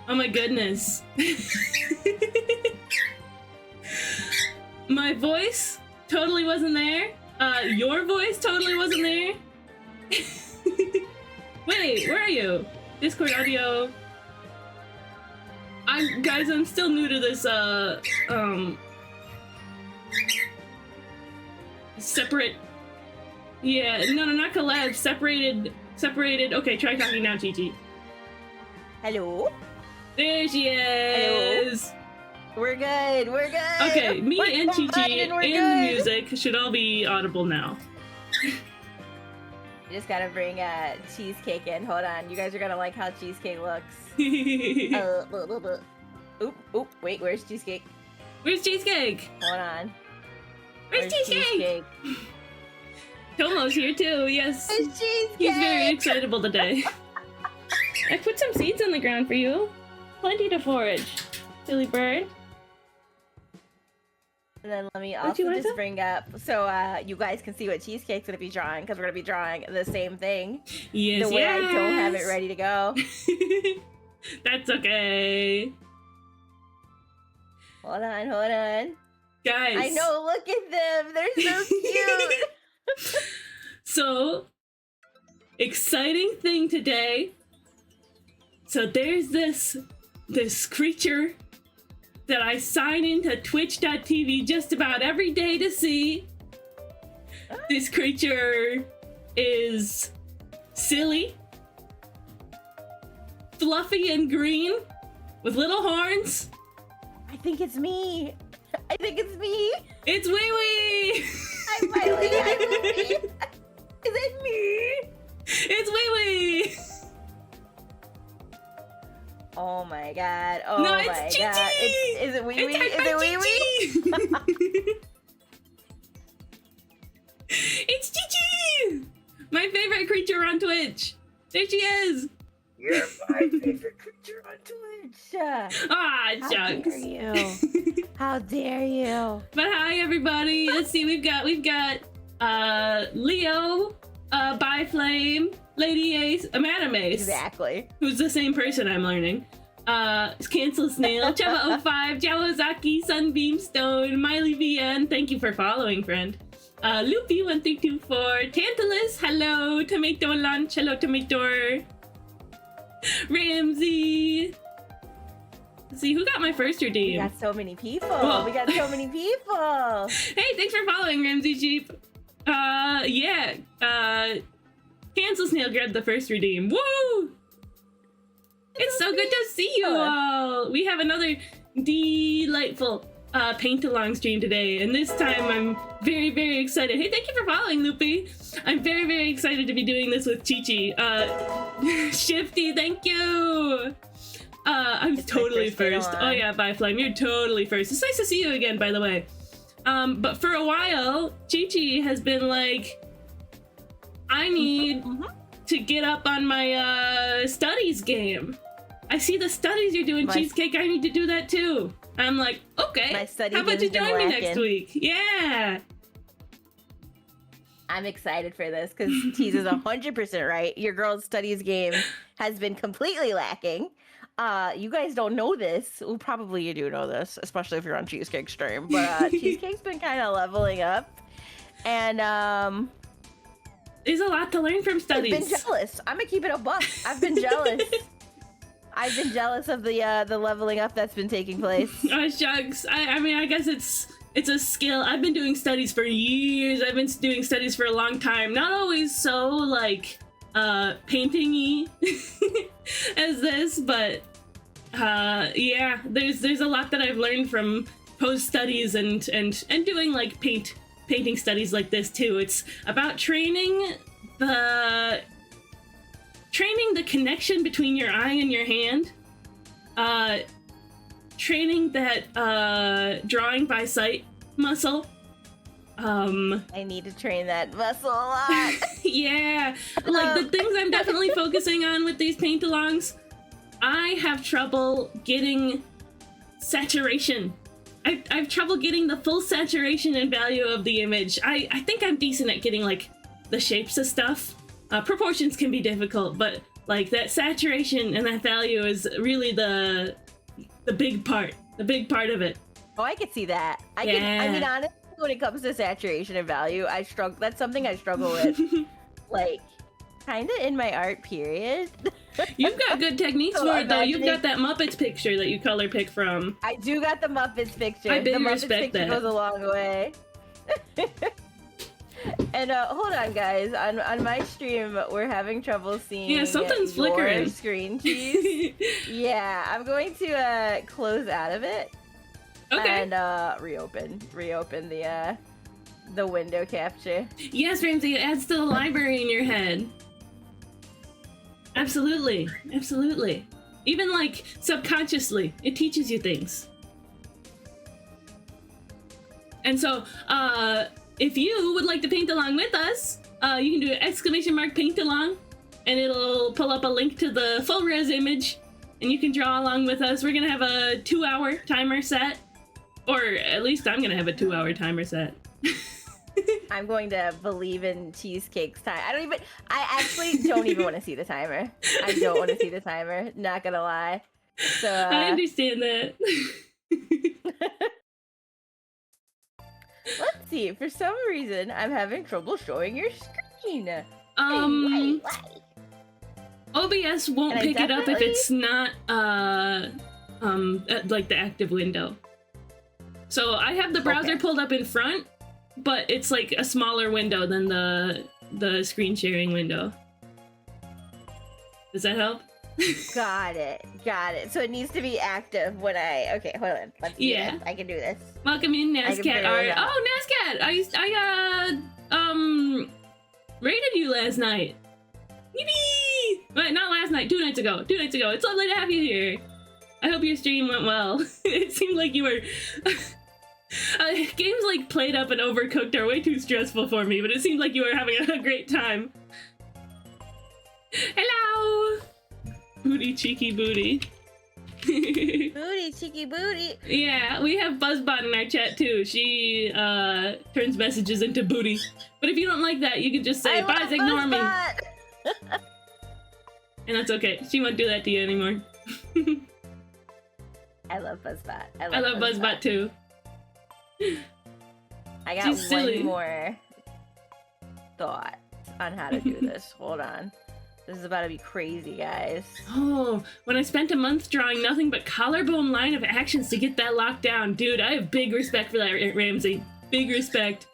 Oh my goodness. My voice totally wasn't there. Your voice totally wasn't there. Wait, where are you? Discord audio. I'm still new to this, separate. Yeah, no, not collab. Separated. Okay, try talking now, Chichi. Hello? There she is! Hello? We're good. Okay, me we're and Chichi and the music should all be audible now. Just gotta bring cheesecake in. Hold on. You guys are gonna like how cheesecake looks. Oop, wait, where's cheesecake? Where's cheesecake? Hold on. Where's cheesecake? Tomo's here too, yes. Where's cheesecake? He's very excitable today. I put some seeds on the ground for you. Plenty to forage. Silly bird. And then let me also just bring up so you guys can see what cheesecake's gonna be drawing, because we're gonna be drawing the same thing. Yes, the way I don't have it ready to go. That's okay. Hold on. Guys. I know, look at them. They're so cute. So, exciting thing today. So there's this creature that I sign into twitch.tv just about every day to see. This creature is silly, fluffy and green, with little horns. I think it's me. It's Wee Wee! I'm finally Is it me? It's Wee Wee! Oh my god. No, it's Chichi! Is it Wee Wee? Is it Wee Wee? It's Chichi! My favorite creature on Twitch. There she is. You're my favorite creature on Twitch. Ah, Chugs. How dare you? But hi everybody. Let's see, we've got Leo, Biflame, Lady Ace, Madam Ace. Exactly. Who's the same person, I'm learning. Cancel Snail, Chava05, Jawazaki, Sunbeam Stone, Miley VN, thank you for following, friend. Loopy1324, Tantalus, hello, Tomato Lunch, hello Tomato. Ramsey. Let's see, who got my first redeem? We got so many people. Whoa. Hey, thanks for following, Ramsey Jeep. Yeah. Cancel Snail grabbed the first redeem. Woo! It's so good to see you all. We have another delightful Paintalong stream today, and this time I'm very, very excited. Hey, thank you for following, Loopy. I'm very, very excited to be doing this with Chichi. Shifty, thank you. I'm totally first. Oh yeah, bye Flame, you're totally first. It's nice to see you again, by the way. But for a while, Chichi has been like, I need to get up on my studies game. I see the studies you're doing, Cheesecake. I need to do that too. I'm like, okay. How about you join me next week? Yeah. I'm excited for this because Tease is 100% right. Your girl's studies game has been completely lacking. You guys don't know this. Well, probably you do know this, especially if you're on Cheesecake stream. But Cheesecake's been kind of leveling up, and there's a lot to learn from studies. I've been jealous. I'm gonna keep it a buck. I've been jealous. I've been jealous of the leveling up that's been taking place. Oh, shucks. I mean, I guess it's a skill. I've been doing studies for years. I've been doing studies for a long time. Not always so like painting-y as this, but yeah, there's a lot that I've learned from post studies and doing like painting studies like this too. It's about training the connection between your eye and your hand, training that drawing by sight muscle. I need to train that muscle a lot. Yeah, like the things I'm definitely focusing on with these paint-alongs, I have trouble getting saturation. I've trouble getting the full saturation and value of the image. I think I'm decent at getting like the shapes of stuff. Proportions can be difficult, but Like that saturation and that value is really the big part. The big part of it. Oh, I could see that. I mean, honestly, when it comes to saturation and value, that's something I struggle with. Like, kind of in my art period. You've got good techniques for it, though. You've got that Muppets picture that you color pick from. I do got the Muppets picture. I the Muppets respect picture that. goes a long way. And hold on, guys. On my stream, we're having trouble seeing. Yeah, something's your flickering. Screen keys. Yeah, I'm going to close out of it. Okay. And reopen the window capture. Yes, Ramsey, it adds to the library in your head. Absolutely. Absolutely. Even, like, subconsciously, it teaches you things. And so, if you would like to paint along with us, you can do an ! paint along, and it'll pull up a link to the full res image, and you can draw along with us. We're gonna have a 2-hour timer set, or at least I'm gonna have a 2-hour timer set. I'm going to believe in Cheesecake's time. I actually don't even want to see the timer. I don't want to see the timer, not gonna lie. So I understand that. Let's see. For some reason, I'm having trouble showing your screen. Why? OBS won't pick it up if it's not like the active window. So I have the browser pulled up in front, but it's like a smaller window than the screen sharing window. Does that help? Got it. So it needs to be active when okay, hold on. Let's do this. I can do this. Welcome in, Nascat Art. Oh, Nascat! I rated you last night. Yippee! Wait, not last night. 2 nights ago. It's lovely to have you here. I hope your stream went well. It seemed like you were... games like Played Up and Overcooked are way too stressful for me, but it seemed like you were having a great time. Hello! Booty, cheeky booty. Booty, cheeky booty. Yeah, we have Buzzbot in our chat too. She turns messages into booty. But if you don't like that, you can just say, "Buzz, ignore me." And that's okay. She won't do that to you anymore. I love Buzzbot. I love Buzzbot too. I got one more thought on how to do this. Hold on. This is about to be crazy, guys. Oh, when I spent a month drawing nothing but collarbone line of actions to get that locked down. Dude, I have big respect for that, Ramsey. Big respect.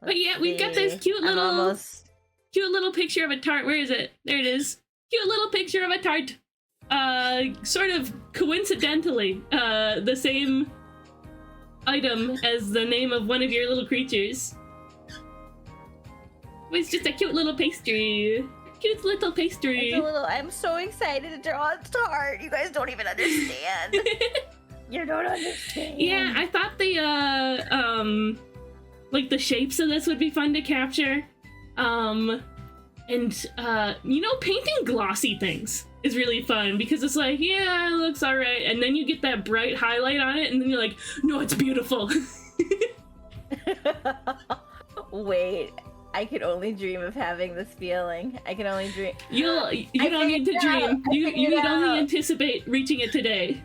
But yeah, we've got this cute little picture of a tart. Where is it? There it is. Cute little picture of a tart. Sort of coincidentally, the same item as the name of one of your little creatures. It's just a cute little pastry. Cute little pastry. I'm so excited to draw a tart. You guys don't even understand. You don't understand. Yeah, I thought the like the shapes of this would be fun to capture. And painting glossy things is really fun because it's like, yeah, it looks alright, and then you get that bright highlight on it, and then you're like, no, it's beautiful. Wait, I could only dream of having this feeling. I can only dream. You don't need to dream. You need only anticipate reaching it today.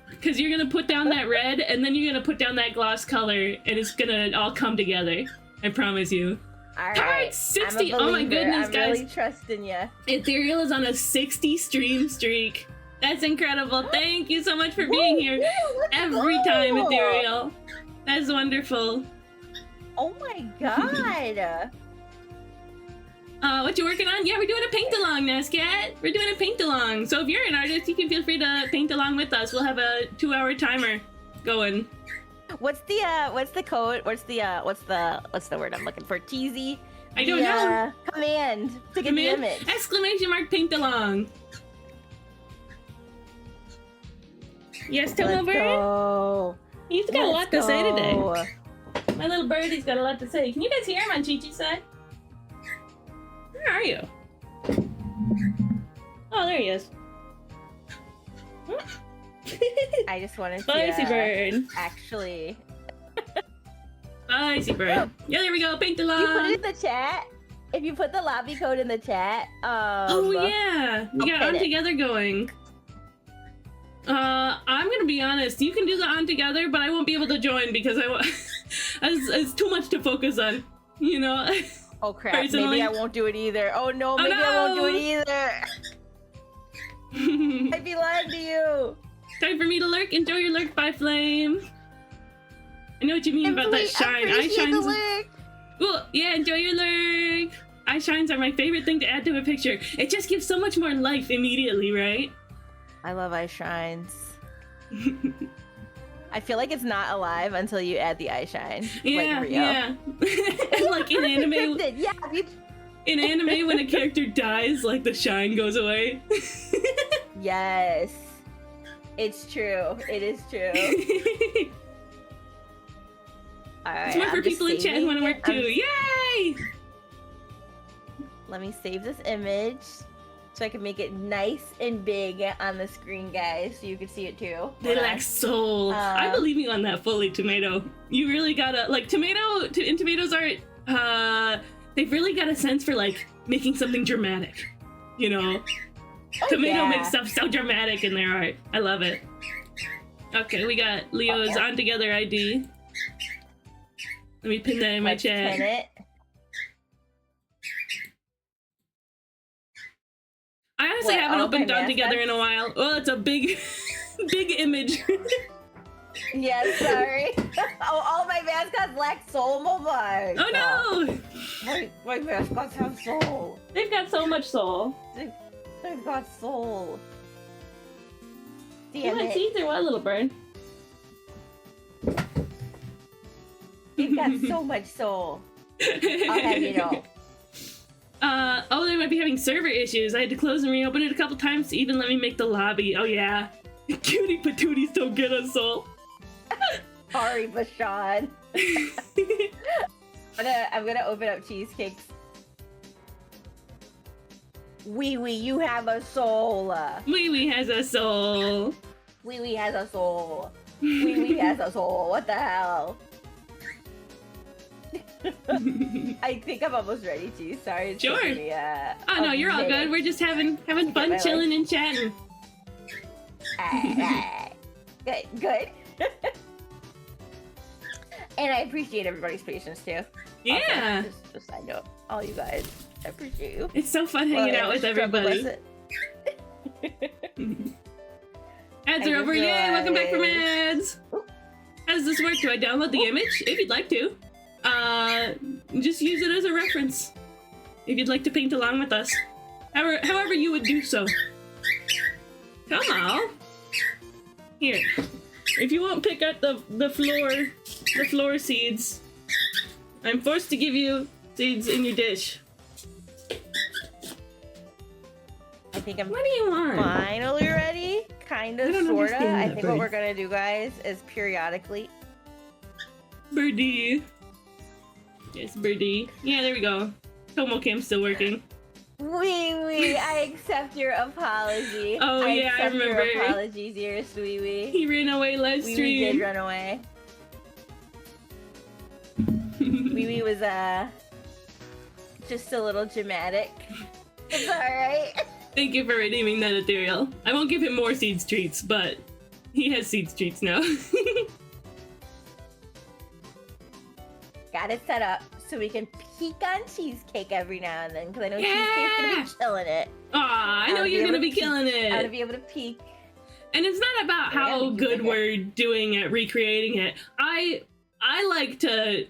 Because you're gonna put down that red, and then you're gonna put down that gloss color, and it's gonna all come together. I promise you. All Tart right. 60! Oh my goodness, guys. I'm really trusting you. Ethereal is on a 60 stream streak. That's incredible. Thank you so much for being here every time, Ethereal. That's wonderful. Oh my god. What you working on? Yeah, we're doing a paint-along, Nascat. We're doing a paint-along. So if you're an artist, you can feel free to paint along with us. We'll have a 2-hour timer going. What's the code? What's the word I'm looking for? TZ? I don't know. Command to get the image. ! Paint-along. Yes, Tomobird? He's got a lot to say today. My little birdie's got a lot to say. Can you guys hear him on Chi-Chi's side? Where are you? Oh, there he is. I just wanted to Spicy bird. actually I see bird. Yeah, there we go. Paint the You put it lawn. in the chat. If you put the lobby code in the chat, Oh yeah, we got I'll on pin it. together going. I'm gonna be honest. You can do the on together, but I won't be able to join because it's too much to focus on. You know. Oh crap! Personally. Maybe I won't do it either. Oh no! Oh, Maybe I won't do no! it either. I'd be lying to you. Time for me to lurk. Enjoy your lurk by Flame. I know what you mean about that shine. Eye shines. Cool. Yeah, enjoy your lurk. Eye shines are my favorite thing to add to a picture. It just gives so much more life immediately, right? I love eye shines. I feel like it's not alive until you add the eye shine. Yeah, like Rio. yeah. Like in anime, Encrypted, yeah. in anime, when a character dies, like the shine goes away. Yes. It's true. It is true. Alright. It's more for people in chat who want to work too. Yay! Let me save this image so I can make it nice and big on the screen, guys, so you can see it too. They lack soul. I believe you on that fully, Tomato. You really gotta like in Tomato's art. They've really got a sense for like making something dramatic. You know, Tomato makes stuff so dramatic in their art. I love it. Okay, we got Leo's on together ID. Let me pin that in my chat. Pin it. I honestly haven't opened on together in a while. Oh, it's a big, big image. Yeah, sorry. Oh, all my mascots lack soul. Oh my. Oh no! My mascots have soul. They've got so much soul. They've got soul. You Damn want it. seeds or what, little bird? They've got so much soul. I'll have you know. Oh, they might be having server issues. I had to close and reopen it a couple times to even let me make the lobby. Oh yeah. Cutie patooties don't get us soul. Sorry, Bashan. I'm gonna open up cheesecakes. Wee wee, you have a soul. Wee wee has a soul. Wee wee has a soul. Wee wee has a soul. What the hell? I think I'm almost ready to. Sorry. It's Sure. taking me, Oh no, you're all good. We're just having fun, chilling and chatting. Good, good. And I appreciate everybody's patience too. Yeah. Also, just I know all you guys. I appreciate you. It's so fun hanging out with everybody. Ads are over. Yay! Welcome back from ads. How does this work? Do I download the image? If you'd like to. Just use it as a reference. If you'd like to paint along with us. However you would do so. Come on. Here. If you won't pick up the floor seeds, I'm forced to give you seeds in your dish. I think I'm What do you want? finally ready. Kinda, I don't sorta. understand I that, think what Birdie. we're gonna do, guys, is periodically. Birdie. Yes, Birdie. Yeah, there we go. Tomocam's still working. Wee, I accept your apology. Oh, yeah, I accept remember. Your apologies, dearest Wee. He ran away live Wee stream. did run away. Wee was just a little dramatic. It's alright. Thank you for redeeming that ethereal. I won't give him more seeds treats, but he has seeds treats now. Got it set up so we can peek on cheesecake every now and then, because I know cheesecake's gonna be killing it. Aw, I know you're gonna be killing I want to it. be able to peek. And it's not about how good we're doing at recreating it. I like to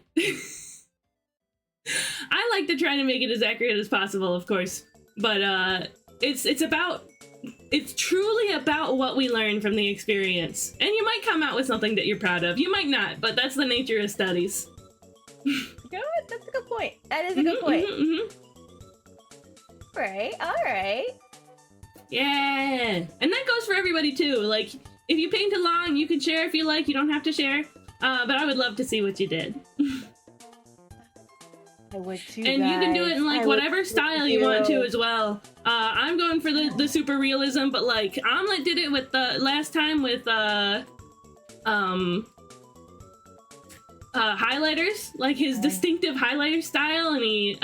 I like to try to make it as accurate as possible, of course. But it's truly about what we learn from the experience. And you might come out with something that you're proud of. You might not, but that's the nature of studies. You know what? That's a good point. That is a good point. All right. Yeah. And that goes for everybody too. Like, if you paint along, you can share if you like. You don't have to share. But I would love to see what you did. I would too, And you can do it in like whatever style you want to as well. I'm going for the super realism, but like Omelette did it with the last time with highlighters, like his distinctive highlighter style, and he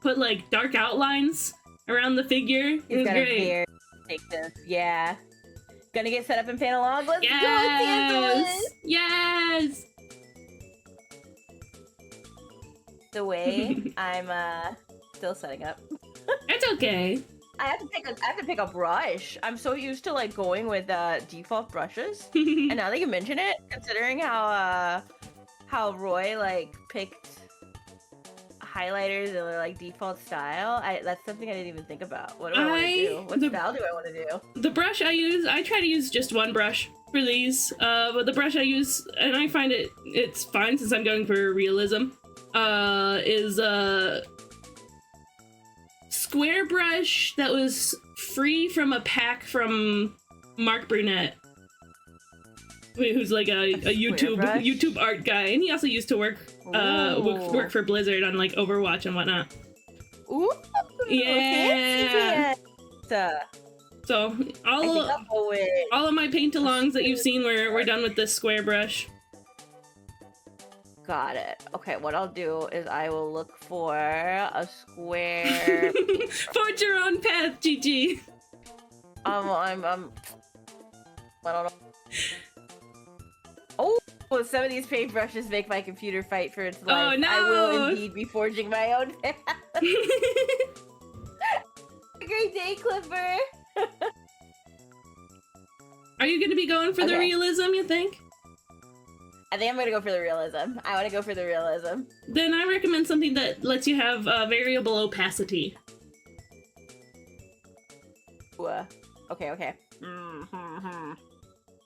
put like dark outlines around the figure. It was great. Very distinctive. Yeah. Gonna get set up in Paintalong. Let's Yes! go, Santos! Yes! The way I'm still setting up. It's okay. I have to pick a brush. I'm so used to like going with default brushes, and now that you mention it, considering how Roy like picked highlighters and their like default style, that's something I didn't even think about. What do I want to do? What style do I want to do? The brush I use, I try to use just one brush for these, but the brush I use, and I find it's fine since I'm going for realism, is square brush that was free from a pack from Mark Burnett, who's like a YouTube art guy, and he also used to work for Blizzard on like Overwatch and whatnot. Ooh, yeah. So all of my paint-alongs that you've seen, we're done with this square brush. Got it. Okay, what I'll do is I will look for a square. Forge your own path, Chichi. I don't know. Oh, some of these paintbrushes make my computer fight for its life. Oh no! I will indeed be forging my own path. Great day, Clipper. Are you going to be going for the realism, you think? I think I'm gonna go for the realism. I want to go for the realism. Then I recommend something that lets you have variable opacity. Ooh, okay.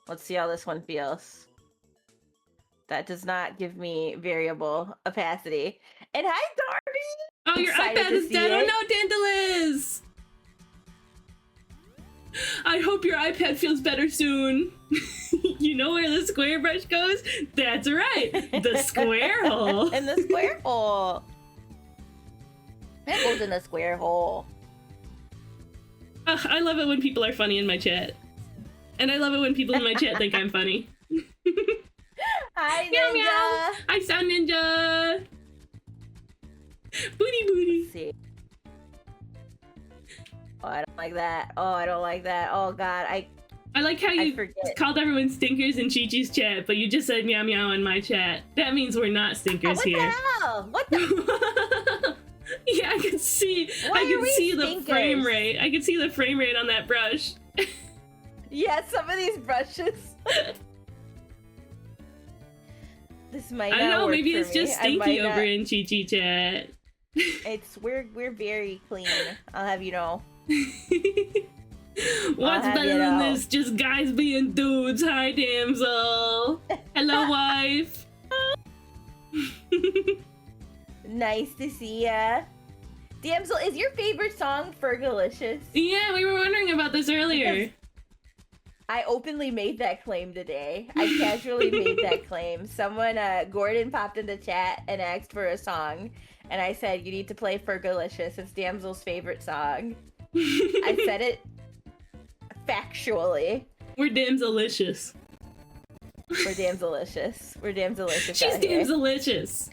Let's see how this one feels. That does not give me variable opacity. And hi, Darby! Oh, your iPad is dead. Oh no, Tantalus! I hope your iPad feels better soon. You know where the square brush goes? That's right, the square hole. In the square hole. That goes in the square hole. I love it when people are funny in my chat. And I love it when people in my chat think I'm funny. Hi, Ninja! Meow, meow. Hi, Sound Ninja! Booty booty! Let's see. Oh, I don't like that. Oh, I don't like that. Oh, God. I like how you called everyone stinkers in Chi-Chi's chat, but you just said meow meow in my chat. That means we're not stinkers here. What the hell? What the? Yeah, I could see. The frame rate. I could see the frame rate on that brush. Yeah, some of these brushes. This might not I don't know. work Maybe for it's me. just stinky over in Chi-Chi chat. We're very clean. I'll have you know. What's better than this? Just guys being dudes. Hi, damsel. Hello, wife. Nice to see ya. Damsel, is your favorite song Fergalicious? Yeah, we were wondering about this earlier. Because I openly made that claim today. I casually made that claim. Someone, Gordon popped into chat and asked for a song. And I said, you need to play Fergalicious. It's Damsel's favorite song. I said it factually. We're damselicious. We're damselicious. We're damselicious. She's damselicious.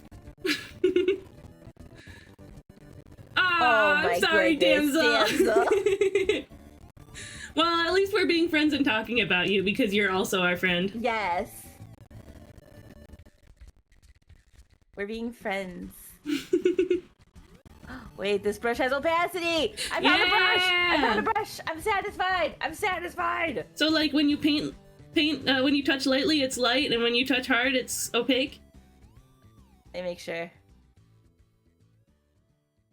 Oh my I'm sorry, goodness, damsel. Well, at least we're being friends and talking about you because you're also our friend. Yes. We're being friends. Wait, this brush has opacity! I found a brush! I found a brush! I'm satisfied! I'm satisfied! So like when you paint, when you touch lightly, it's light, and when you touch hard, it's opaque? Let me make sure.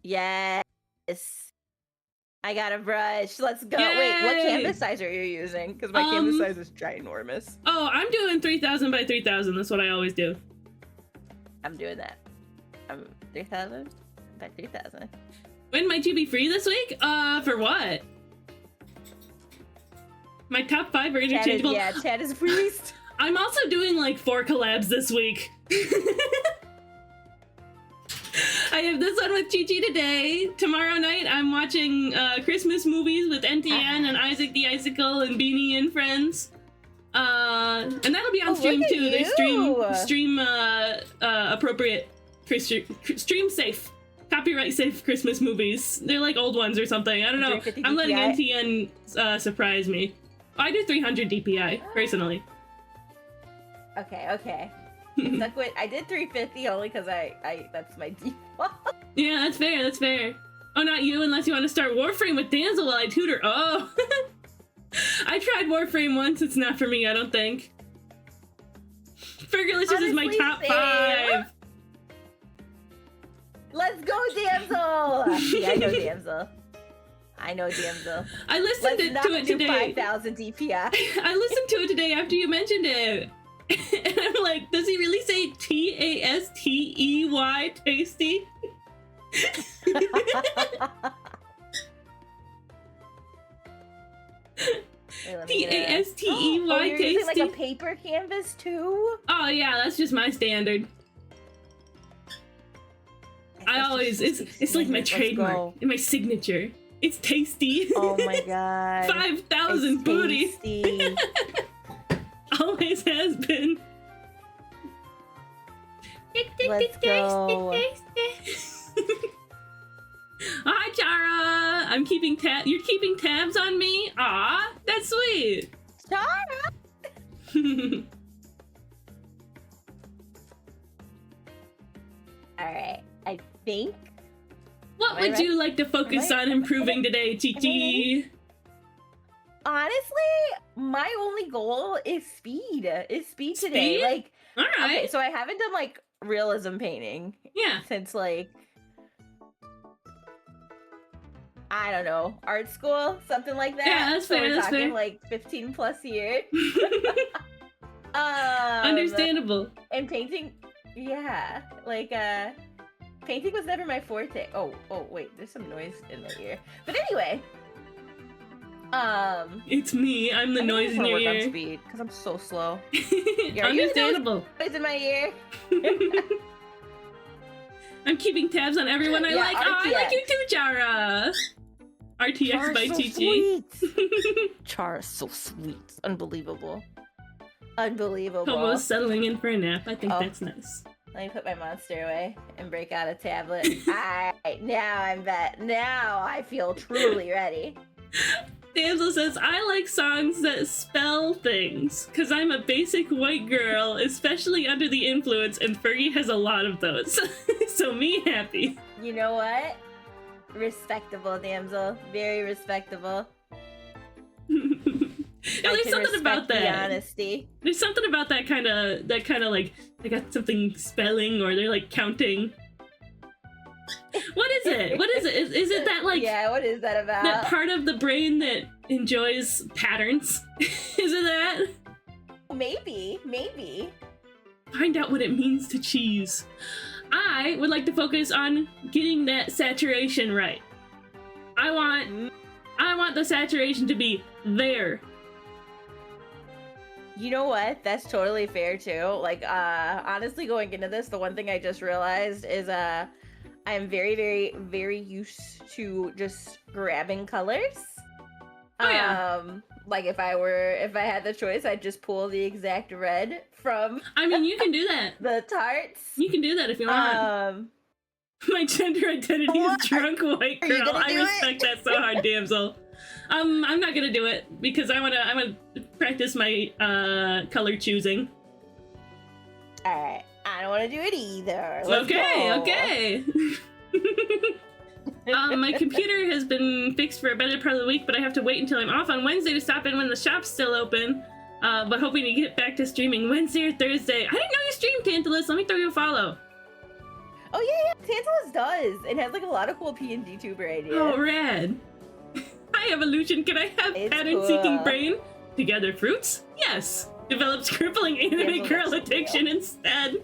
Yes! I got a brush. Let's go. Yay! Wait, what canvas size are you using? Because my canvas size is ginormous. Oh, I'm doing 3,000 by 3,000. That's what I always do. I'm doing that. 3,000 by 3,000. When might you be free this week? For what? My top 5 are interchangeable. Chat is freezed. I'm also doing like 4 collabs this week. I have this one with Chi-Chi today. Tomorrow night, I'm watching Christmas movies with NTN and Isaac the Icicle and Beanie and Friends. And that'll be on Oh, stream look at too. They're you. stream appropriate, stream safe, copyright safe Christmas movies. They're like old ones or something. I don't know. 350 I'm letting DPI? NTN surprise me. I do 300 DPI personally. Okay. Stuck with, I did 350 only because I that's my default. Yeah, that's fair. That's fair. Oh, not you, unless you want to start Warframe with Danzel while I tutor. Oh. I tried Warframe once. It's not for me, I don't think. Fergalicious is my Honestly, top same. 5. Let's go, Damsel! Yeah, I know Damsel. I listened Let's to not it do today. 5,000 DPI. I listened to it today after you mentioned it. And I'm like, does he really say Tastey, tasty? Tastey, Oh, you're using tasty. like a paper canvas too? Oh yeah, that's just my standard. I always, it's like my Let's trademark go. and my signature. It's tasty. Oh my god. 5,000 It's booty. tasty. Always has been. Let's go. Hi, Chara. I'm keeping You're keeping tabs on me? Aw, that's sweet. Shut Alright, I think. What Am I would right? you like to focus Am I- on improving today, Chichi? Honestly, my only goal is speed. Today. Speed? Like, All right. okay, so I haven't done like realism painting Yeah. since like I don't know, art school, something like that. Yeah, that's so fair, we're that's talking fair. like 15 plus years. Understandable. And painting, yeah, like painting was never my forte. Oh wait, there's some noise in my ear. But anyway, It's me. I'm the I think I noise just in wanna your work on ear. speed because I'm so slow. Yeah, you Understandable. Noise in my ear. I'm keeping tabs on everyone I Yeah, like. Oh, I like RTX. you too, Chara. RTX by so Chichi. sweet. Char is so sweet. Unbelievable. Almost settling in for a nap. I think Oh. that's nice. Let me put my monster away and break out a tablet. Alright, now I feel truly ready. Damsel says, I like songs that spell things, because I'm a basic white girl, especially under the influence, and Fergie has a lot of those. So me happy. You know what? Respectable, damsel. Very respectable. There's can something about respect the that. honesty. There's something about that kind of like they got something spelling or they're like counting. What is it? What is it? Is it that like Yeah, what is that about? that part of the brain that enjoys patterns? Is it that? Maybe. Find out what it means to cheese. I would like to focus on getting that saturation right. I want the saturation to be there. You know what? That's totally fair too. Like, honestly, going into this, the one thing I just realized is, I'm very, very, very used to just grabbing colors. Oh, yeah. Like if I had the choice, I'd just pull the exact red from I mean, you can do that. the tarts. You can do that if you want. My gender identity What? is drunk white Are you girl. gonna I do respect that so hard, damsel. I'm not gonna do it because I wanna practice my color choosing. Alright. I don't want to do it either. Let's Okay, go. okay. My computer has been fixed for a better part of the week, but I have to wait until I'm off on Wednesday to stop in when the shop's still open. But hoping to get back to streaming Wednesday or Thursday. I didn't know you streamed, Tantalus. Let me throw you a follow. Oh yeah, Tantalus does. It has like a lot of cool PNG tuber ideas. Oh, rad. Hi, Evolution. Can I have It's pattern-seeking cool. brain? Together fruits? Yes. Develops crippling anime Damsel, girl that's addiction instead.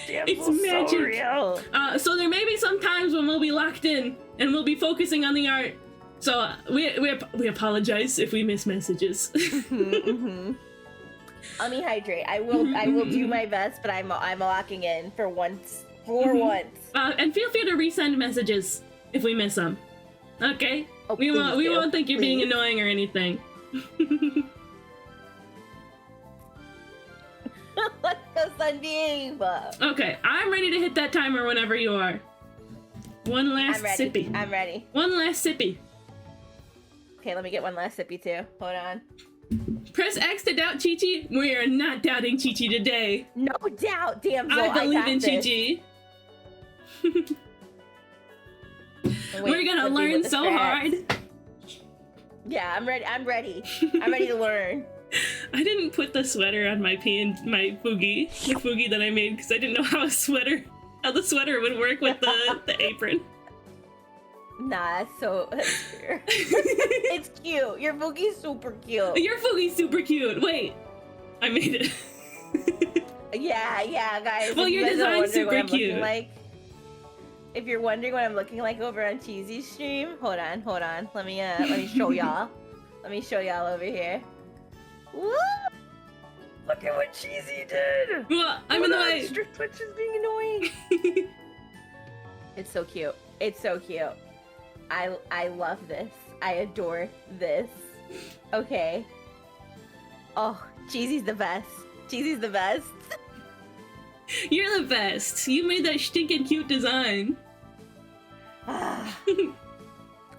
It's Damsel's magic. So real. So there may be some times when we'll be locked in and we'll be focusing on the art. So we apologize if we miss messages. Let me hydrate. I will do my best, but I'm locking in for once. And feel free to resend messages if we miss them. Okay? Oh, we please won't do. think you're being Please. annoying or anything. Let's go, Sunbeam. Okay, I'm ready to hit that timer whenever you are. One last I'm ready. sippy. I'm ready. One last sippy. Okay, let me get one last sippy too. Hold on. Press X to doubt Chi-Chi. We are not doubting Chi-Chi today. No doubt, damsel. I believe got in this. Chi-Chi. Wait, We're gonna Slippy learn with the so scraps. hard. Yeah, I'm ready. I'm ready. I'm ready to learn. I didn't put the sweater on my my fugi, the fugi that I made, because I didn't know how the sweater would work with the apron. Nah, that's fair. It's cute. Your boogie's super cute. Your fugi's super cute. Wait, I made it. Yeah, guys. Well, if you your guys are design's wondering what super I'm looking cute. like, if you're wondering what I'm looking like over on Cheesy's stream, hold on. Let me show y'all. Let me show y'all over here. Woo! Look at what Cheesy did. Well, I'm in the way. Strict Twitch is being annoying. It's so cute. It's so cute. I love this. I adore this. Okay. Oh, Cheesy's the best. Cheesy's the best. You're the best. You made that stinking cute design.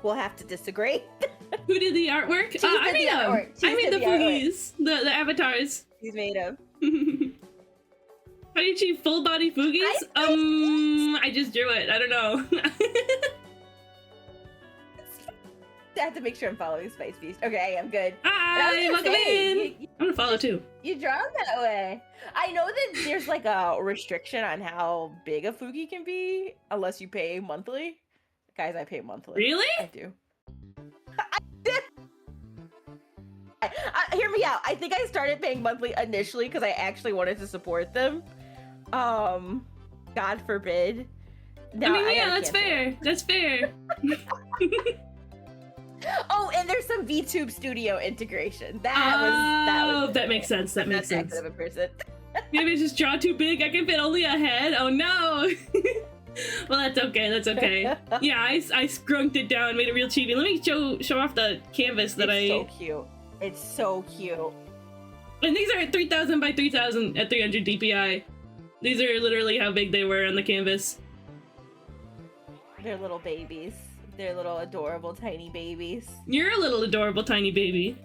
We'll have to disagree. Who did the artwork? Cheese I did made the them. artwork. I Cheese made did the the artwork. foogies, the avatars. He's made him. How do you achieve full body foogies? I just drew it. I don't know. I have to make sure I'm following Spice Beast. Okay, I'm good. Hi, welcome in. I'm gonna follow too. You draw it that way. I know that there's like a restriction on how big a Fugi can be unless you pay monthly. Guys, I pay monthly. Really? I do. Hear me out. I think I started paying monthly initially because I actually wanted to support them. God forbid. I mean, yeah, that's fair. That's fair. Oh, and there's some VTube Studio integration. That makes sense. That makes sense. Of a person. Maybe I just draw too big. I can fit only a head. Oh no. Well, that's okay. That's okay. Yeah, I scrunked it down, made it real chibi. Let me show off the canvas that It's so cute. It's so cute. And these are 3000 by 3000 at 300 DPI. These are literally how big they were on the canvas. They're little babies. They're little adorable tiny babies. You're a little adorable tiny baby.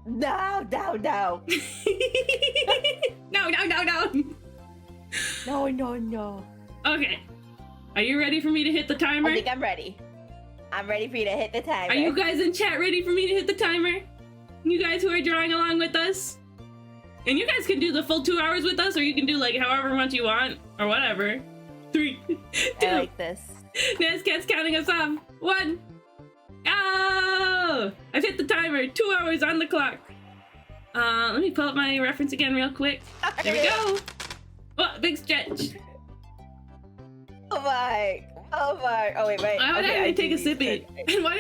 No. No. No. Okay. Are you ready for me to hit the timer? I think I'm ready. I'm ready for you to hit the timer. Are you guys in chat ready for me to hit the timer? You guys who are drawing along with us? And you guys can do the full 2 hours with us, or you can do like however much you want, or whatever. 3, 2. I like this. Nazcat's counting us off. 1. Oh! I've hit the timer. 2 hours on the clock. Let me pull up my reference again real quick. There we go. Oh, big stretch. Oh my. Oh wait. Why did I take a sippy? Okay. And why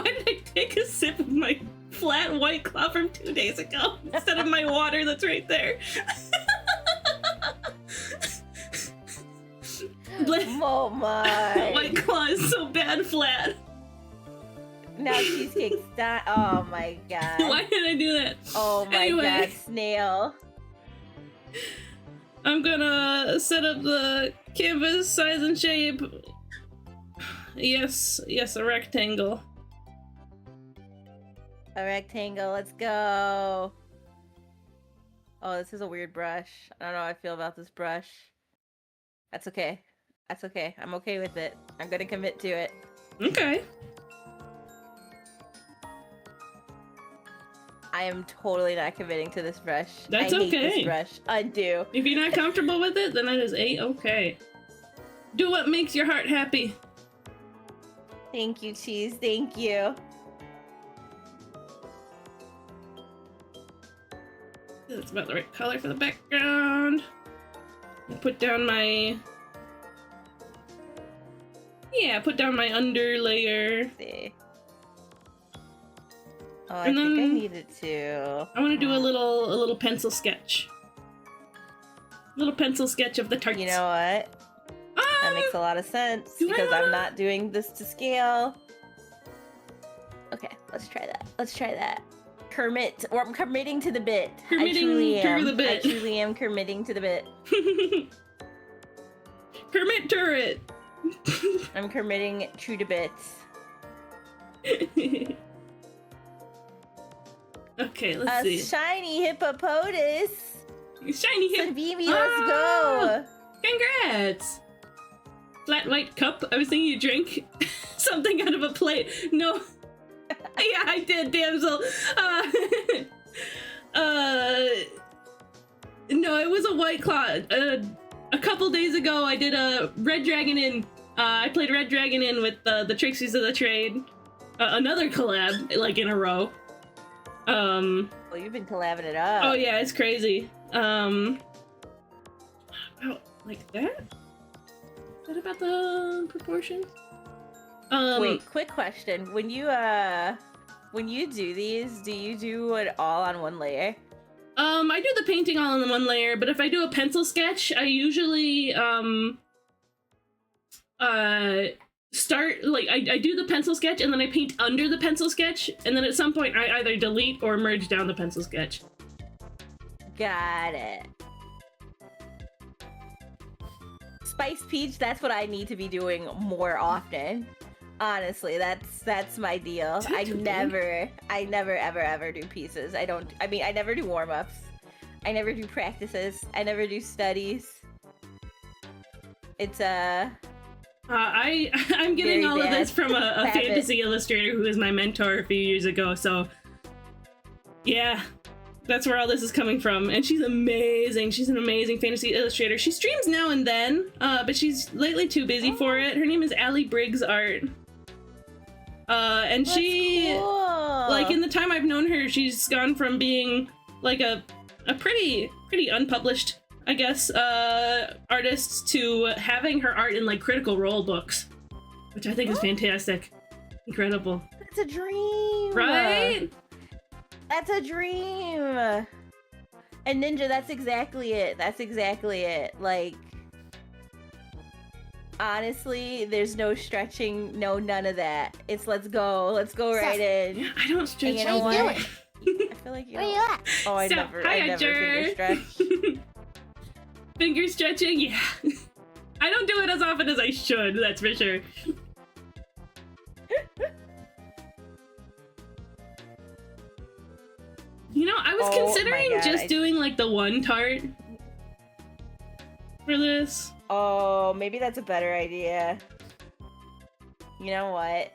did I take a sip of my flat white claw from 2 days ago instead of my water that's right there? Oh my. White claw is so bad flat. Now cheesecake's done. Oh my god. Why did I do that? Oh my god, snail. I'm gonna set up the canvas size and shape. Yes, a rectangle. A rectangle, let's go. Oh, this is a weird brush. I don't know how I feel about this brush. That's okay. I'm okay with it. I'm gonna commit to it. Okay. I am totally not committing to this brush. That's I hate okay. this brush. Undo. If you're not comfortable with it, then that is A-okay. Do what makes your heart happy. Thank you, Cheese. Thank you. That's about the right color for the background. Put down my... Yeah, put down my under layer. Let's see. Oh, I And think I then- needed to. I want to do a little pencil sketch. Little pencil sketch of the tarts. You know what? That makes a lot of sense do I because wanna- I'm not doing this to scale. Okay, let's try that. Let's try that. Kermit, or I'm committing to the bit. Committing I truly am. to the bit. I truly am committing to the bit. Kermit Turret. I'm committing to the bits. Okay, let's see. Shiny hippopotamus. Shiny hip. Sanvimi, let's go. Congrats. Flat white cup. I was thinking you drank something out of a plate. No. Yeah, I did, damsel. No, it was a White Claw. A couple days ago, I did a Red Dragon Inn. I played Red Dragon Inn with the Trixies of the Trade. Another collab, like, in a row. Well, you've been collabing it up. Oh yeah, it's crazy. About like that? Is that about the proportions? Wait, quick question. When you do these, do you do it all on one layer? I do the painting all on one layer, but if I do a pencil sketch, I usually start, like, I do the pencil sketch and then I paint under the pencil sketch, and then at some point I either delete or merge down the pencil sketch. Got it. Spice Peach, that's what I need to be doing more often. Honestly, that's my deal. I never ever do pieces. I never do warm-ups. I never do practices. I never do studies. It's I'm getting all of this from a fantasy illustrator who was my mentor a few years ago, so yeah, that's where all this is coming from. And she's amazing. She's an amazing fantasy illustrator. She streams now and then, but she's lately too busy for it. Her name is Allie Briggs Art. And that's she, cool. like, in the time I've known her, she's gone from being like a pretty unpublished, I guess, artist to having her art in, like, Critical Role books, which I think is fantastic. Incredible. That's a dream. Right? That's a dream. And Ninja, that's exactly it. That's exactly it. Like, honestly, there's no stretching, no none of that. It's let's go right in. Yeah, I don't stretch. And you know what? I feel like you. Where you at? Oh, I So, never hiya, finger stretch. Finger stretching, yeah. I don't do it as often as I should, that's for sure. You know, I was considering just doing, like, the one tart for this. Oh, maybe that's a better idea. You know what?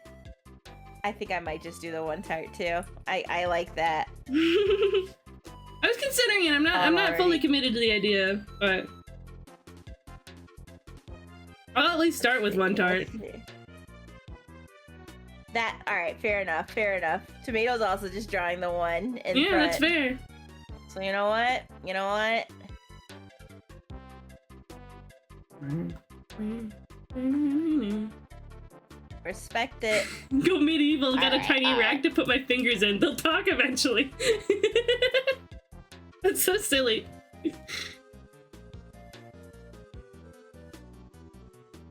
I think I might just do the one tart too. I like that. I was considering it. I'm not fully committed to the idea, but I'll at least start with one tart. That, alright, fair enough, fair enough. Tomato's also just drawing the one in Yeah, front. that's fair. So you know what? You know what? Respect it. Go medieval, got a Alright, tiny alright. rack to put my fingers in. They'll talk eventually. That's so silly.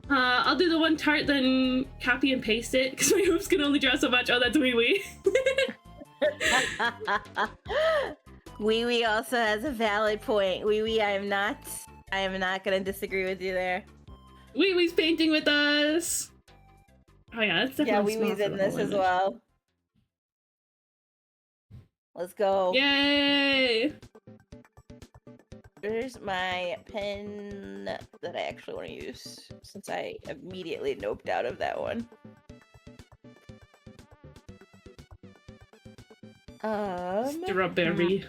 I'll do the one tart, then copy and paste it, because my hoops can only draw so much. Oh, that's wee wee. Wee Wee also has a valid point. Wee Wee, I am not gonna disagree with you there. Wee wee's painting with us. Oh yeah, that's definitely Yeah, Wee Wee's small for in the this whole as image. well. Let's go. Yay! There's my pen that I actually want to use, since I immediately noped out of that one. Strawberry.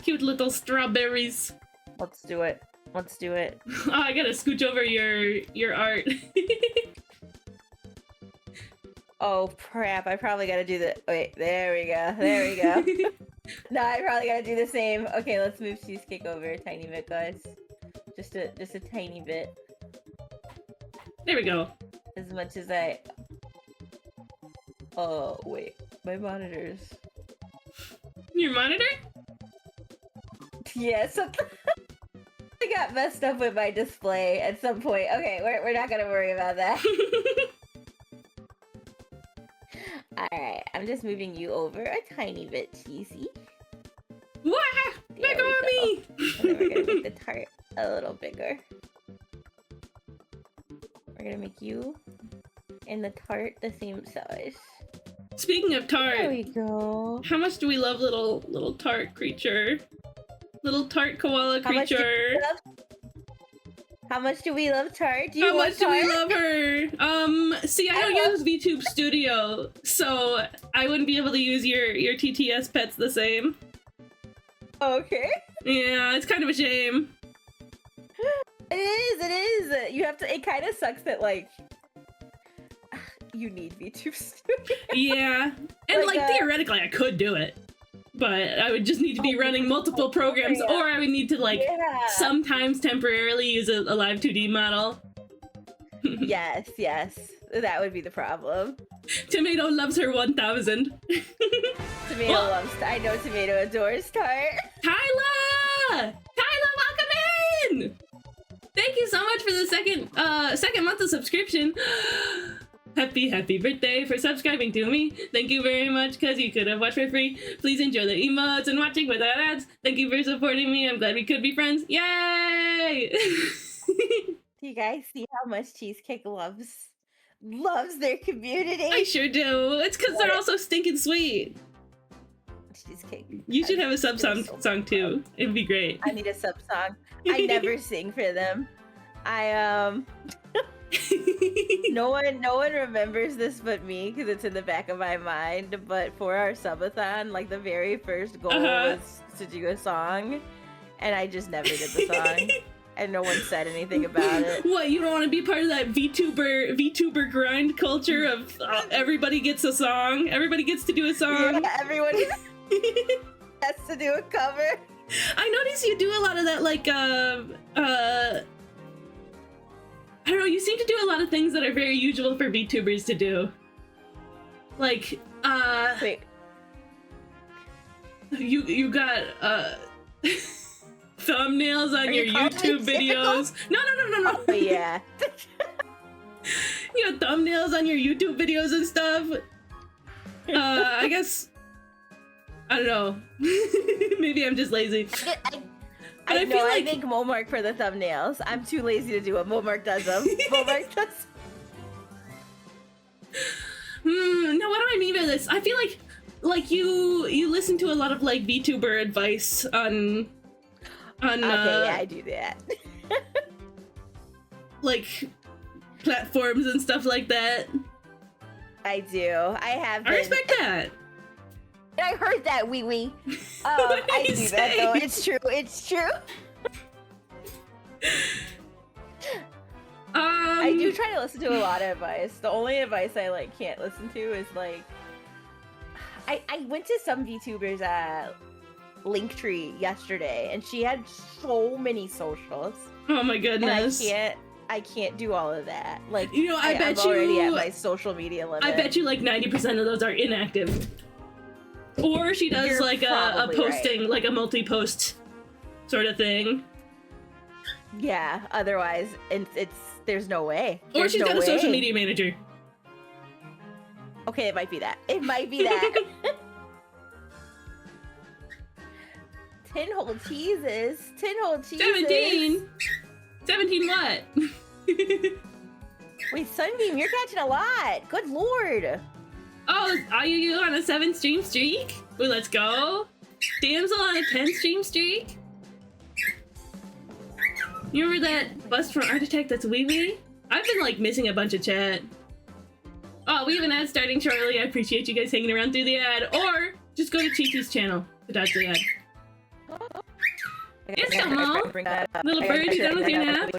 Cute little strawberries. Let's do it. Let's do it. Oh, I gotta scooch over your art. Oh crap! I probably gotta do the. Wait, there we go. There we go. No, I probably gotta do the same. Okay, let's move Cheesecake over a tiny bit, guys. Just a tiny bit. There we go. As much as I. Oh wait, my monitors. Your monitor? Yes. I got messed up with my display at some point. Okay, we're not gonna worry about that. Alright, I'm just moving you over a tiny bit, Cheesy. Wah! Back on me! And then we're gonna make the tart a little bigger. We're gonna make you and the tart the same size. Speaking of tart, There we go. how much do we love little tart creature? Little tart koala creature. How much do we love Tart? How much do we love her? See, I don't use VTube Studio, so I wouldn't be able to use your TTS pets the same. Okay. Yeah, it's kind of a shame. It is. You have to. It kind of sucks that like you need VTube Studio. Yeah, and like theoretically, I could do it, but I would just need to be running multiple programs, or I would need to like sometimes temporarily use a live 2D model. Yes, that would be the problem. Tomato loves her 1000. Tomato loves. I know Tomato adores Tart. Tyler, welcome in. Thank you so much for the second month of subscription. Happy birthday for subscribing to me. Thank you very much, because you could have watched for free. Please enjoy the emotes and watching without ads. Thank you for supporting me. I'm glad we could be friends. Yay! Do you guys see how much Cheesecake loves their community? I sure do. It's because they're all so stinking sweet. Cheesecake. You should have a sub song too. It'd be great. I need a sub song. I never sing for them. No one remembers this but me because it's in the back of my mind. But for our subathon, like the very first goal was to do a song, and I just never did the song, and no one said anything about it. What, you don't want to be part of that VTuber grind culture of everybody gets a song, everybody gets to do a song? Yeah, everyone has to do a cover. I notice you do a lot of that, like I don't know, you seem to do a lot of things that are very usual for VTubers to do. Like, Wait. You got, thumbnails on your YouTube videos. No. Oh, yeah. You got thumbnails on your YouTube videos and stuff. I guess, I don't know. Maybe I'm just lazy. I know, I make Momark for the thumbnails. I'm too lazy to do it. Momark does them. Momark does. No, what do I mean by this? I feel like you listen to a lot of like VTuber advice on okay, yeah, I do that. like platforms and stuff like that. I do. I have been. I respect that. I heard that, wee wee. I do say? that though. It's true. It's true. I do try to listen to a lot of advice. The only advice I like can't listen to is like I went to some VTubers Linktree yesterday, and she had so many socials. Oh my goodness! And I can't do all of that. Like, you know, I'm already at my social media limit. I bet you like 90% of those are inactive. Or she does You're like a posting, right. like a multi-post sort of thing. Yeah, otherwise there's no way. Or she's got a social media manager. Okay, it might be that. It might be that. 10 whole cheeses. 10 whole cheeses. 17? 17 what? Wait, Sunbeam, you're catching a lot. Good lord. Oh, are you on a 7-stream streak? Well, let's go. Damsel on a 10-stream streak? You remember that bust from Architect that's wee wee? I've been like missing a bunch of chat. Oh, we have an ad starting shortly. I appreciate you guys hanging around through the ad. Or just go to Chi-Chi's channel to dodge the ad. It's Domo. Little bird, you done with your nap?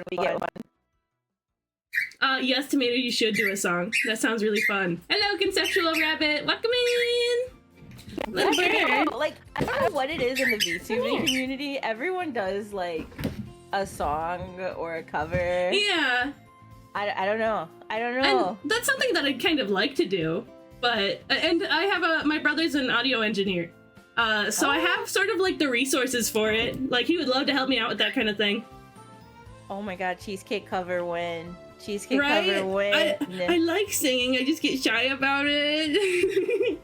Yes, Tomato, you should do a song. That sounds really fun. Hello, Conceptual Rabbit. Welcome in. Little bird. Like, I don't know what it is in the VTubing community. Everyone does like a song or a cover. Yeah. I don't know. And that's something that I kind of like to do. But, and I have my brother's an audio engineer. So I have sort of like the resources for it. Like, he would love to help me out with that kind of thing. Oh my god, cheesecake cover win. Cheesecake Right? cover win. I like singing. I just get shy about it.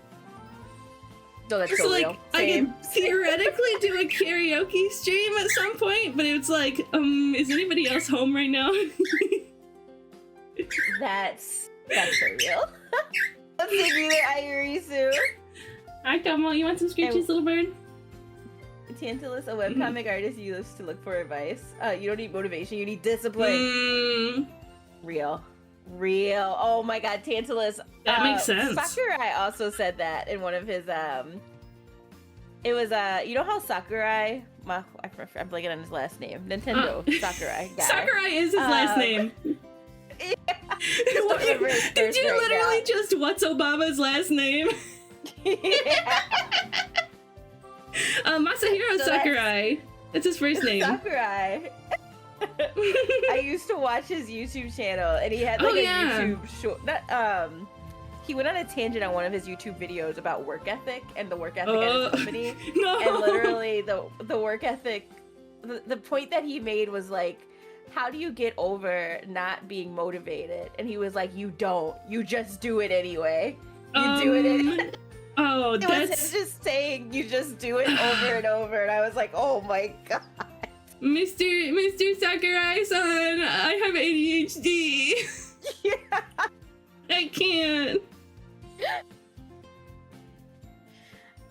No, that's So so like real. I Same. could theoretically do a karaoke stream at some point, but it's like, is anybody else home right now? That's so real. Let's sing you the Ayurisu. Hi, Tomo. You want some screeches, little bird? Tantalus, a webcomic artist you used to look for advice. You don't need motivation, you need discipline. Real. Oh my god, Tantalus. That makes sense. Sakurai also said that in one of his it was you know how Sakurai I'm blanking on his last name. Nintendo Sakurai guy. Sakurai is his last name. Yeah. Did you literally just what's Obama's last name? Yeah. Masahiro So Sakurai. That's his first name. Sakurai. I used to watch his YouTube channel, and he had like YouTube short. He went on a tangent on one of his YouTube videos about work ethic and the work ethic at his company. No. And literally, the work ethic. The point that he made was like, how do you get over not being motivated? And he was like, you don't. You just do it anyway. You do it anyway. Oh, It was him just saying you just do it over and over, and I was like, oh my god. Mr. Sakurai-san, I have ADHD. Yeah. I can't.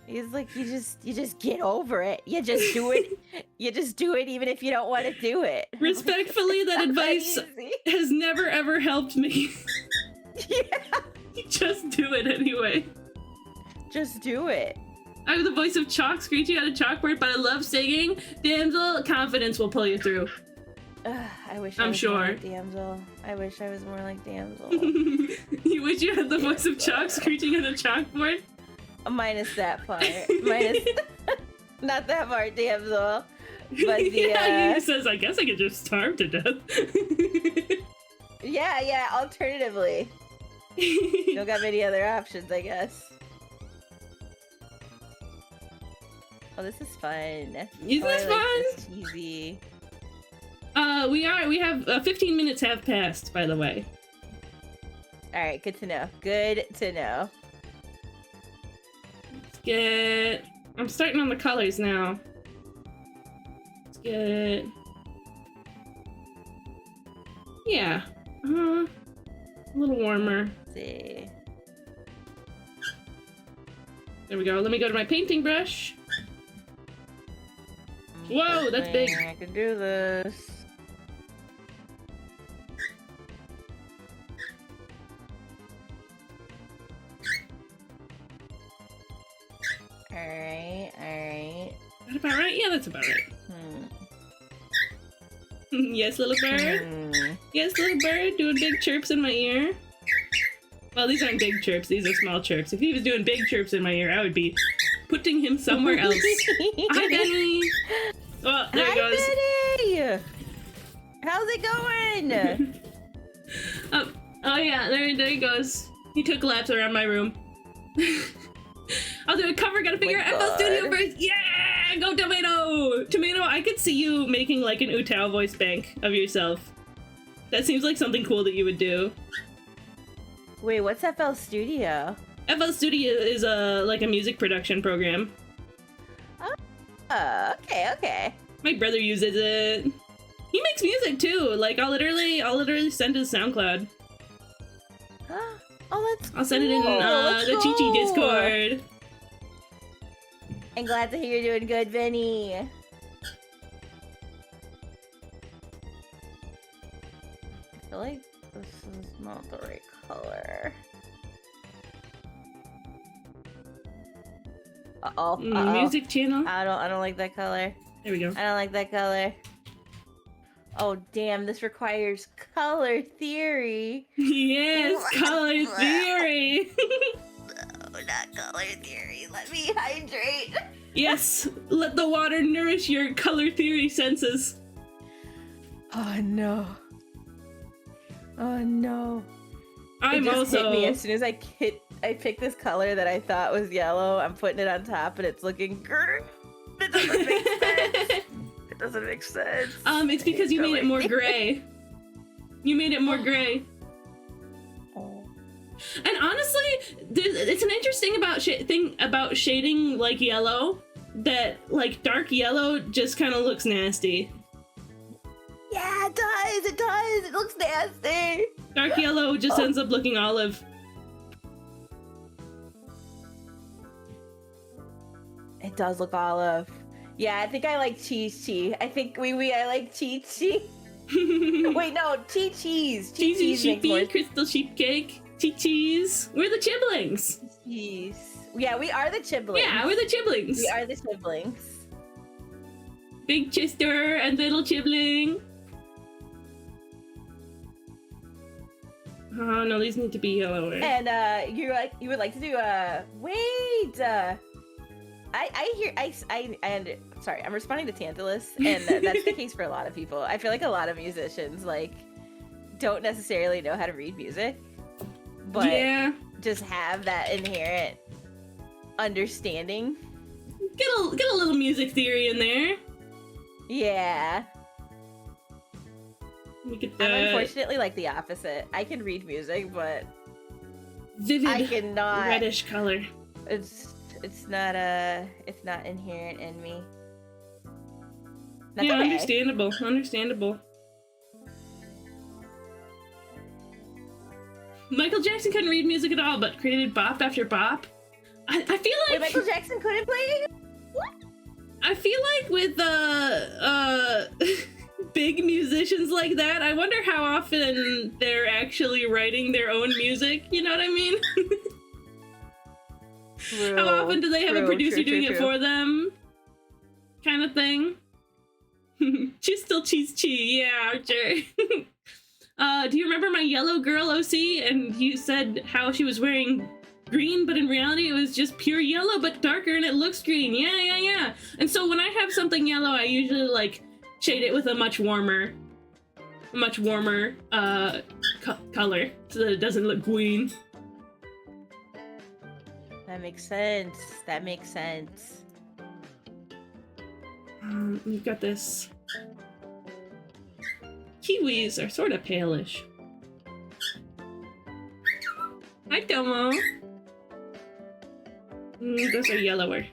He's like, you just get over it. You just do it. You just do it even if you don't want to do it. Respectfully, that advice easy. has never ever helped me. Yeah. Just do it anyway. Just do it. I have the voice of chalk screeching on a chalkboard, but I love singing. Damsel, confidence will pull you through. I wish I'm I was sure. more like Damsel. I wish I was more like Damsel. You wish you had the voice of chalk screeching on a chalkboard? Minus that part. Minus not that part, Damsel. But the yeah, he says, I guess I could just starve to death. yeah, alternatively. You don't got many other options, I guess. Oh, this is fun. Isn't this fun? This cheesy. We have 15 minutes have passed, by the way. Alright, good to know. Good to know. Let's get... I'm starting on the colors now. Let's get... Yeah. A little warmer. Let's see. There we go. Let me go to my painting brush. Whoa, that's big. I can do this. Alright. Is that about right? Yeah, that's about right. Yes, little bird. Yes, little bird, doing big chirps in my ear. Well, these aren't big chirps, these are small chirps. If he was doing big chirps in my ear, I would be putting him somewhere else. Hi, Benny! Oh, there he goes. Benny! How's it going? Oh yeah, there he goes. He took laps around my room. I'll do a cover, gotta figure out FL Studio first. Yeah! Go Tomato! Tomato, I could see you making like an Utao voice bank of yourself. That seems like something cool that you would do. Wait, what's FL Studio? FL Studio is like a music production program. Okay. My brother uses it. He makes music too. Like I'll literally send his SoundCloud. Oh, that's I'll send it in the Chichi Discord. I'm glad to hear you're doing good, Vinny. I feel like this is not the right color. Uh-oh. Music channel. I don't like that color. There we go. I don't like that color. Oh damn, this requires color theory. Yes, color theory. No, not color theory. Let me hydrate. Yes, let the water nourish your color theory senses. Oh no. Oh no. I'm it just also hit me as soon as I picked this color that I thought was yellow. I'm putting it on top and it's looking green. It doesn't make sense. It doesn't make sense. It's because you made it more gray. You made it more gray. Oh. And honestly, it's an interesting thing about shading like yellow, that like dark yellow just kind of looks nasty. Yeah, it does. It does. It looks nasty. Dark yellow just ends up looking olive. It does look olive. Yeah, I think I like cheese. I think I like cheese. Wait, no, cheese. Cheesy sheepy, crystal sheep cake, cheese. We're the chiblings. Cheese. Yeah, we are the chiblings. Yeah, we're the chiblings. We are the siblings. Big chister and little chibling. Oh no, these need to be yellower. And you would like to do wait. Sorry, I'm responding to Tantalus, and that's the case for a lot of people. I feel like a lot of musicians like don't necessarily know how to read music, but yeah, just have that inherent understanding. Get a little music theory in there. Yeah. Look at I'm that. unfortunately like the opposite. I can read music, but Vivid I cannot. reddish color. It's not inherent in me. That's Yeah, okay. understandable. Michael Jackson couldn't read music at all, but created bop after bop. I feel like Wait, Michael Jackson couldn't play? What? I feel like with big musicians like that, I wonder how often they're actually writing their own music. You know what I mean? True, how often do they have a producer doing it for them? Kind of thing. She's still cheese. Yeah, sure. Do you remember my yellow girl OC? And you said how she was wearing green, but in reality it was just pure yellow, but darker, and it looks green. Yeah. And so when I have something yellow, I usually like shade it with a much warmer color so that it doesn't look green. That makes sense. You've got this. Kiwis are sort of palish. Hi, Domo. Those are yellower.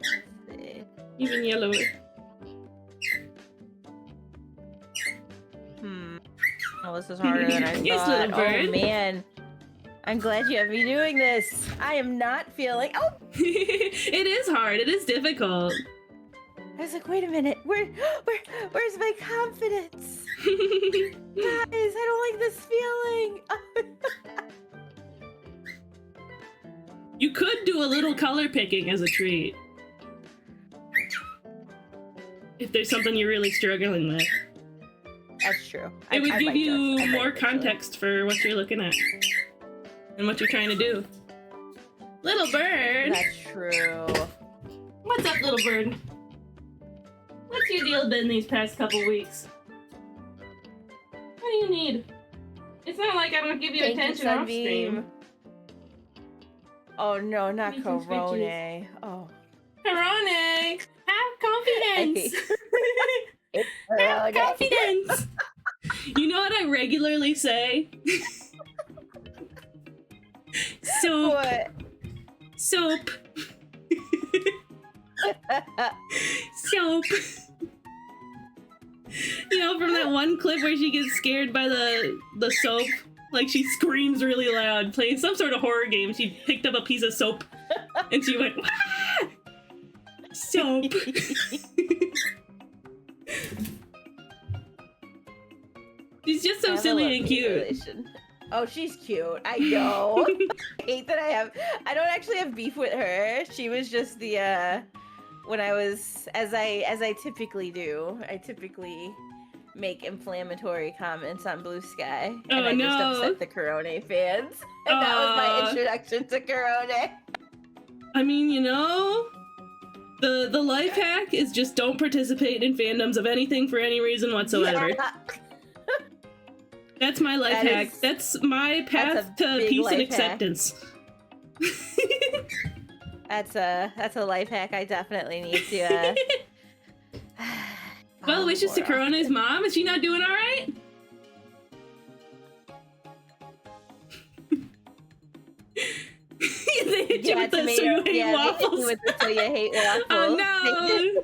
Even yellower. Oh, this is harder than I thought. Yes, little bird. Oh man, I'm glad you have me doing this. I am not feeling. Oh, It is hard. It is difficult. I was like, wait a minute. Where's my confidence? Guys, I don't like this feeling. You could do a little color picking as a treat. If there's something you're really struggling with. That's true. It would give you I might more actually. context for what you're looking at. And what you're trying to do. Little bird! That's true. What's up, little bird? What's your deal been these past couple weeks? What do you need? It's not like I don't give you Thank you, attention off Sunbeam. stream. Oh no, not Give me some Corona. Oh. Karane! Have confidence! Have confidence! You know what I regularly say? Soap. What? Soap. Soap. You know, from that one clip where she gets scared by the soap, like she screams really loud, playing some sort of horror game. She picked up a piece of soap and she went, "Wah!" Soap. She's just so silly and cute. Oh, she's cute. I know. I hate that I don't actually have beef with her. She was just the when I was as I typically do. I typically make inflammatory comments on Blue Sky. And I just upset the Corona fans. And that was my introduction to Corona. I mean, you know, the life hack is just don't participate in fandoms of anything for any reason whatsoever. Yeah. That's my life hack. That's my path to peace and acceptance. That's a life hack I definitely need to Well, wishes to Corona's mom. Is she not doing all right? hit you with the so you hate waffles. With the so you hate waffles. Oh no!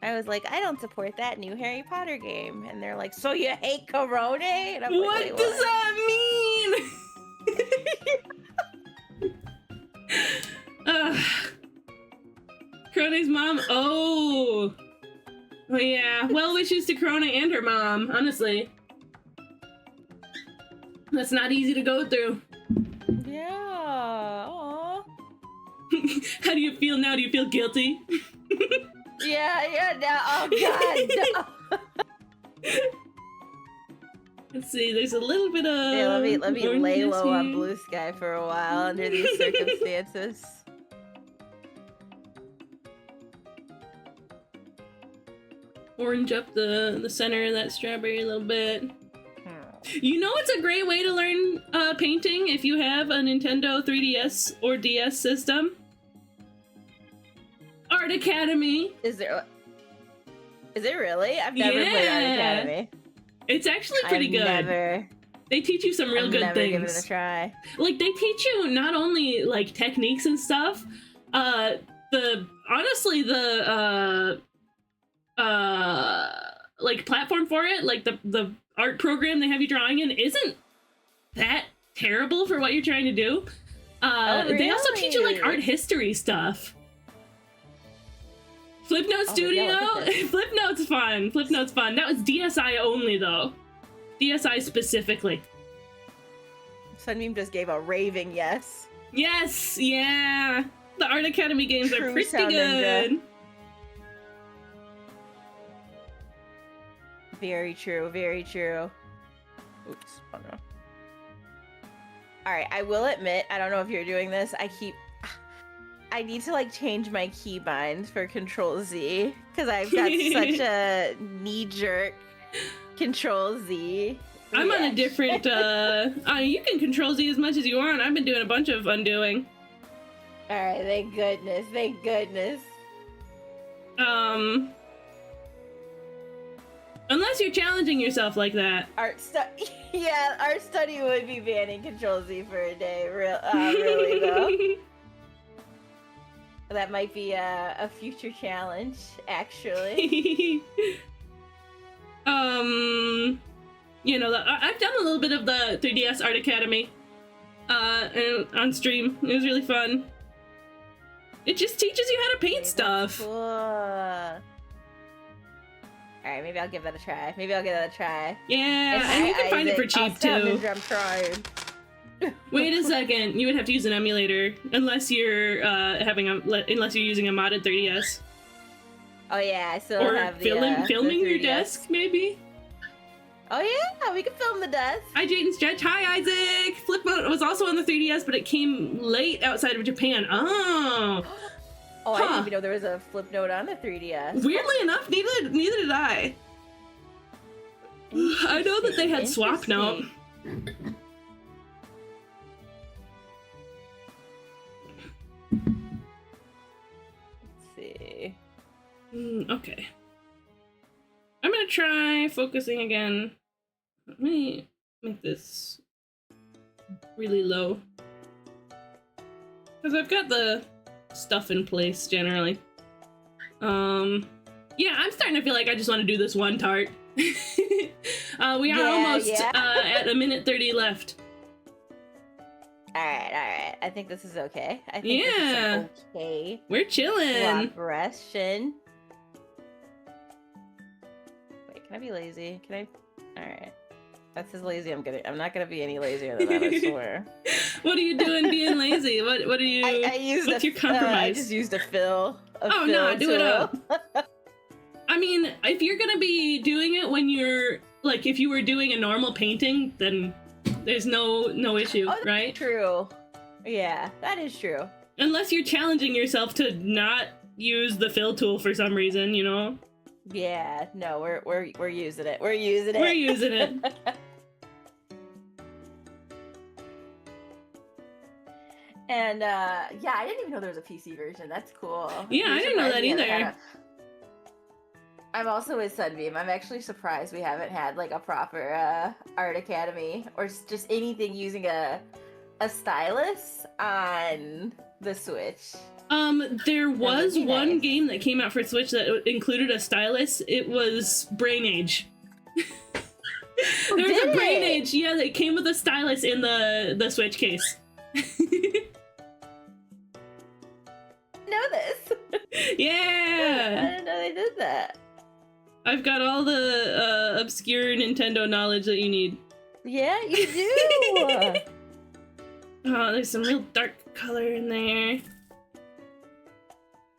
I was like, I don't support that new Harry Potter game, and they're like, so you hate Corona? And I'm What like, does that mean? Corona's mom. Oh yeah. Well wishes to Corona and her mom. Honestly, that's not easy to go through. Yeah. Aww. How do you feel now? Do you feel guilty? Yeah. No, oh God. No. Let's see. There's a little bit of. Yeah, let me lay low here. on Blue Sky for a while under these circumstances. Orange up the center of that strawberry a little bit. You know it's a great way to learn painting if you have a Nintendo 3DS or DS system? Art Academy. Is it really? I've never played Art Academy. It's actually pretty good. They teach you some real good never things. Given it a try. Like they teach you not only like techniques and stuff, like platform for it, like the art program they have you drawing in isn't that terrible for what you're trying to do. Really? They also teach you like art history stuff. Flipnote Studio? Yeah, Flipnote's fun. Flipnote's fun. That was DSi only though. DSi specifically. Sunbeam just gave a raving yes. Yes, yeah. The Art Academy games are pretty good. Ninja. Very true, very true. Oops, oh no. Alright, I will admit, I don't know if you're doing this, I need to like change my keybind for Control Z because I've got such a knee-jerk Control Z. I'm on a different, you can Control Z as much as you want. I've been doing a bunch of undoing. Alright, thank goodness, thank goodness. Unless you're challenging yourself like that. Art study would be banning Control Z for a day, really though. That might be a future challenge, actually. You know, I've done a little bit of the 3DS Art Academy on stream. It was really fun. It just teaches you how to paint stuff. Cool. Alright, maybe I'll give that a try. Yeah, and you can find it for cheap too. I'm trying. Wait a second, you would have to use an emulator unless you're unless you're using a modded 3DS. Oh yeah, I still have the filming the your desk maybe. Oh yeah, we can film the desk. Hi Jaden Stretch. Hi Isaac. Flipnote was also on the 3DS, but it came late outside of Japan. Oh. Oh, I didn't even know there was a Flipnote on the 3DS. Weirdly enough, neither did I. I know that they had Swapnote. Let's see. Okay. I'm gonna try focusing again. Let me make this really low. Because I've got the stuff in place generally. Yeah, I'm starting to feel like I just want to do this one tart. We are almost at a minute 30 left. Alright. I think this is okay. I think this is okay. We're chilling. Progression. Wait, can I be lazy? Alright. That's as lazy I'm not gonna be any lazier than that, I swear. What are you doing being lazy? What are you... what's your compromise? I just used a fill. No, do it up. I mean, if you're gonna be doing it when you're... Like, if you were doing a normal painting, then there's no issue, right? True. Yeah, that is true. Unless you're challenging yourself to not use the fill tool for some reason, you know? Yeah, no, we're using it. We're using it. We're using it. And yeah, I didn't even know there was a PC version. That's cool. Yeah, I didn't know that either. I'm also with Sunbeam. I'm actually surprised we haven't had like a proper art academy or just anything using a stylus on the Switch. There was be one nice. game that came out for Switch that included a stylus. It was Brain Age. There was a Brain Age, yeah, that came with a stylus in the Switch case. Know this. Yeah! I didn't know they did that. I've got all the obscure Nintendo knowledge that you need. Yeah, you do. Oh, there's some real dark color in there.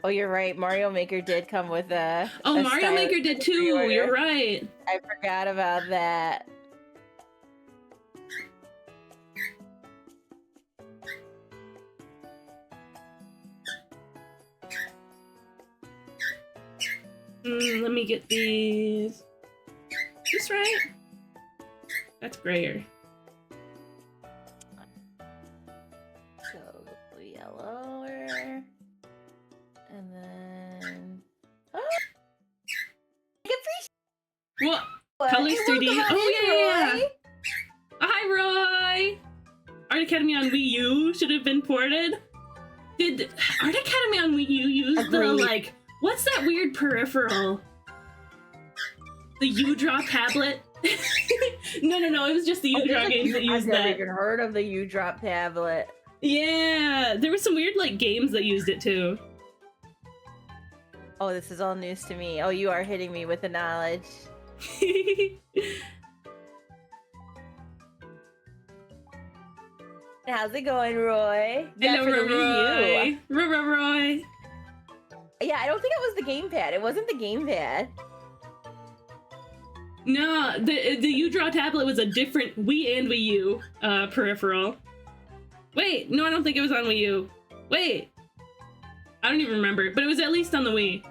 Oh, you're right. Mario Maker did come with a. Oh, Mario Maker did too. You're right. I forgot about that. Let me get these. Is this right? That's grayer. So yellower, and then. What? Colors 3D. Oh yeah. Hi Roy. Art Academy on Wii U should have been ported. Did Art Academy on Wii U use the like? What's that weird peripheral? The U-Draw tablet? No, it was just the U-Draw games that used that. I've never even heard of the U-Draw tablet. Yeah, there were some weird like games that used it too. Oh, this is all news to me. Oh, you are hitting me with the knowledge. How's it going, Roy? Hello, Roy. Roy. Yeah, I don't think it was the gamepad. It wasn't the gamepad. No, the U-Draw tablet was a different Wii and Wii U peripheral. Wait, no, I don't think it was on Wii U. Wait, I don't even remember, but it was at least on the Wii.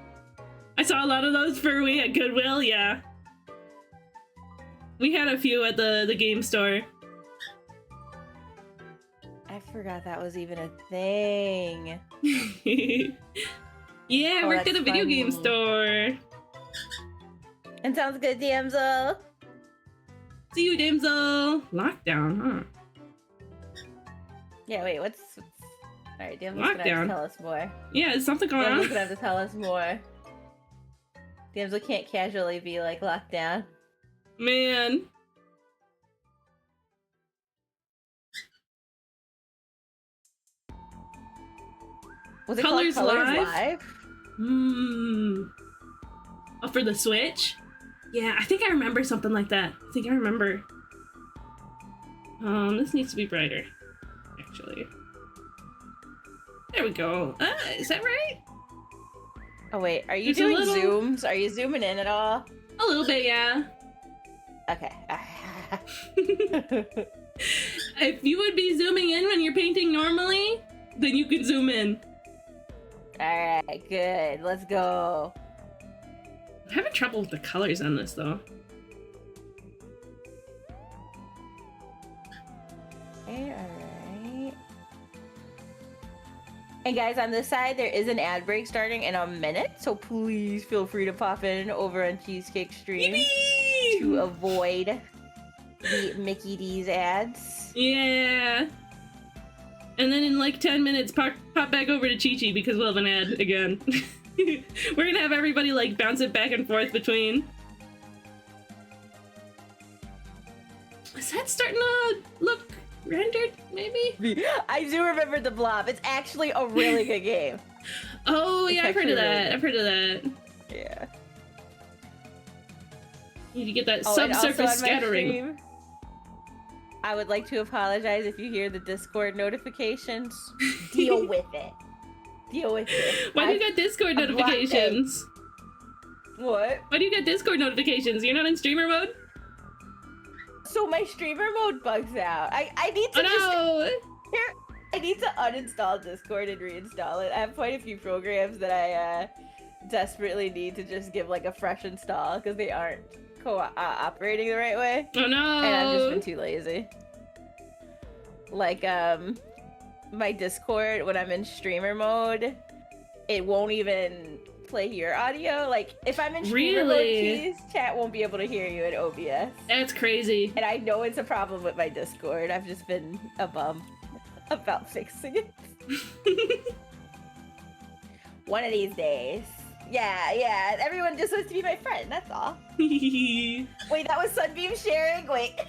I saw a lot of those for Wii at Goodwill, yeah. We had a few at the game store. I forgot that was even a thing. Yeah, I worked at a video game store. And sounds good, damsel. See you, damsel. Lockdown, huh? Yeah, wait, what's... Alright, damsel's gonna have to tell us more. Yeah, is something going on? Damsel's gonna have to tell us more. Damsel can't casually be like locked down. Man. Was it Colors called Colors Live? Live? Oh, for the Switch? Yeah, I think I remember something like that. I think I remember. This needs to be brighter, actually. There we go. Is that right? Oh wait, are you doing zooms? Are you zooming in at all? A little bit, yeah. Okay. If you would be zooming in when you're painting normally, then you can zoom in. Alright, good. Let's go. I'm having trouble with the colors on this, though. Okay, alright. And guys, on this side, there is an ad break starting in a minute, so please feel free to pop in over on Cheesecake Stream to avoid the Mickey D's ads. Yeah. And then in like 10 minutes, pop back over to Chi-Chi because we'll have an ad again. We're gonna have everybody like bounce it back and forth between. Is that starting to look rendered, maybe? I do remember the Blob. It's actually a really good game. Oh, yeah, I've heard of that. I've heard of that. Yeah. You need to get that subsurface scattering. I would like to apologize if you hear the Discord notifications. Deal with it. Deal with it. Why do you get Discord notifications? What? Why do you get Discord notifications? You're not in streamer mode? So my streamer mode bugs out. I need to I need to uninstall Discord and reinstall it. I have quite a few programs that I desperately need to just give like a fresh install because they aren't operating the right way. Oh no! And I've just been too lazy. Like my Discord, when I'm in streamer mode, it won't even play your audio. Like, if I'm in streamer Really? mode, chat won't be able to hear you in OBS. That's crazy. And I know it's a problem with my Discord. I've just been a bum about fixing it. One of these days. Yeah. Everyone just wants to be my friend, that's all. Wait, that was Sunbeam sharing? Wait.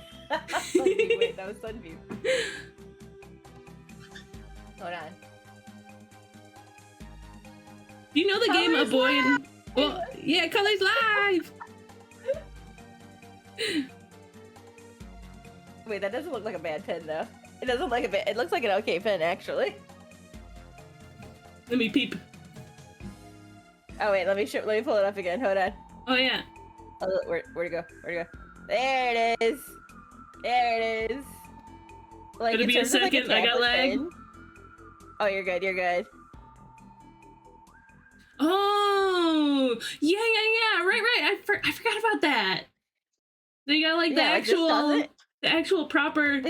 Wait, that was Sunbeam. Hold on. You know the game A Boy and... Well, yeah, Colors Live! Wait, that doesn't look like a bad pen, though. It doesn't look like a bad... It looks like an okay pen, actually. Let me peep. Oh, wait, let me pull it up again. Hold on. Oh, yeah. Oh, look, where'd it go? There it is! There it is! Like, It'll be a second, I got lag. pen. Oh, you're good, you're good. Oh! Yeah, right. I forgot about that. They got, like, the actual proper,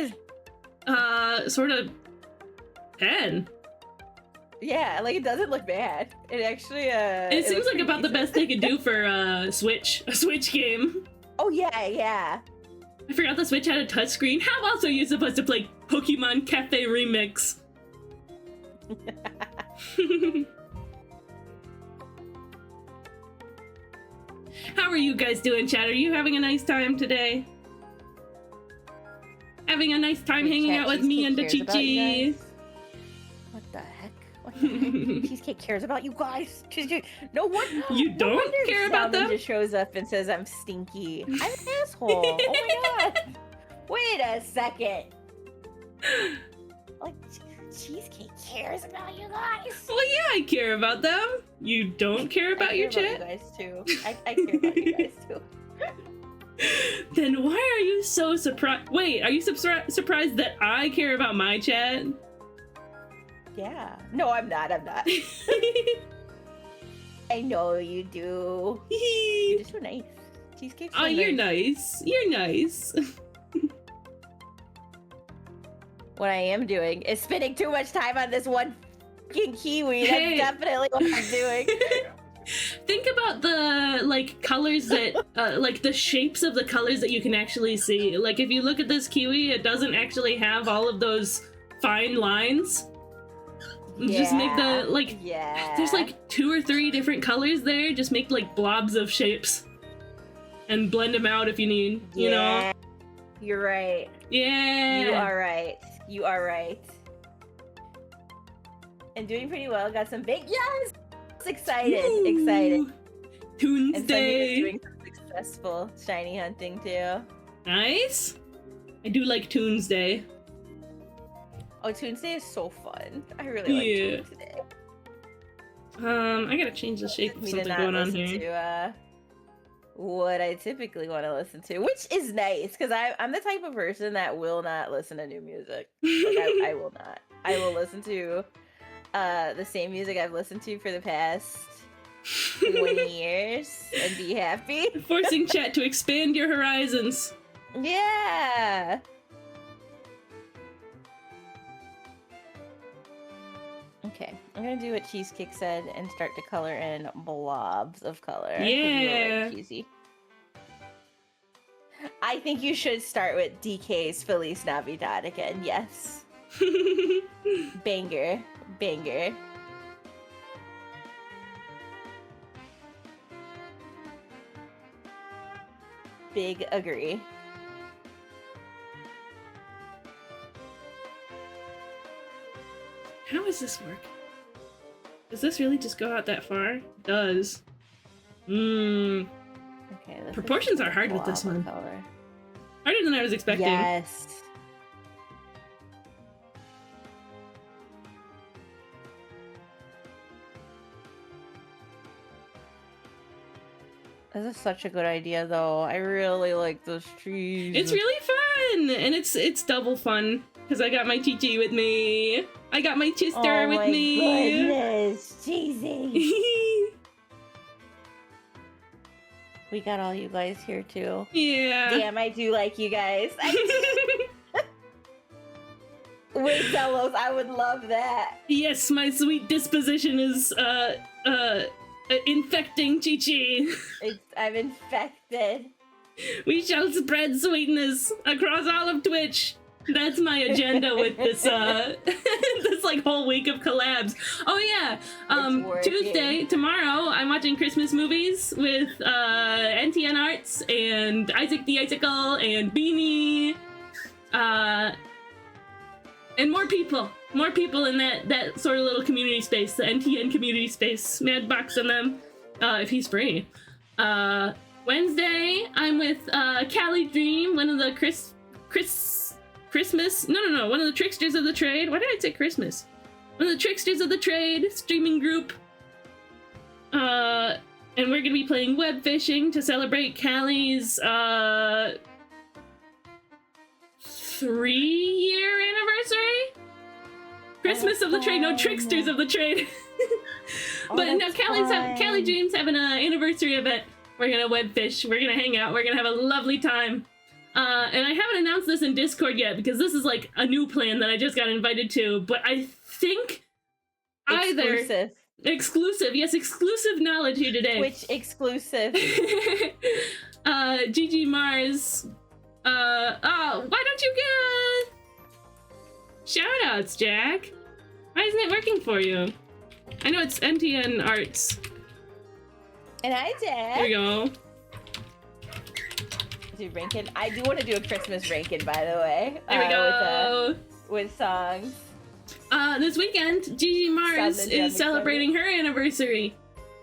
sort of pen. Yeah, like, it doesn't look bad. It actually, It seems like about the best they could do for a Switch game. Oh, yeah. I forgot the Switch had a touchscreen. How else are you supposed to play Pokemon Cafe Remix? How are you guys doing, chat? Are you having a nice time today? Having a nice time hanging out with me and the Chichi? What the heck? What the heck? Cheesecake cares about you guys. Cheesecake. No one. You don't care about them? Just shows up and says I'm stinky. I'm an asshole. Oh my god. Wait a second. Like, Cheesecake cares about you guys. Well, yeah, I care about them. You don't care about your chat? I care about you guys too. I care about you guys too. Then why are you so surprised? Wait, are you surprised that I care about my chat? Yeah. No, I'm not. I know you do. You're just so nice. Cheesecake's so you're nice. You're nice. What I am doing is spending too much time on this one fucking kiwi. That's definitely what I'm doing. Think about the, like, colors that, like, the shapes of the colors that you can actually see. Like, if you look at this kiwi, it doesn't actually have all of those fine lines. Just make the, like, there's, like, 2 or 3 different colors there. Just make, like, blobs of shapes. And blend them out if you need, you know? You're right. Yeah. You are right. You are right. And doing pretty well. Got some big yes. Excited. Woo! Excited. Tunes and Day. Sunny was doing some successful shiny hunting too. Nice. I do like Tunes Day. Oh, Tunes Day is so fun. I really like Tunes Day. I gotta change the shape of something going on here. To, what I typically want to listen to, which is nice because I'm the type of person that will not listen to new music. Like, I will not. I will listen to the same music I've listened to for the past 20 years and be happy. Forcing chat to expand your horizons. Yeah. Okay, I'm gonna do what Cheesecake said and start to color in blobs of color. Yeah. Like cheesy. I think you should start with DK's Feliz Navidad again. Yes. Banger. Banger. Big agree. How does this work? Does this really just go out that far? It does. Okay, proportions are hard with this one. Color. Harder than I was expecting. Yes. This is such a good idea, though. I really like those trees. It's really fun, and it's double fun because I got my Chichi with me. I got my Chister with me. Oh my goodness, cheesy. We got all you guys here too. Yeah. Damn, I do like you guys. Wait, Delos, I would love that. Yes, my sweet disposition is infecting Chi-Chi. I'm infected. We shall spread sweetness across all of Twitch. That's my agenda with this this like whole week of collabs. Oh yeah, Tuesday, tomorrow, I'm watching Christmas movies with NTN Arts and Isaac the Icicle and Beanie, and more people in that sort of little community space, the NTN community space. Madbox and them, if he's free. Wednesday, I'm with Callie Dream, one of the one of the tricksters of the trade. Why did I say Christmas? One of the tricksters of the trade streaming group. And we're gonna be playing web fishing to celebrate Callie's 3-year anniversary. Christmas of the trade, no, tricksters of the trade. But no, Callie James having an anniversary event. We're gonna web fish. We're gonna hang out. We're gonna have a lovely time. And I haven't announced this in Discord yet because this is like a new plan that I just got invited to. But I think exclusive, yes, exclusive knowledge here today. Twitch exclusive. GG Mars. Why don't you get shoutouts, Jack? Why isn't it working for you? I know it's NTN Arts. And hi, Jack. There we go. Do rankin. I do want to do a Christmas rankin, by the way. There we go. With songs. This weekend, Gigi Mars is celebrating her anniversary.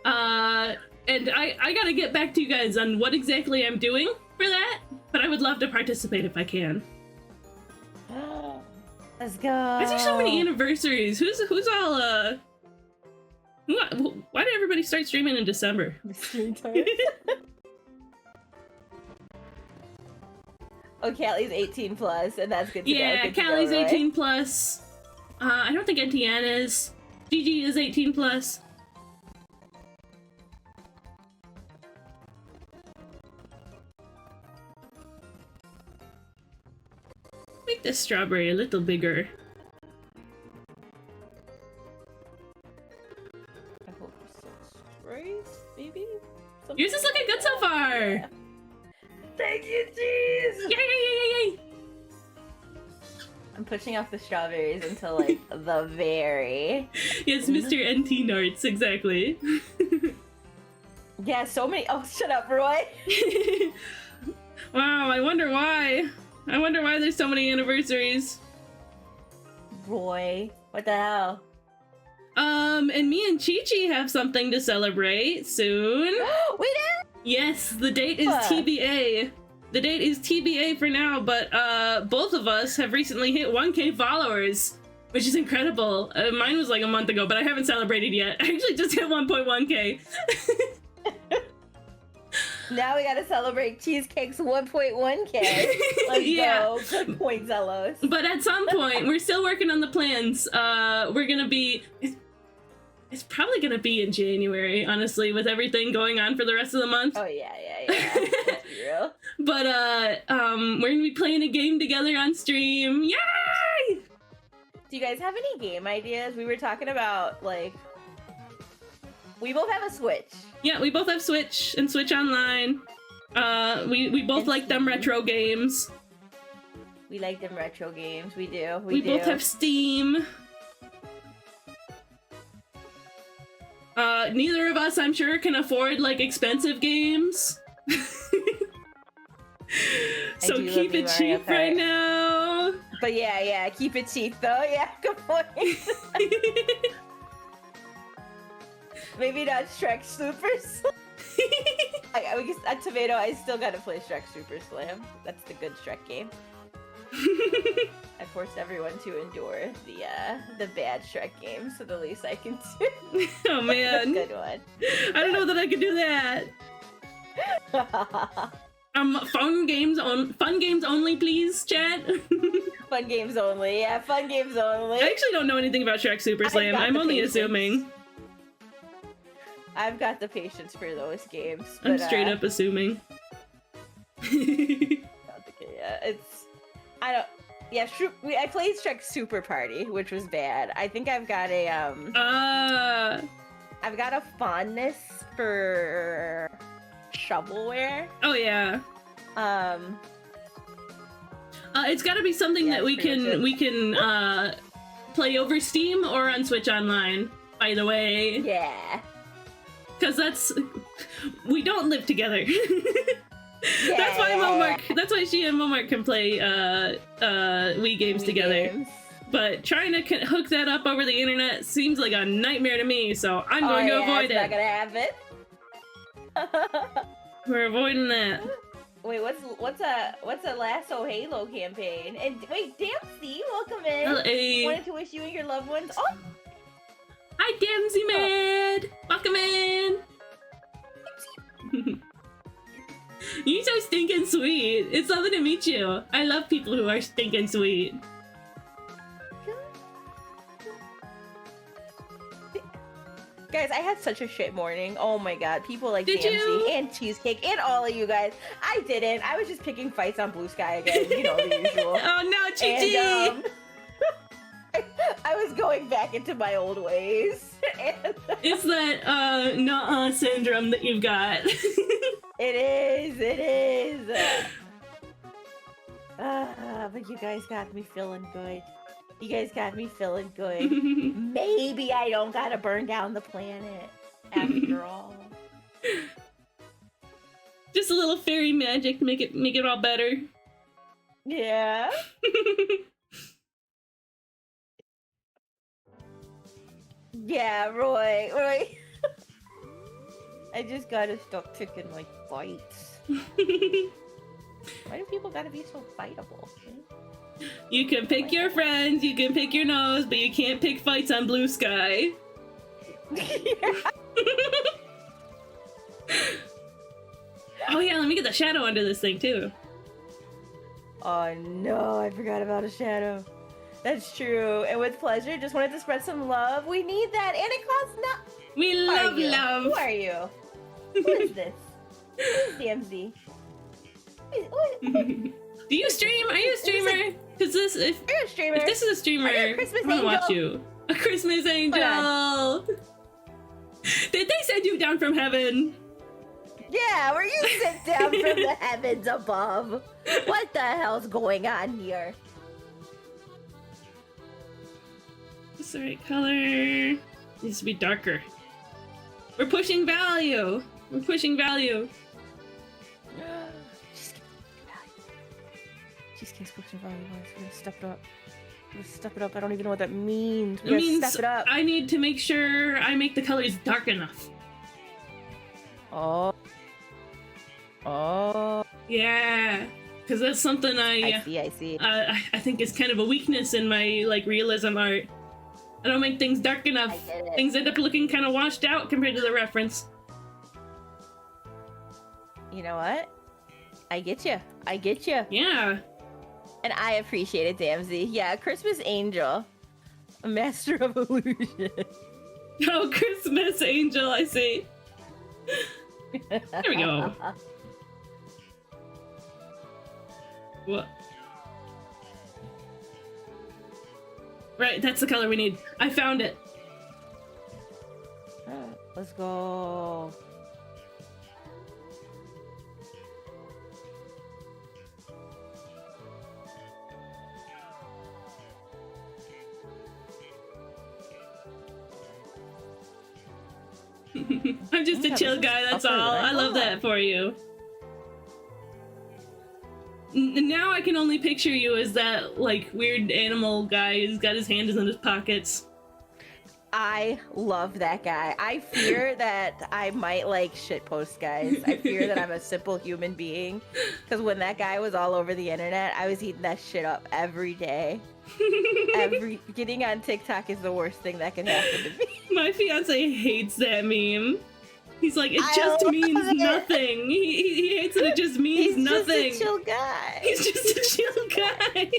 And I gotta get back to you guys on what exactly I'm doing for that, but I would love to participate if I can. Let's go. Why is there so many anniversaries? Who's all why did everybody start streaming in December? Oh, Callie's 18 plus, and that's good to know. Yeah, Callie's 18 plus. I don't think NTN is. Gigi is 18 plus. Make this strawberry a little bigger. I hope it's right, maybe? Something Yours is looking good so far! Yeah. Thank you, jeez! Yay, yay, yay, yay! I'm pushing off the strawberries until, like, the very... Yes, Mr. NT Narts, exactly. Yeah, so many... Oh, shut up, Roy! Wow, I wonder why. I wonder why there's so many anniversaries. Roy, what the hell? And me and Chi-Chi have something to celebrate soon. We did? Yes, the date is TBA. The date is TBA for now, but both of us have recently hit 1K followers, which is incredible. Mine was like a month ago, but I haven't celebrated yet. I actually just hit 1.1K. Now we gotta celebrate Cheesecake's 1.1K. Let's go. Good point, Zellos. But at some point, we're still working on the plans. We're gonna be... It's probably gonna be in January, honestly, with everything going on for the rest of the month. Oh, yeah. Let's be real. But, we're gonna be playing a game together on stream. Yay! Do you guys have any game ideas? We were talking about, like... We both have a Switch. Yeah, we both have Switch and Switch Online. We both like them retro games. We like them retro games. We do. We both have Steam. Neither of us, I'm sure, can afford, like, expensive games. So keep it cheap right now. But yeah, keep it cheap, though. Yeah, good point. Maybe not Shrek Super Slam. I guess at Tomato, I still gotta play Shrek Super Slam. That's the good Shrek game. I forced everyone to endure the bad Shrek game, so the least I can do. Oh man, good one. I don't know that I could do that. Fun games only, please, chat. Fun games only. Yeah, fun games only. I actually don't know anything about Shrek Super Slam. I'm only assuming. I've got the patience for those games. But, I'm straight up assuming. I played Shrek Super Party, which was bad. I think I've got a I've got a fondness for shovelware. Oh yeah. It's got to be something that we can play over Steam or on Switch Online. By the way. Yeah. Because we don't live together. Yeah. That's why she and Momark can play Wii games together. But trying to hook that up over the internet seems like a nightmare to me, so I'm going to avoid it. Not gonna happen. We're avoiding that. Wait, what's a Lasso Halo campaign? And wait, Dempsey, welcome in. Hey. Wanted to wish you and your loved ones. Oh, hi, Dempsey man. Welcome in. You're so stinking sweet. It's lovely to meet you. I love people who are stinking sweet. Guys, I had such a shit morning. Oh my god, people like Did Dempsey you? and Cheesecake and all of you guys. I didn't. I was just picking fights on Blue Sky again. You know, the usual. Oh no, Chichi! And, I was going back into my old ways. And it's that nuh-uh syndrome that you've got. it is. But you guys got me feeling good. Maybe I don't gotta burn down the planet after all. Just a little fairy magic to make it all better. Yeah. Yeah, Roy. I just gotta stop picking like fights. Why do people gotta be so fightable? You can pick your friends, you can pick your nose, but you can't pick fights on Blue Sky. Oh yeah, let me get the shadow under this thing too. Oh no, I forgot about a shadow. That's true. And with pleasure, just wanted to spread some love. We need that, and it costs not. We love love. Who are you? Who is this? Who is DMZ? Do you stream? Are you a streamer? Because You're a streamer. if this is a streamer, Are you a Christmas I'm gonna angel? watch you. A Christmas angel. Did they send you down from heaven? Yeah, were you sent down from the heavens above? What the hell's going on here? It's the right color. It needs to be darker. We're pushing value. Cheesecake's pushing value. We're gonna step it up. I don't even know what that means. It means step it up. I need to make sure I make the colors dark enough. Oh. Yeah, because that's something I see. I think is kind of a weakness in my realism art. I don't make things dark enough. I get it. Things end up looking kind of washed out compared to the reference. You know what? I get you. Yeah. And I appreciate it, Damsey. Yeah, Christmas angel. A master of illusion. Oh, Christmas angel, I see. There we go. What? Right, that's the color we need. I found it. Let's go. I'm just a chill guy, that's all. I love that for you. Now I can only picture you as that, weird animal guy who's got his hands in his pockets. I love that guy. I fear that I might, shitpost guys. I fear that I'm a simple human being. Because when that guy was all over the internet, I was eating that shit up every day. Getting on TikTok is the worst thing that can happen to me. My fiance hates that meme. He's like, it just means nothing. He hates that it just means nothing. He's just a chill guy. He's just a chill guy.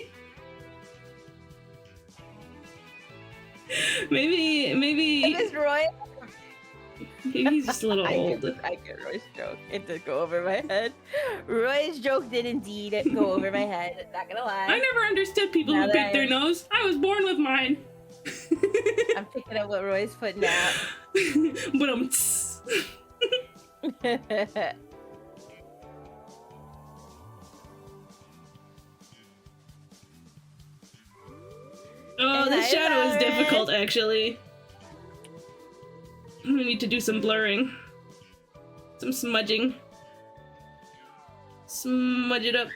maybe. Is Roy? He's just a little old. I get Roy's joke. It did go over my head. Roy's joke did indeed go over my head. Not gonna lie. I never understood people Now who that pick their nose. I was born with mine. I'm picking up what Roy's putting out. But oh, this shadow is difficult, actually. We need to do some blurring. Some smudging. Smudge it up.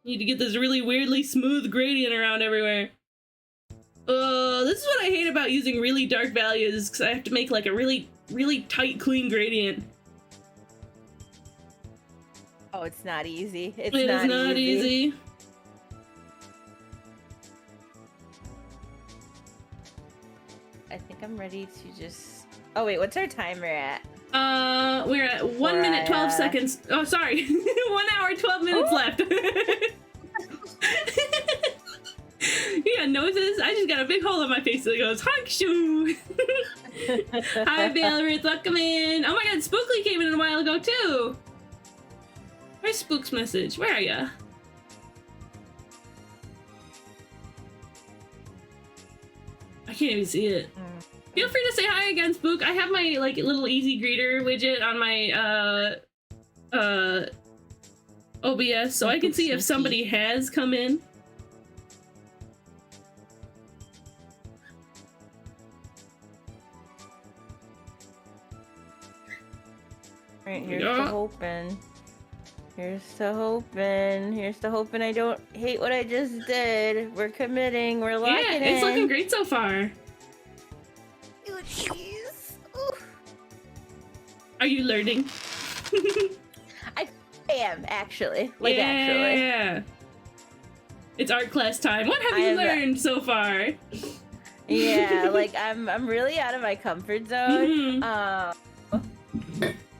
Need to get this really weirdly smooth gradient around everywhere. This is what I hate about using really dark values, because I have to make like a really tight, clean gradient. Oh, it's not easy. It is not easy. I think I'm ready to just... Oh wait, what's our timer at? We're at 1 minute 12 seconds. Oh, sorry. 1 hour 12 minutes left. You got noses? I just got a big hole in my face that goes, honk shoo! Hi, Valorant, welcome in. Oh my god, Spookly came in a while ago, too. Where's Spook's message? Where are ya? I can't even see it. Feel free to say hi again, Spook. I have my like little easy greeter widget on my OBS, so I can see if somebody has come in. Alright, here's to hoping. Here's to hoping. Here's to hoping I don't hate what I just did. We're committing. We're locking in. Yeah, it's looking great so far. Oh, jeez. Are you learning? I am, actually. Like, actually. Yeah. It's art class time. What have you learned so far? Yeah, like, I'm really out of my comfort zone.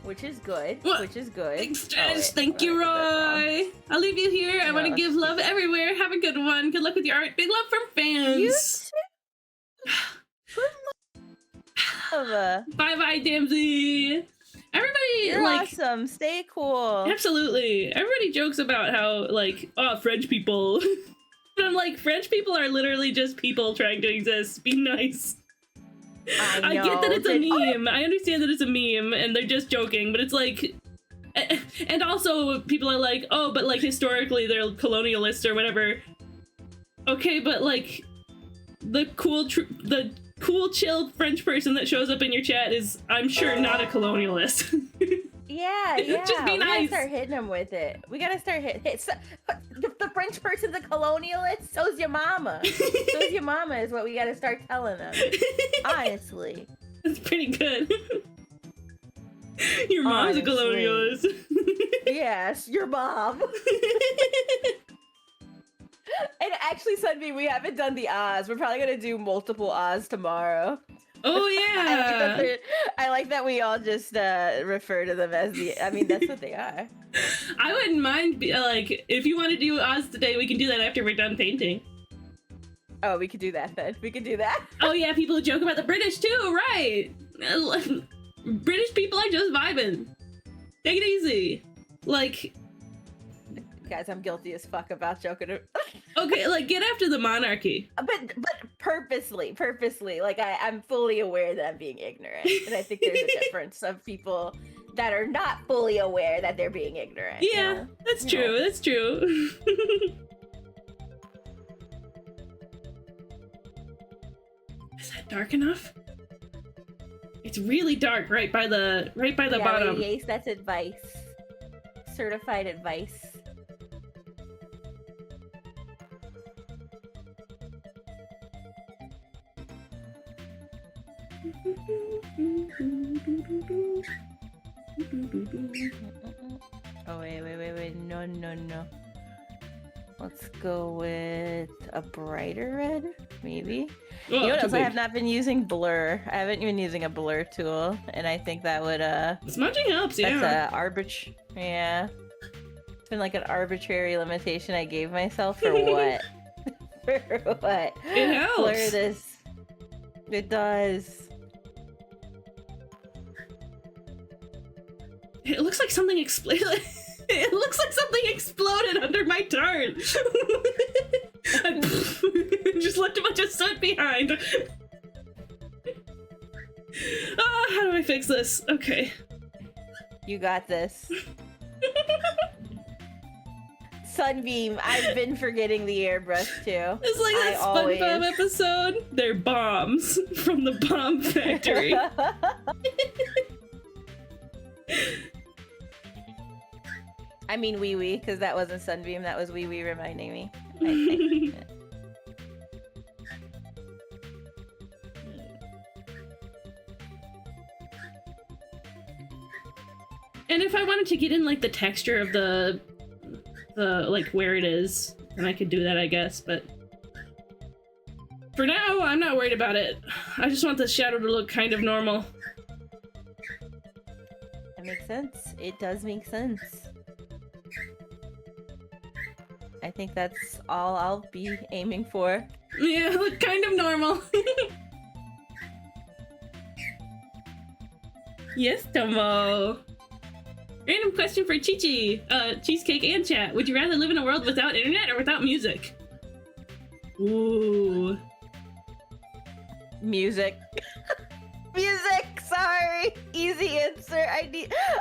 Which is good. What? Which is good. Thank you, Roy. I'll leave you here. I want to give love everywhere. Have a good one. Good luck with your art. Big love from fans. You too. Good love. Bye-bye, Damsey. Everybody, You're like, awesome. Stay cool. Absolutely. Everybody jokes about how, like, oh, French people. But I'm like, French people are literally just people trying to exist. Be nice. I get that it's a meme. I understand that it's a meme and they're just joking, but it's like... And also, people are like, oh, but like, historically, they're colonialists or whatever. Okay, but like, the cool, chill French person that shows up in your chat is, I'm sure, not a colonialist. Yeah. Just be nice. We gotta start hitting them with it. We gotta start hitting. The French person's a colonialist. So's your mama. So's your mama is what we gotta start telling them. Honestly, that's pretty good. Your mom's a colonialist. Yes, your mom. And actually, Sunbeam, we haven't done the Oz. We're probably gonna do multiple Oz tomorrow. Oh yeah. I like that we all just refer to them as the. I mean, that's what they are. I wouldn't mind, like, if you want to do Oz today, we can do that after we're done painting. Oh, we could do that then. We could do that. Oh yeah, people joke about the British too, right? British people are just vibing. Take it easy. Like, guys, I'm guilty as fuck about joking. Okay, like, get after the monarchy. But purposely. Like, I'm fully aware that I'm being ignorant. And I think there's a difference of people that are not fully aware that they're being ignorant. Yeah, you know? That's true. That's true. Is that dark enough? It's really dark right by the bottom. Yes, that's advice. Certified advice. Oh, wait. No. Let's go with a brighter red, maybe. Oh, you know what else? big. I have not been using blur. I haven't been using a blur tool, and I think that would smudging helps, yeah. That's yeah. It's been like an arbitrary limitation I gave myself for what? For what? It helps. Blur this. It does. It looks like something exploded. It looks like something exploded under my Tart. I just left a bunch of soot behind. How do I fix this? Okay. You got this. Sunbeam, I've been forgetting the airbrush too. It's like that SpongeBob episode. They're bombs from the bomb factory. I mean wee wee, because that wasn't Sunbeam, that was wee wee reminding me. And if I wanted to get in like the texture of the like where it is, then I could do that, I guess, but for now I'm not worried about it. I just want the shadow to look kind of normal. That makes sense. It does make sense. I think that's all I'll be aiming for. Yeah, look kind of normal. Yes, Tomo. Random question for Chichi, Cheesecake and chat. Would you rather live in a world without internet or without music? Ooh. Music. Music, sorry. Easy answer.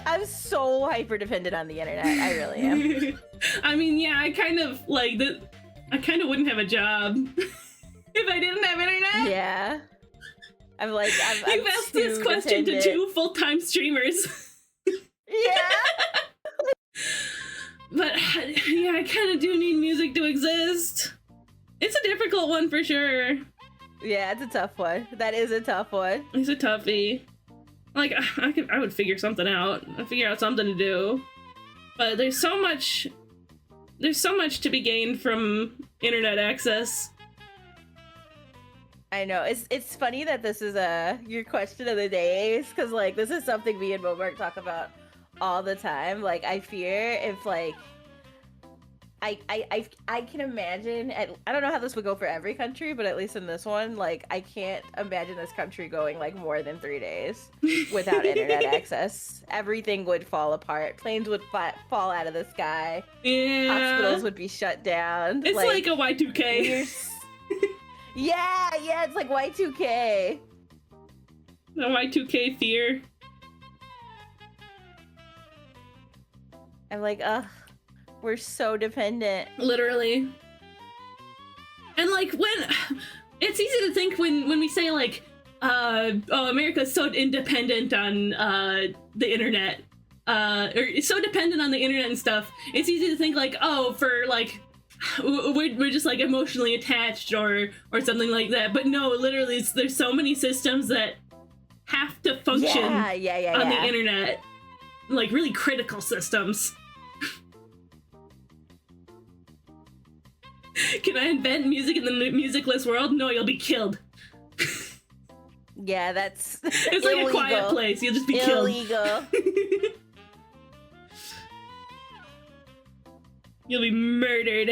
I'm so hyper dependent on the internet. I really am. I mean, yeah, I kind of like I kind of wouldn't have a job if I didn't have internet. Yeah. I'm You've asked this question to 2 full-time streamers. Yeah. But yeah, I kind of do need music to exist. It's a difficult one for sure. Yeah, it's a tough one. That is a tough one. It's a toughie. Like I would figure something out. I'd figure out something to do. But there's so much to be gained from internet access. I know. It's funny that this is your question of the day, because like this is something me and Momark talk about all the time. Like I fear if like I can imagine, I don't know how this would go for every country, but at least in this one, like I can't imagine this country going like more than 3 days without internet access. Everything would fall apart. Planes would fall out of the sky. Yeah. Hospitals would be shut down. It's like a Y2K. Yeah, it's like Y2K. The Y2K fear. I'm like, ugh, we're so dependent. Literally. And like it's easy to think when we say like, oh, America's so independent on the internet, or it's so dependent on the internet and stuff. It's easy to think like, oh, for like, we're just like emotionally attached or something like that. But no, literally, there's so many systems that have to function on the internet, like really critical systems. Can I invent music in the musicless world? No, you'll be killed. Yeah, that's it's like illegal. A quiet place. You'll just be illegal. Killed. You'll be murdered.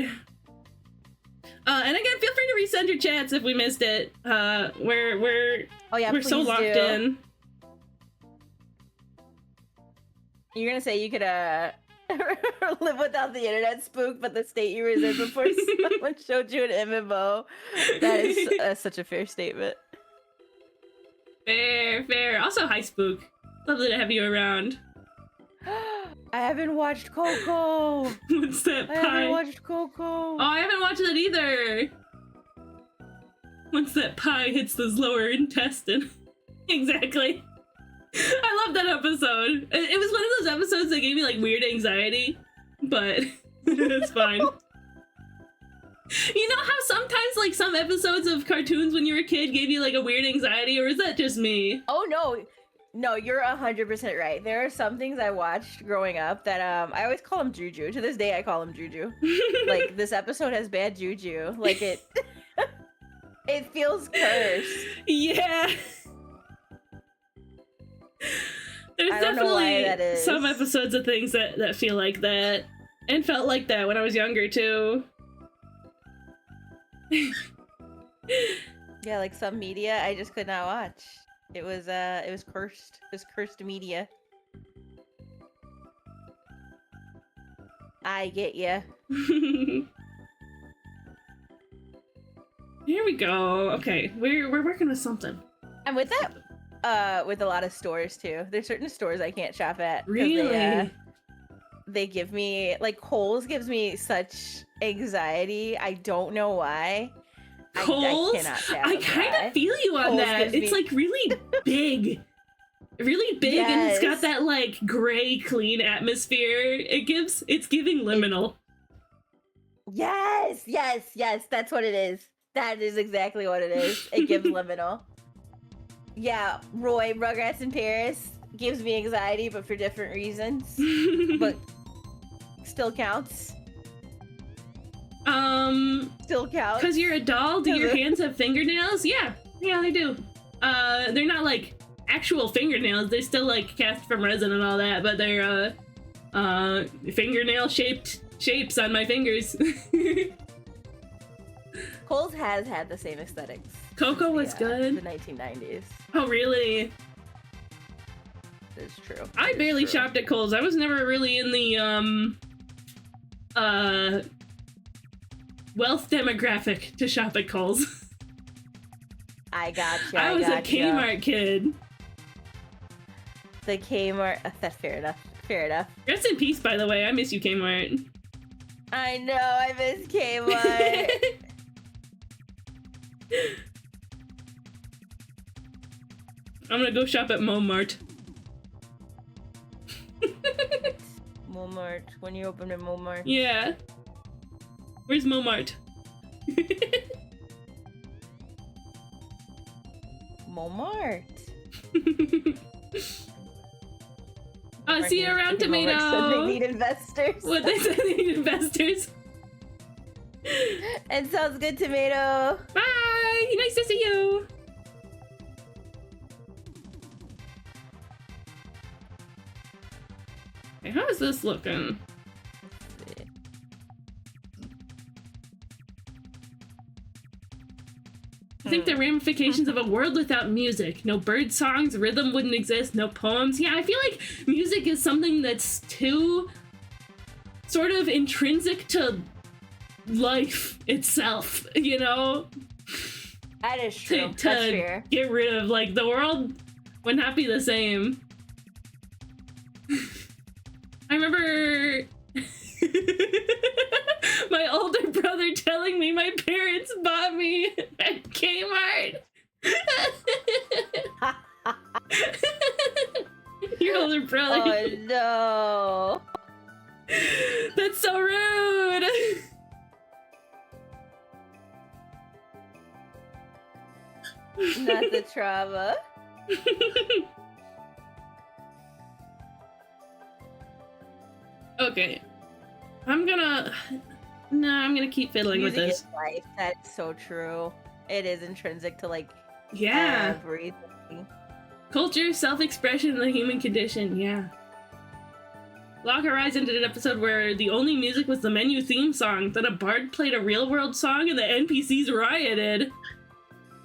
And again, feel free to resend your chats if we missed it. We're so locked in. You're gonna say you could live without the internet, spook, but the state you was in before someone showed you an MMO. That is such a fair statement. Fair. Also, hi, Spook. Lovely to have you around. I haven't watched Coco. What's that pie? I haven't watched Coco. Oh, I haven't watched that either. Once that pie hits the lower intestine. Exactly. I love that episode. It was one of those episodes that gave me like weird anxiety, but it's fine. You know how sometimes like some episodes of cartoons when you were a kid gave you like a weird anxiety, or is that just me? Oh no, you're 100% right. There are some things I watched growing up that I always call them juju. To this day, I call them juju. Like this episode has bad juju. Like it feels cursed. Yeah. There's definitely some episodes of things that feel like that, and felt like that when I was younger too. Yeah, like some media I just could not watch. It was cursed. It was cursed media. I get you. Here we go. Okay, we're working with something. And with that, with a lot of stores too. There's certain stores I can't shop at. 'Cause Really? they give me, like, Kohl's gives me such anxiety. I don't know why. Kohl's? I cannot shop I at kind that. of feel you on Kohl's that. gives It's me- like really big. Really big, and it's got Yes. that like gray, clean atmosphere. It's giving liminal. Yes, yes, yes. That's what it is. That is exactly what it is. It gives liminal. Yeah, Roy, Rugrats in Paris gives me anxiety, but for different reasons. But still counts. Still counts. Because you're a doll, do your hands have fingernails? Yeah, they do. They're not like actual fingernails. They're still like cast from resin and all that, but they're fingernail shapes on my fingers. Kohl's has had the same aesthetics. Coco was good. The 1990s. Oh, really? It's true. I barely shopped at Kohl's. I was never really in the wealth demographic to shop at Kohl's. I gotcha. I was a Kmart kid. The Kmart. That's fair enough. Fair enough. Rest in peace, by the way. I miss you, Kmart. I know. I miss Kmart. I'm gonna go shop at Momart. Walmart. When you open at Walmart. Yeah. Where's Momart? Walmart. See you around, Tomato. So they need investors. What they said they need investors. And sounds good, Tomato. Bye. Nice to see you. Okay, how is this looking? I think the ramifications of a world without music. No bird songs, rhythm wouldn't exist, no poems. Yeah, I feel like music is something that's too sort of intrinsic to life itself, you know? That is true. To That's fair. get rid of, like, the world would not be the same. I remember my older brother telling me my parents bought me at Kmart. Your older brother. Oh no. That's so rude. Not the trauma. Okay. I'm gonna keep fiddling with Music this. is life. That's so true. It is intrinsic to, like, Yeah. everything. Culture, self-expression, and the human condition, yeah. Log Horizon did an episode where the only music was the menu theme song, then a bard played a real-world song and the NPCs rioted.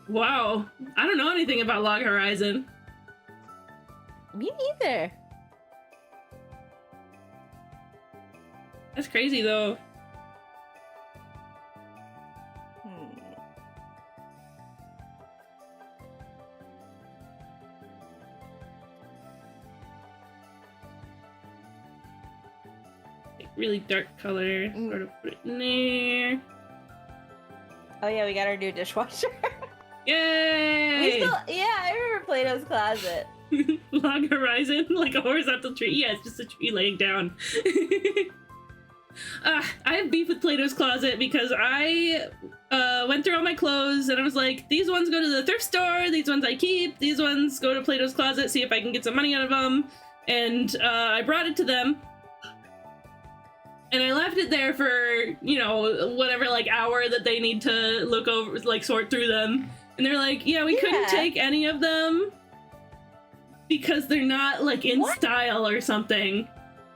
Wow. I don't know anything about Log Horizon. Me neither. That's crazy, though. Like, really dark color. Sort of put it in there. Oh yeah, we got our new dishwasher. Yay! Yeah, I remember Plato's Closet. Log Horizon, like a horizontal tree. Yeah, it's just a tree laying down. I have beef with Plato's Closet because I went through all my clothes and I was like, these ones go to the thrift store, these ones I keep, these ones go to Plato's Closet, see if I can get some money out of them. And I brought it to them. And I left it there for, you know, whatever, like, hour that they need to look over, like, sort through them. And they're like, yeah, we couldn't take any of them because they're not, like, in style or something.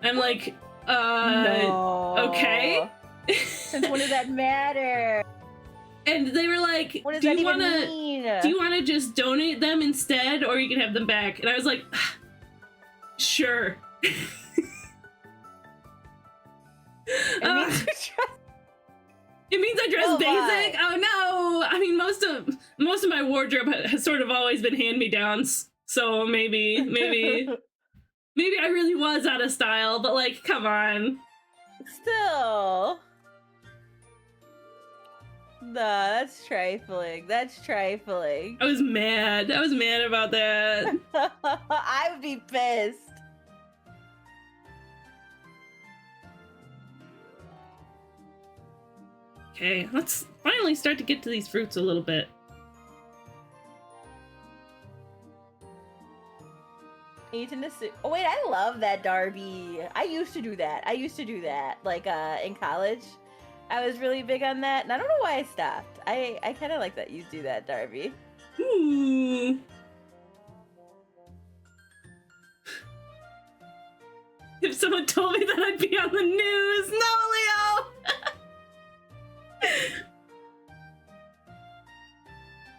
I'm like, no. Okay. Since when does that matter? And they were like, What does do that you even wanna mean? do you wanna just donate them instead, or you can have them back? And I was like, It means It means I dress Oh, basic. my. Oh no! I mean, most of my wardrobe has sort of always been hand-me-downs. So maybe I really was out of style. But like, come on. Still. Nah, that's trifling. That's trifling. I was mad. I was mad about that. I would be pissed. Okay, let's finally start to get to these fruits a little bit. Eating the soup. Oh wait, I love that Darby. I used to do that. Like in college. I was really big on that, and I don't know why I stopped. I kind of like that you do that, Darby. Ooh. If someone told me that I'd be on the news, no, Leo.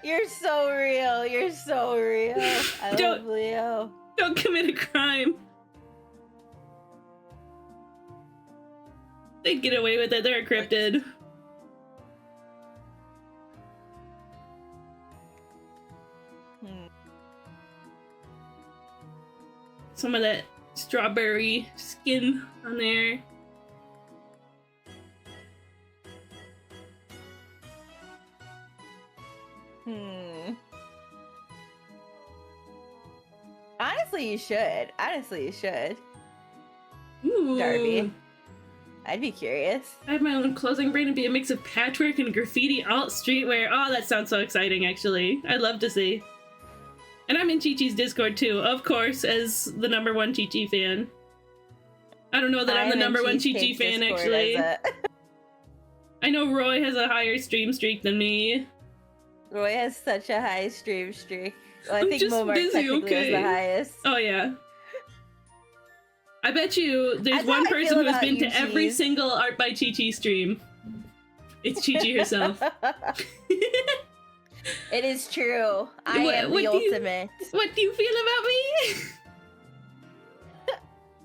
You're so real. You're so real. I love Leo. Don't commit a crime. They'd get away with it. They're a cryptid. Some of that strawberry skin on there. Honestly, you should. Honestly, you should. Ooh. Darby. I'd be curious. I have my own clothing brand and be a mix of patchwork and graffiti alt streetwear. Oh, that sounds so exciting, actually. I'd love to see. And I'm in Chi-Chi's Discord, too, of course, as the #1 Chi-Chi fan. I don't know that I'm the #1 Chi-Chi fan, actually. I know Roy has a higher stream streak than me. Roy has such a high stream streak. Well, I I'm think just Momar busy, technically okay? is the highest. Oh, yeah. I bet you there's That's one how I person feel who's about been to you, every Cheese. single ArtByChichi stream. It's Chi-Chi herself. It is true. I am what the do you- ultimate. What do you feel about me?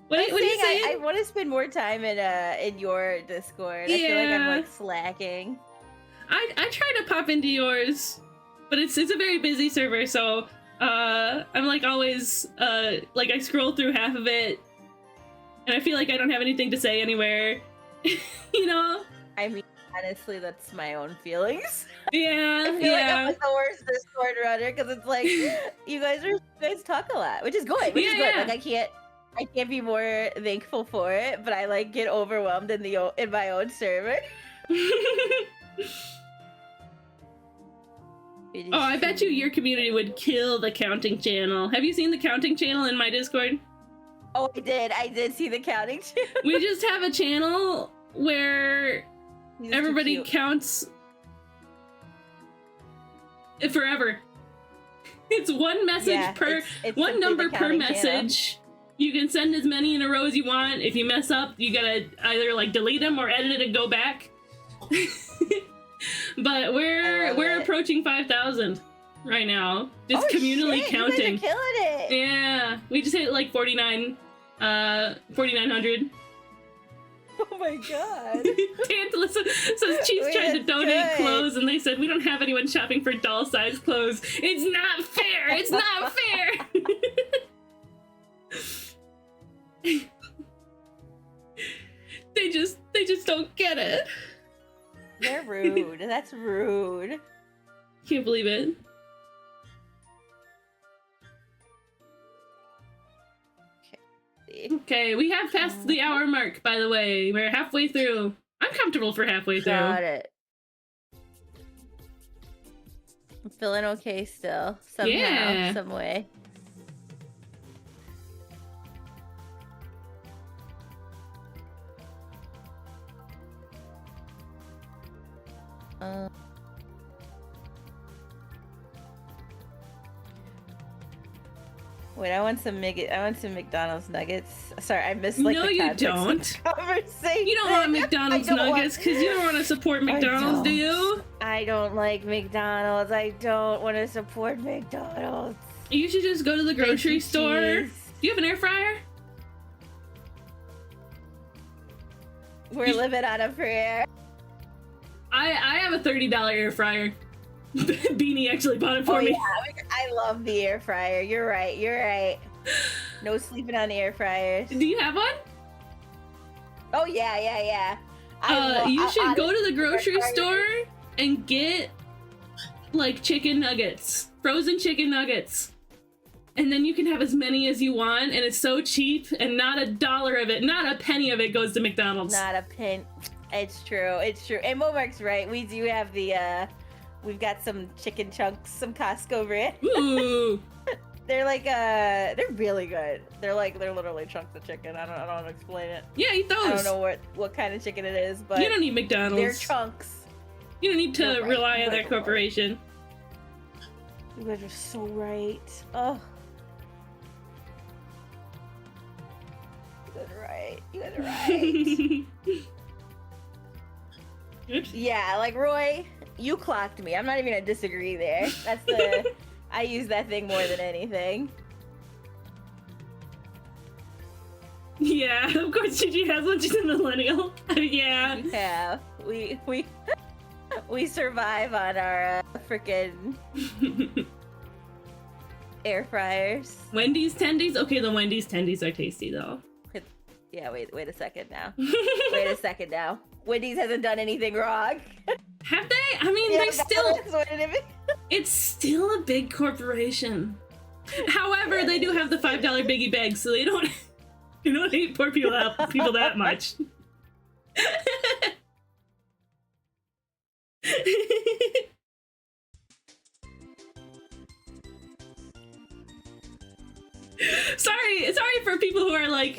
what are you I saying? want to spend more time in your Discord. I feel like I'm Yeah. like slacking. I try to pop into yours, but it's a very busy server, so I'm like always like I scroll through half of it, and I feel like I don't have anything to say anywhere. You know? I mean, honestly, that's my own feelings. Yeah, I feel like yeah. I'm like the worst Discord runner because it's like you guys talk a lot, which is good. Which is Yeah, good. yeah. Like I can't be more thankful for it, but I like get overwhelmed in my own server. It is Oh, I bet you true. your community would kill the counting channel. Have you seen the counting channel in my Discord? Oh, I did see the counting too. We just have a channel where He's too everybody cute. counts it forever. It's one message Yeah, per it's one simply the number per counting channel. message. You can send as many in a row as you want. If you mess up, you gotta either like delete them or edit it and go back. But I we're love it. approaching 5,000 right now. Just Oh, communally shit, counting. You guys are killing it. Yeah, we just hit like 4,900. Oh my god. Tantalus says Chief's Wait, trying to that's donate good. clothes, and they said we don't have anyone shopping for doll-sized clothes. It's not fair. It's not fair. They just don't get it. They're rude. That's rude. Can't believe it. Okay, we have passed the hour mark, by the way. We're halfway through. I'm comfortable for halfway through. Got it. I'm feeling okay still. Somehow, Yeah. some way. Wait, I want some McDonald's nuggets. Sorry, I missed like No, the you context of don't. the conversation. You don't want McDonald's I don't want- nuggets because you don't want to support McDonald's, do you? I don't like McDonald's. I don't want to support McDonald's. You should just go to the grocery Cheese. store. Do you have an air fryer? We're living on a prayer. I have a $30 air fryer. Beanie actually bought it for me. Yeah, I love the air fryer. You're right. You're right. No sleeping on air fryers. Do you have one? Oh yeah, yeah, yeah. You should go to the grocery store and get like chicken nuggets, frozen chicken nuggets. And then you can have as many as you want, and it's so cheap, and not a dollar of it, not a penny of it goes to McDonald's. Not a pin. It's true. It's true. And Momark's right. We do have the, we've got some chicken chunks, some Costco brand. Ooh. They're like, they're really good. They're literally chunks of chicken. I don't know how to explain it. Yeah, eat those. I don't know what kind of chicken it is, but you don't need McDonald's. they're chunks. You don't need to rely on that corporation. You guys are so right. Oh. You guys are right. You guys are right. Oops. Yeah, like Roy, you clocked me. I'm not even gonna disagree there. That's the I use that thing more than anything. Yeah, of course Gigi has one. She's a millennial. Yeah. Yeah, we survive on our frickin' air fryers. Wendy's tendies? Okay, the Wendy's tendies are tasty though. Yeah, wait a second now. Wait a second now. Wendy's hasn't done anything wrong. Have they? I mean, Yeah, they're still... that's what it is. It's still a big corporation. However, they do have the $5 biggie bags, so they don't hate poor people that much. Sorry for people who are like,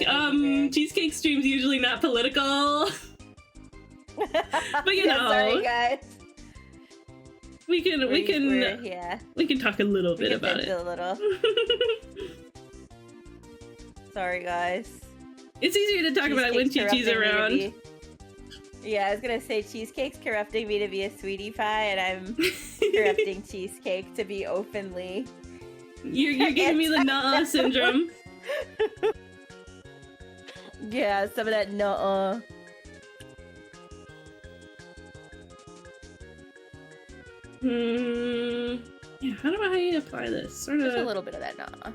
cheesecake streams usually not political. But you know, sorry guys. We can talk a little bit about it. A little. Sorry guys. It's easier to talk about it when Chi-Chi's around. Yeah, I was gonna say Cheesecake's corrupting me to be a sweetie pie, and I'm corrupting Cheesecake to be openly. You're giving me the nuh-uh syndrome. Yeah, some of that nuh-uh. Yeah, how do I apply this? Sort of. Just a little bit of that nuh-uh.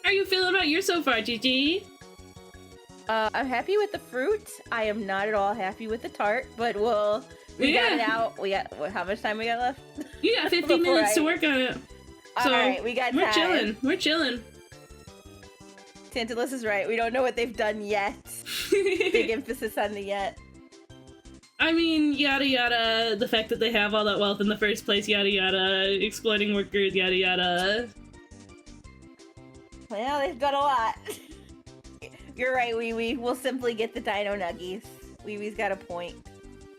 How are you feeling about yours so far, Gigi? I'm happy with the fruit. I am not at all happy with the tart, but we got it out. We got how much time we got left? You got 15 minutes to work on it. So alright, we got time. We're chilling. Tantalus is right. We don't know what they've done yet. Big emphasis on the yet. I mean, yada yada, the fact that they have all that wealth in the first place, yada yada, exploiting workers, yada yada. Well, they've done a lot. You're right, Wee Wee. We'll simply get the Dino Nuggies. Wee Wee's got a point.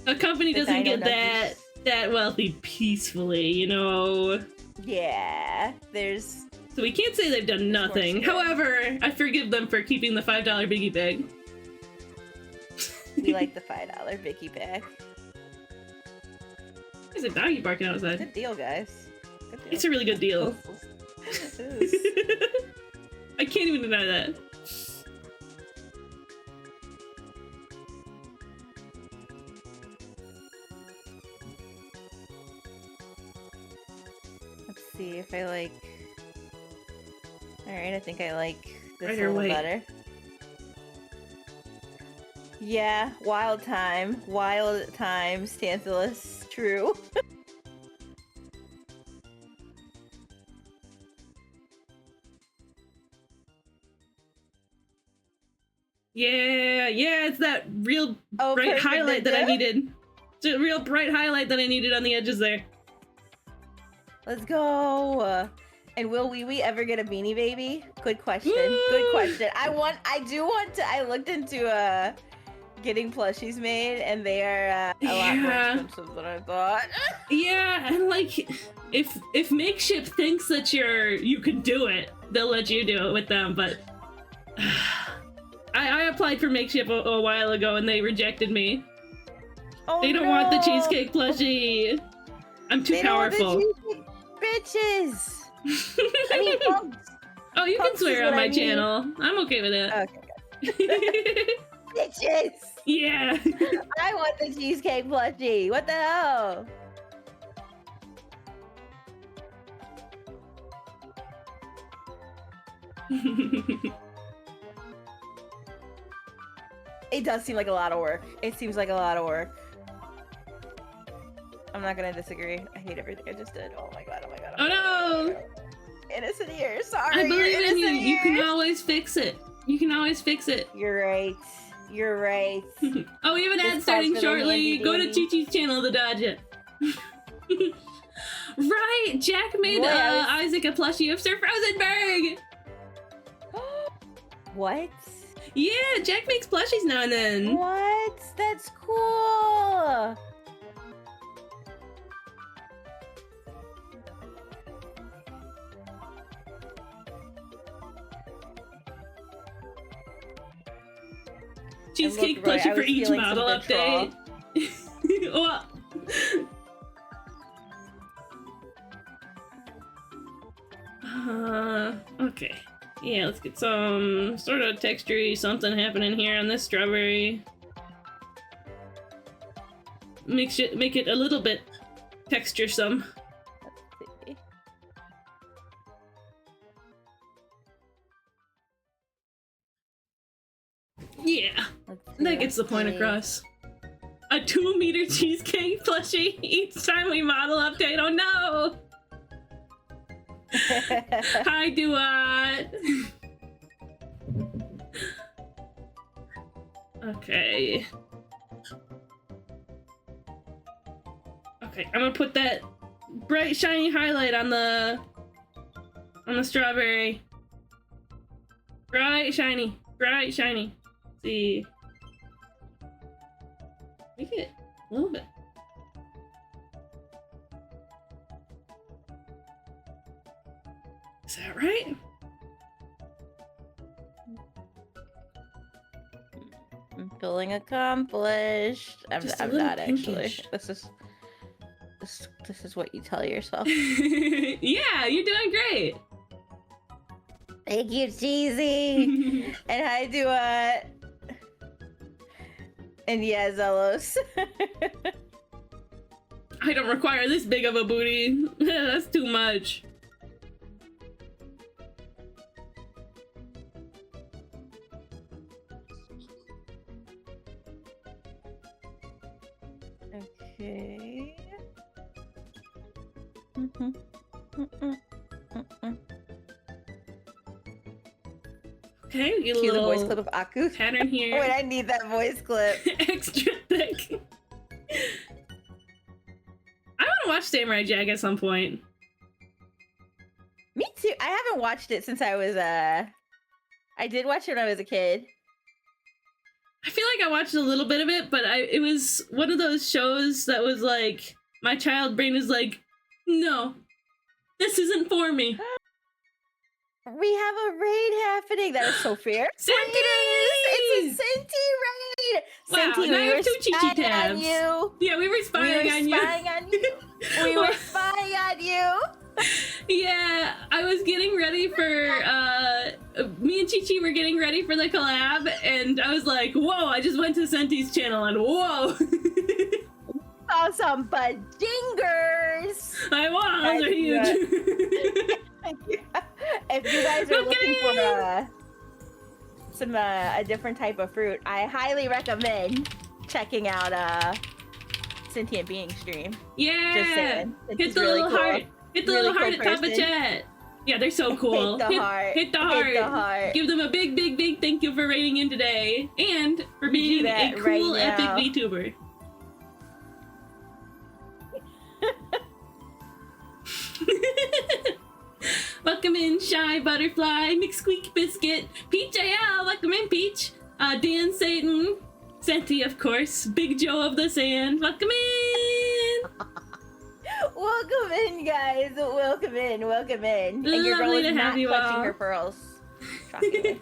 A company doesn't get that wealthy peacefully, you know? Yeah, there's... So we can't say they've done nothing. However, I forgive them for keeping the $5 biggie bag. We like the $5 biggie bag. There's a doggy barking outside. Good deal, guys. Good deal. It's a really good deal. I can't even deny that. Let's see if I like... Alright, I think I like this Right a little away. better. Yeah, wild times, Tantalus, true. Yeah, it's that real bright highlight that I needed. It's a real bright highlight that I needed on the edges there. Let's go. And will Wee Wee ever get a Beanie Baby? Good question. Woo! Good question. I looked into getting plushies made, and they are a lot more expensive than I thought. Yeah, and like, if Makeshift thinks that you can do it, they'll let you do it with them, but I applied for Makeshift a while ago and they rejected me. Oh, they don't want the cheesecake plushie. I'm too powerful. Bitches. I mean, oh, you can swear on my channel. I'm okay with it. Okay, Bitches! Yeah. I want the cheesecake plushie. What the hell? It does seem like a lot of work. It seems like a lot of work. I'm not gonna disagree. I hate everything I just did. Oh my god, oh my god. Oh no! Innocent ear, sorry. I believe in you. innocent You can ear. always fix it. You can always fix it. You're right. You're right. Oh, we have an ad This starting calls for the shortly. handy Go to dandy. Chi-Chi's channel to dodge it. Right! Jack made Boy, I was- Isaac a plushie of Sir Frozenberg! What? Yeah, Jack makes plushies now and then. What? That's cool. Cheesecake And look, Roy, plushie I for was each feeling model some update. Well, okay. Yeah, let's get some sort of textury something happening here on this strawberry. Make it a little bit texturesome. Let's see. Yeah, Let's see, that gets the point let's see. across. A 2-meter cheesecake plushie each time we model update. Oh no! Hi, Duat. Okay. Okay, I'm gonna put that bright shiny highlight on the strawberry. Bright shiny, bright shiny. Let's see. Make it a little bit. Is that right? I'm feeling accomplished. I'm Just a not little actually. pinkish. This is what you tell yourself. Yeah, you're doing great. Thank you, Cheesy. And hi, Duat. And yeah, Zelos. I don't require this big of a booty. That's too much. Okay. Mhm. Okay, we get a Cue the voice little clip of Aku. pattern here. Wait, I need that voice clip. Extra thick. I want to watch Samurai Jack at some point. Me too. I haven't watched it since I was I did watch it when I was a kid. I feel like I watched a little bit of it, but it was one of those shows that was like, my child brain is like, no, this isn't for me. We have a raid happening. That is so fair. Senti! It's a Senti raid. Wow, Senti, now I we have were 2 Chi-Chi spying on tabs. you. Yeah, we were We spying were on you. spying on you. We were spying on you. Yeah, I was getting ready for, me and Chi-Chi were getting ready for the collab, and I was like, whoa, I just went to Senti's channel, and whoa. Saw some bajingers. My walls are huge. If you guys are Look looking at for some a different type of fruit, I highly recommend checking out Sentient Being stream. Yeah. Just saying. Hit It's the really little cool. heart. Hit the Really little heart cool at top of person. chat. Yeah, they're so cool. Hit the heart. Hit the heart. Hit the heart. Give them a big, big, big thank you for rating in today and for being a that cool, right epic now. VTuber. Welcome in, Shy Butterfly, McSqueak Biscuit, Peach AL, welcome in, Peach. Dan Satan, Senti, of course, Big Joe of the Sand, welcome in. Welcome in, guys. Welcome in. Welcome in. And your girl Lovely is to have not you clutching all. her pearls. Shockingly.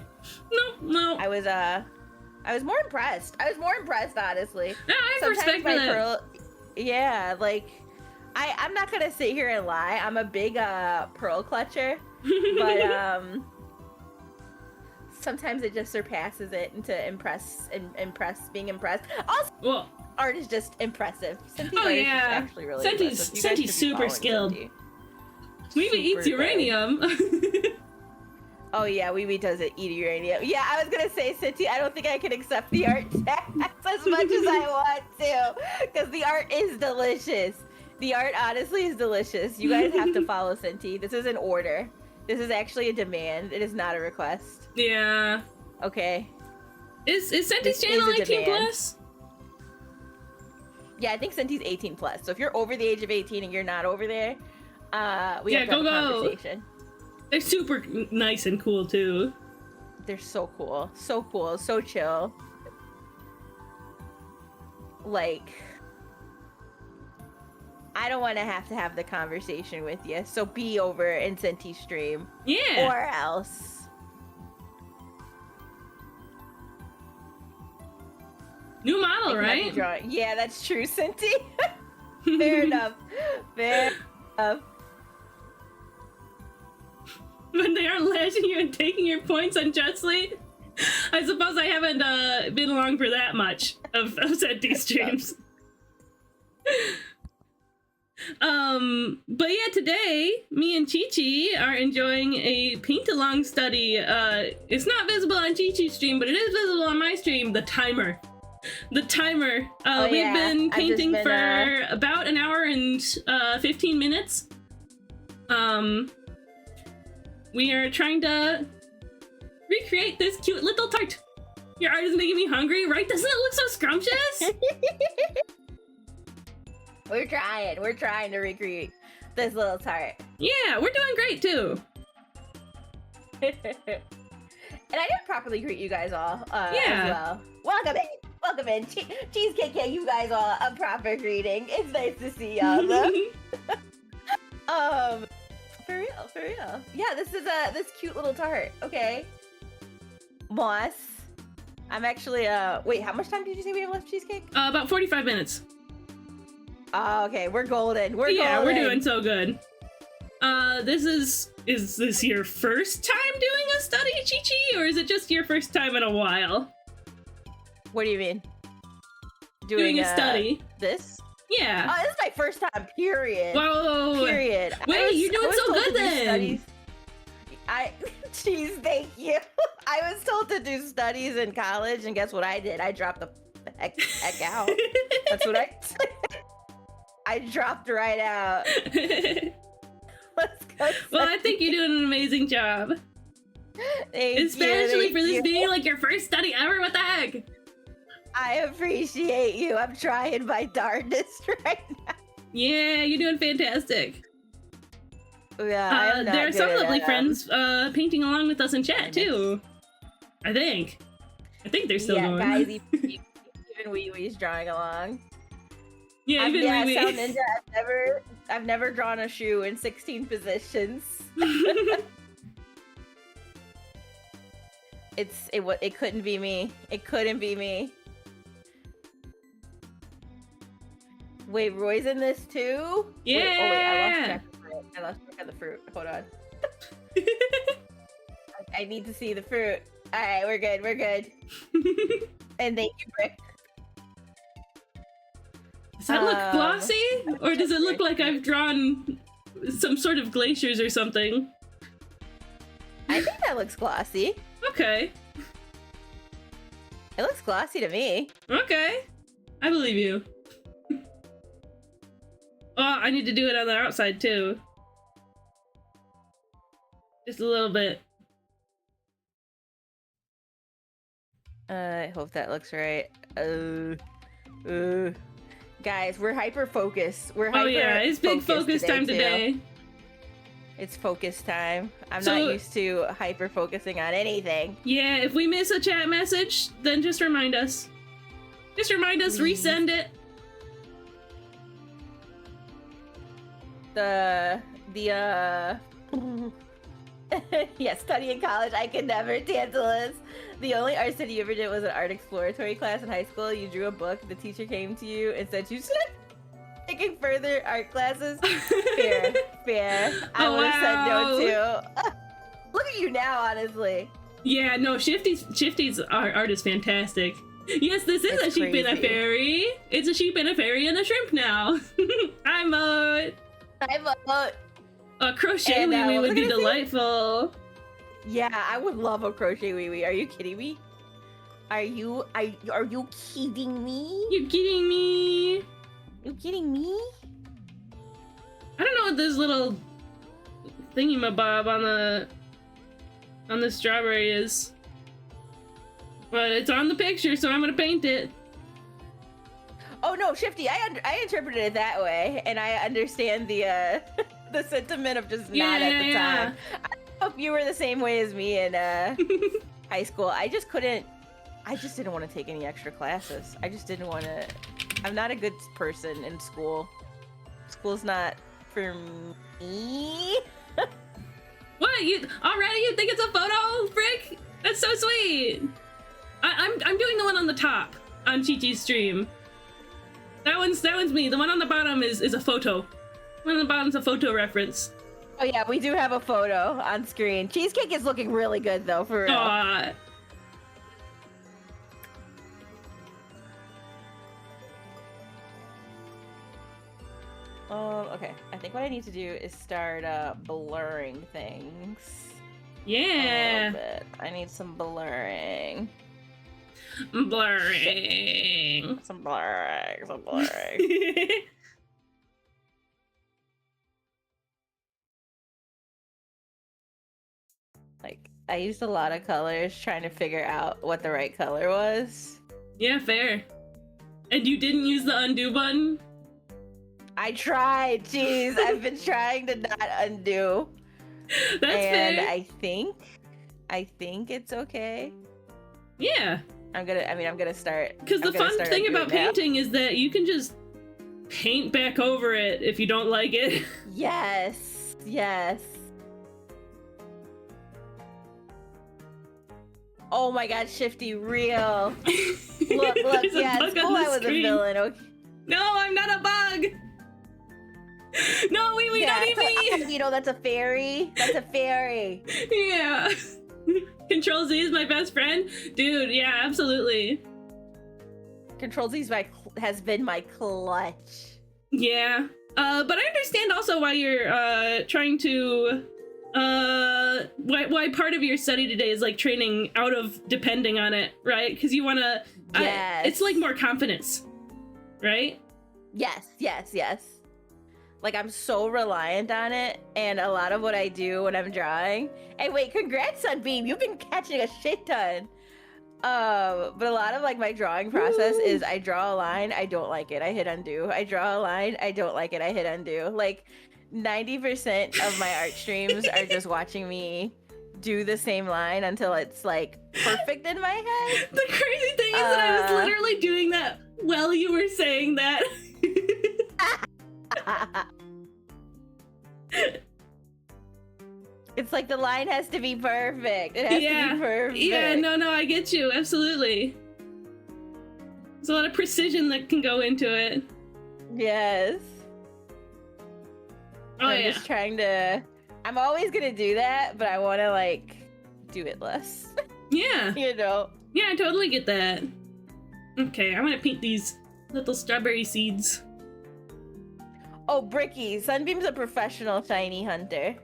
No. I was more impressed. I was more impressed, honestly. No, I have respect for that. Yeah, like I'm not gonna sit here and lie. I'm a big pearl clutcher, but sometimes it just surpasses it into being impressed. Also, Well, art is just impressive. Senti's oh art is yeah, just actually really impressive. You guys Senti's should be super following skilled. Senti. Weeby eats Super good. uranium. Oh yeah, Weeby does eat uranium. Yeah, I was gonna say, Senti, I don't think I can accept the art tax as much as I want to, because the art is delicious. The art honestly is delicious. You guys have to follow Senti. This is an order. This is actually a demand. It is not a request. Yeah. Okay. Is Senti's This channel is a 18 demand. plus? Yeah, I think Senti's 18 plus. So if you're over the age of 18 and you're not over there, we Yeah, have to have a go. conversation. They're super nice and cool too. They're so cool. So cool. So chill. Like, I don't want to have the conversation with you. So be over in Senti's stream. Yeah. Or else. New model, I cannot be right? drawing. Yeah, that's true, Senti. Fair enough. Fair enough. When they aren't lashing you and taking your points unjustly. I suppose I haven't been along for that much of Senti streams. But yeah, today me and Chichi are enjoying a Paintalong study. It's not visible on Chichi's stream, but it is visible on my stream. The timer. We've been painting for about an hour and 15 minutes. We are trying to recreate this cute little tart. Your art is making me hungry, right? Doesn't it look so scrumptious? We're trying to recreate this little tart. Yeah, we're doing great too. And I didn't properly greet you guys all Yeah. as well. Welcome in. Cheesecake gave you guys all a proper greeting. It's nice to see y'all though. For real. Yeah, this is this cute little tart. Okay. Moss. I'm actually wait, how much time did you say we have left, Cheesecake? About 45 minutes. Oh, okay, we're golden. We're We're doing so good. Is this your first time doing a study, Chi-Chi, or is it just your first time in a while? What do you mean? Doing a study. This? Yeah. Oh, this is my first time, period. Whoa. Period. Wait, you're doing so good then. Jeez, thank you. I was told to do studies in college, and guess what I did? I dropped the heck out. That's what I dropped right out. Let's go. Well, I think you're doing an amazing job. Thank Especially you, for this you. being like your first study ever. What the heck? I appreciate you. I'm trying my darndest right now. Yeah, you're doing fantastic. Yeah, there are some lovely friends painting along with us in chat too. I think they're still going. Yeah, guys, even Wee Wee's drawing along. Yeah, even Wee Wee. Sound Ninja, I've never drawn a shoe in 16 positions. It couldn't be me. It couldn't be me. Wait, Roy's in this too? Yeah. Wait, I lost track of the fruit. Hold on. I need to see the fruit. All right, we're good. And thank you, Brick. Does that look glossy? Or does it look like I've drawn some sort of glaciers or something? I think that looks glossy. Okay. It looks glossy to me. Okay. I believe you. Oh, I need to do it on the outside too. Just a little bit. I hope that looks right. Guys, we're hyper focused. Oh yeah, it's big focus time today. It's focus time. I'm So- not used to hyper focusing on anything. Yeah, if we miss a chat message, then just remind us. Just remind us, Please. resend it. Yeah, study in college, I could never. Tantalus. The only art study you ever did was an art exploratory class in high school. You drew a book, the teacher came to you and said you should taking further art classes. Fair. I Oh, would have said no wow. too. Look at you now, honestly. Yeah, no, Shifty's art is fantastic. Yes, this is It's a sheep and a crazy. fairy. It's a sheep and a fairy and a shrimp now. I'm a crochet And, wee what would was I be gonna say? delightful. Yeah, I would love a crochet wee wee. Are you kidding me? Are you kidding me? You're kidding me? You kidding me? I don't know what this little thingamabob on the strawberry is, but it's on the picture, so I'm gonna paint it. Oh no, Shifty, I interpreted it that way, and I understand the the sentiment of just not at the time. I hope you were the same way as me in high school. I just didn't want to take any extra classes. I just didn't want to. I'm not a good person in school. School's not for me. What? You think it's a photo, Frick? That's so sweet. I'm doing the one on the top on Chi-Chi's stream. That one's me. The one on the bottom is a photo. The one on the bottom's a photo reference. Oh yeah, we do have a photo on screen. Cheesecake is looking really good though, for real. Aw. Okay. I think what I need to do is start blurring things. Yeah. A little bit. I need some blurring. Blurring. Some blurring. Like, I used a lot of colors trying to figure out what the right color was. Yeah, fair. And you didn't use the undo button? I tried, jeez. I've been trying to not undo. That's and fair. I think it's okay. Yeah. I'm gonna start. Because the fun thing about painting is that you can just paint back over it if you don't like it. Yes. Yes. Oh my god, Shifty, real. Look, There's a yeah, bug it's cool on the I was a screen. villain, okay? No, I'm not a bug! No, wee, Yeah, not me! you know, that's a fairy. That's a fairy. Yeah. Control Z is my best friend? Dude, yeah, absolutely. Control Z has been my clutch. Yeah. But I understand also why you're trying to why part of your study today is like training out of depending on it, right? Because you want to Yes. it's like more confidence, right? Yes. Like, I'm so reliant on it, and a lot of what I do when I'm drawing. Hey, wait, congrats, Sunbeam. You've been catching a shit ton. But a lot of like my drawing process is I draw a line, I don't like it, I hit undo. I draw a line, I don't like it, I hit undo. Like 90% of my art streams are just watching me do the same line until it's like perfect in my head. The crazy thing is that I was literally doing that while you were saying that. It's like the line has to be perfect. It has to be perfect. Yeah, no, I get you. Absolutely. There's a lot of precision that can go into it. Yes. Oh, I'm yeah. just trying to. I'm always gonna do that, but I want to like do it less. Yeah. You know. Yeah, I totally get that. Okay, I'm gonna paint these little strawberry seeds. Oh, Bricky, Sunbeam's a professional shiny hunter.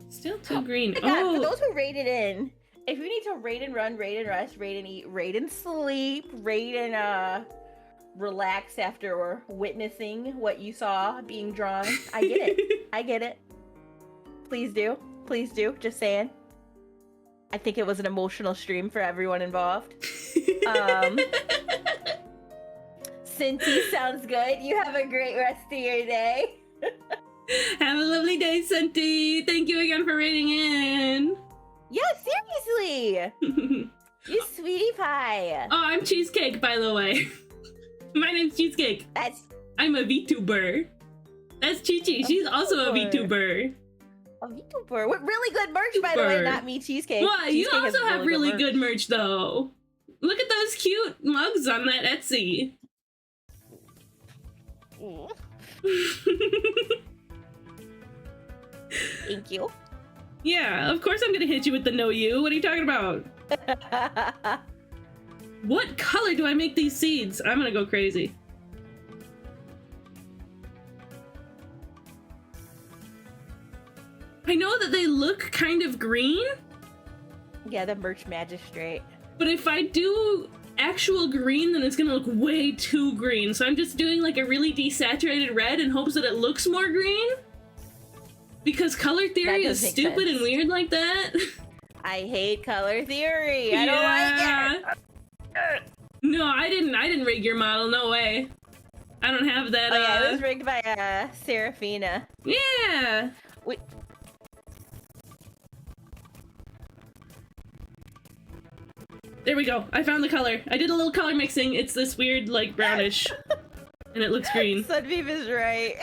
Still too green. Oh my God, Oh, for those who rated in, if you need to raid and run, raid and rest, raid and eat, raid and sleep, raid and relax after witnessing what you saw being drawn, I get it. I get it. Please do. Please do. Just saying. I think it was an emotional stream for everyone involved. Cinti, sounds good. You have a great rest of your day. Have a lovely day, Senti. Thank you again for rating in. Yeah, seriously. You sweetie pie. Oh, I'm Cheesecake, by the way. My name's Cheesecake. I'm a VTuber. That's Chi-Chi. She's also a VTuber. A VTuber with really good merch, by the way. Not me, Cheesecake. What? You Cheesecake has also have really merch. good merch, though. Look at those cute mugs on that Etsy. Thank you. Yeah, of course I'm gonna hit you with the no you. What are you talking about? What color do I make these seeds? I'm gonna go crazy. I know that they look kind of green. Yeah, the merch magistrate. But if I do actual green, then it's gonna look way too green. So I'm just doing like a really desaturated red in hopes that it looks more green. Because color theory is stupid and weird like that. I hate color theory. I don't like it. No, I didn't rig your model. No way. I don't have that. Oh yeah, it was rigged by Serafina. Yeah. Wait. There we go. I found the color. I did a little color mixing. It's this weird, like, brownish. And it looks green. Sunbeam is right.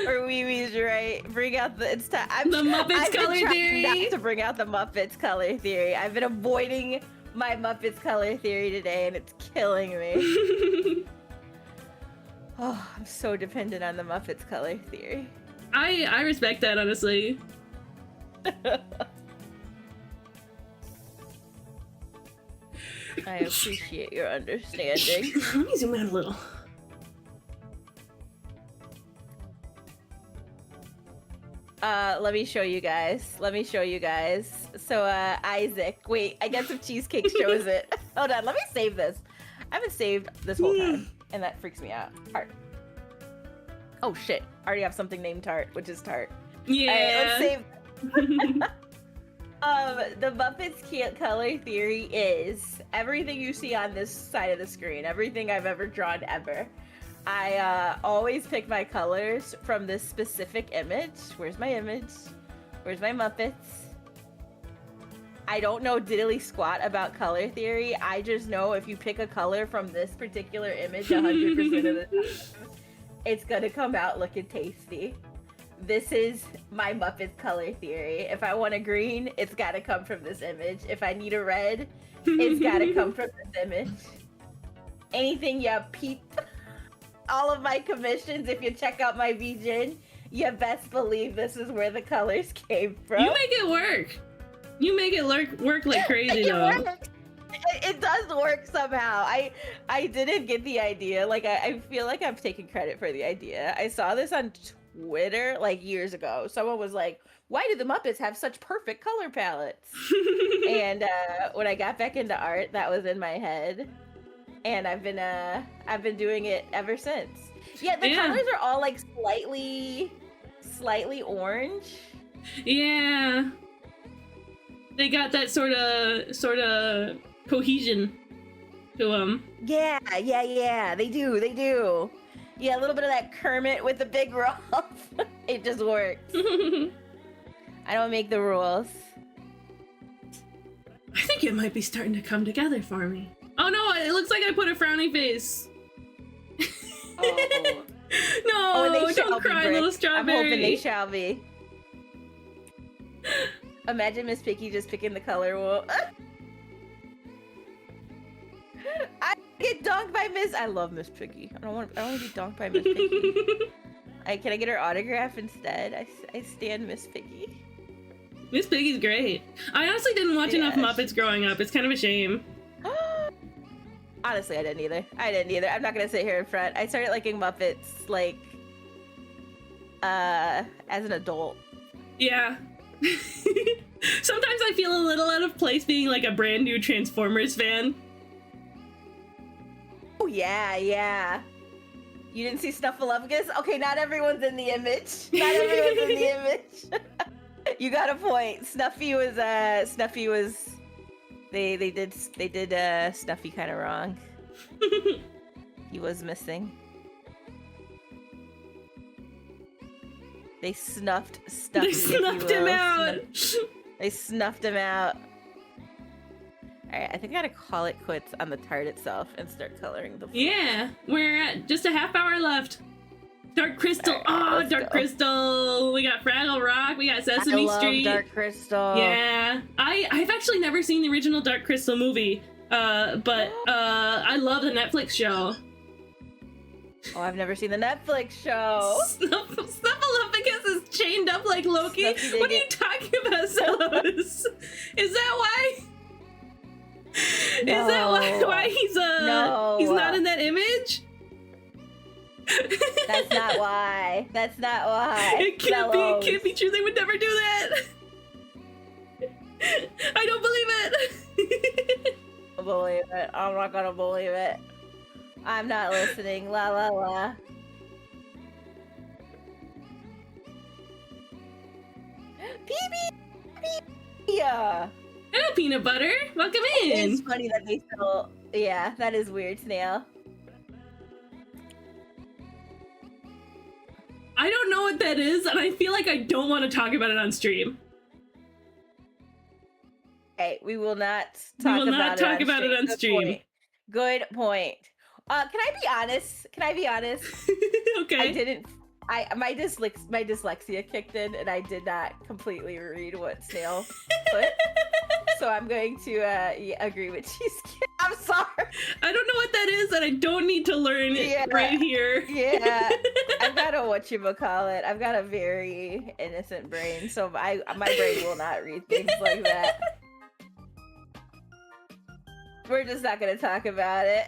Or Wee Wee's right. Bring out the... It's time. The Muppets color theory. Not to bring out the Muppets color theory. I've been avoiding my Muppets color theory today, and it's killing me. Oh, I'm so dependent on the Muppets color theory. I respect that, honestly. I appreciate your understanding. Let me zoom out a little. Let me show you guys. So, Isaac. Wait, I guess if Cheesecake shows it. Hold on, let me save this. I haven't saved this whole time, and that freaks me out. Tart. Oh shit, I already have something named Tart, which is Tart. Yeah. Alright, let's save. The Muppets color theory is everything you see on this side of the screen, everything I've ever drawn ever. I always pick my colors from this specific image. Where's my image? Where's my Muppets? I don't know diddly squat about color theory. I just know if you pick a color from this particular image 100% of the time, it's gonna come out looking tasty. This is my Muppets color theory. If I want a green, it's gotta come from this image. If I need a red, it's gotta come from this image. Anything you peep, all of my commissions, if you check out my VGen, you best believe this is where the colors came from. You make it work. You make it work like crazy, though. It does work somehow. I didn't get the idea. Like, I feel like I'm taking credit for the idea. I saw this on Twitter like years ago. Someone was like, why do the Muppets have such perfect color palettes? And when I got back into art, that was in my head. And I've been doing it ever since. Yeah, the colors are all like slightly orange. Yeah. They got that sort of cohesion to them. Yeah. They do. Yeah, a little bit of that Kermit with the big ruff. It just works. I don't make the rules. I think it might be starting to come together for me. Oh no, it looks like I put a frowny face. Oh. No, don't cry, little strawberry. I'm hoping they shall be. Imagine Miss Piggy just picking the color wool. I get donked by Miss. I love Miss Piggy. I don't want to be donked by Miss Piggy. Can I get her autograph instead? I stand Miss Piggy. Miss Piggy's great. I honestly didn't watch enough Muppets growing up. It's kind of a shame. Honestly, I didn't either. I'm not gonna sit here in front. I started liking Muppets like as an adult. Yeah. Sometimes I feel a little out of place being like a brand new Transformers fan. Oh yeah. You didn't see Snuffleupagus? Okay, not everyone's in the image. You got a point. Snuffy was they did Snuffy kind of wrong. He was missing. They snuffed Stuffy. They snuffed him out. They snuffed him out. Alright, I think I gotta call it quits on the Tart itself and start coloring the floor. Yeah, we're at just a half hour left. Dark Crystal. Right, Dark Crystal. We got Fraggle Rock. We got Sesame Street. Dark Crystal. Yeah. I've actually never seen the original Dark Crystal movie. But I love the Netflix show. Oh, I've never seen the Netflix show. Snuffleupagus is chained up like Loki? What are you talking about, Celos? Is that why? No. Is that why he's No. he's not in that image? That's not why. That's not why. It can't be true. They would never do that. I don't believe it. I believe it. I'm not gonna believe it. I'm not listening. La la la. Yeah. Hello, peanut butter. Welcome in. It's funny that they still. Yeah, that is weird, Snail. I don't know what that is, and I feel like I don't want to talk about it on stream. Okay, we will not talk about it on stream. Good point. Can I be honest? Okay. My dyslexia kicked in, and I did not completely read what Snail put. So I'm going to agree with Cheesecake. I'm sorry. I don't know what that is, and I don't need to learn it right here. Yeah, I've got a whatchamacallit. I've got a very innocent brain, so my brain will not read things like that. We're just not gonna talk about it.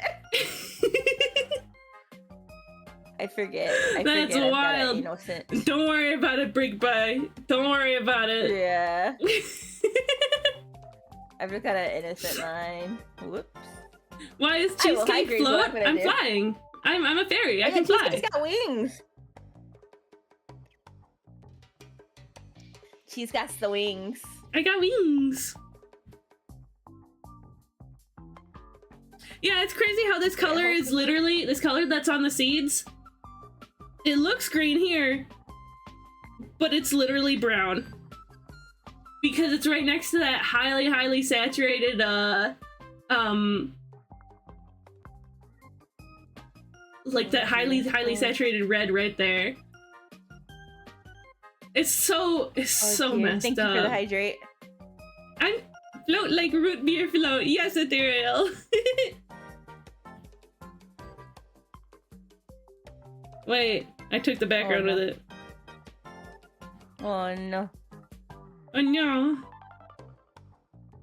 I forget. That's wild. Innocent. Don't worry about it, Big Boy. Don't worry about it. Yeah. I've just got an innocent mind. Whoops. Why is Cheesecake float? I'm flying. I'm a fairy. I can fly. Cheesecake's got wings. She's got the wings. I got wings. Yeah, it's crazy how this color is literally this color that's on the seeds. It looks green here, but it's literally brown. Because it's right next to that highly saturated like that highly saturated red right there. It's so messed up. Thank you for the hydrate. I'm float like root beer float. Yes, Ethereal. Wait, I took the background with it. Oh no. Oh no.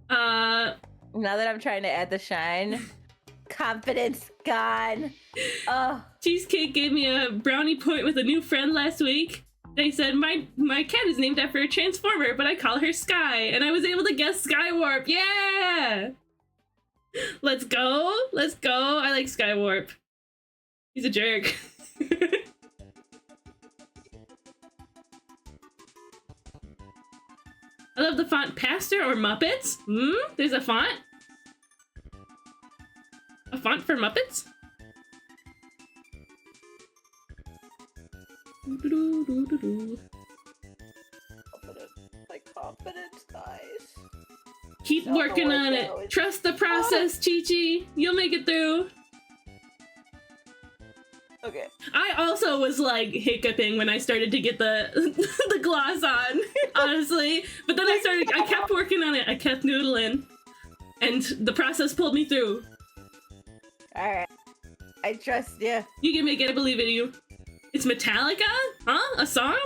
Now that I'm trying to add the shine, confidence gone. Oh. Cheesecake gave me a brownie point with a new friend last week. They said my cat is named after a transformer, but I call her Sky, and I was able to guess Skywarp. Yeah! Let's go. Let's go. I like Skywarp. He's a jerk. I love the font Pastor or Muppets. There's a font? A font for Muppets? Like confidence, guys. Keep working on it. Trust the process, Chi-Chi. You'll make it through. Okay. I also was like hiccuping when I started to get the the gloss on, honestly. But then I kept working on it. I kept noodling, and the process pulled me through. All right. I trust you. You can make it. I believe in you. It's Metallica? Huh? A song?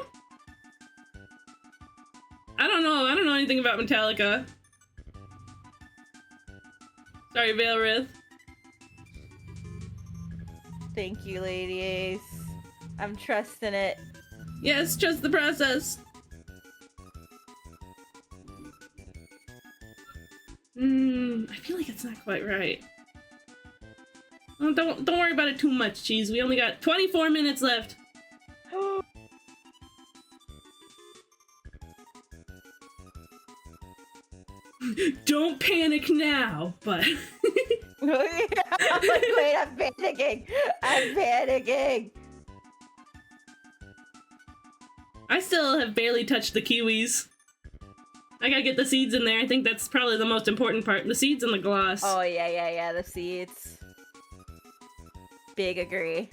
I don't know. I don't know anything about Metallica. Sorry, Veilrith. Thank you, Lady Ace. I'm trusting it. Yes, trust the process. I feel like it's not quite right. Oh, don't worry about it too much, Cheese. We only got 24 minutes left. Don't panic now, but... Wait, I'm panicking. I'm panicking. I still have barely touched the kiwis. I gotta get the seeds in there. I think that's probably the most important part. The seeds and the gloss. Oh, yeah, the seeds. Big agree.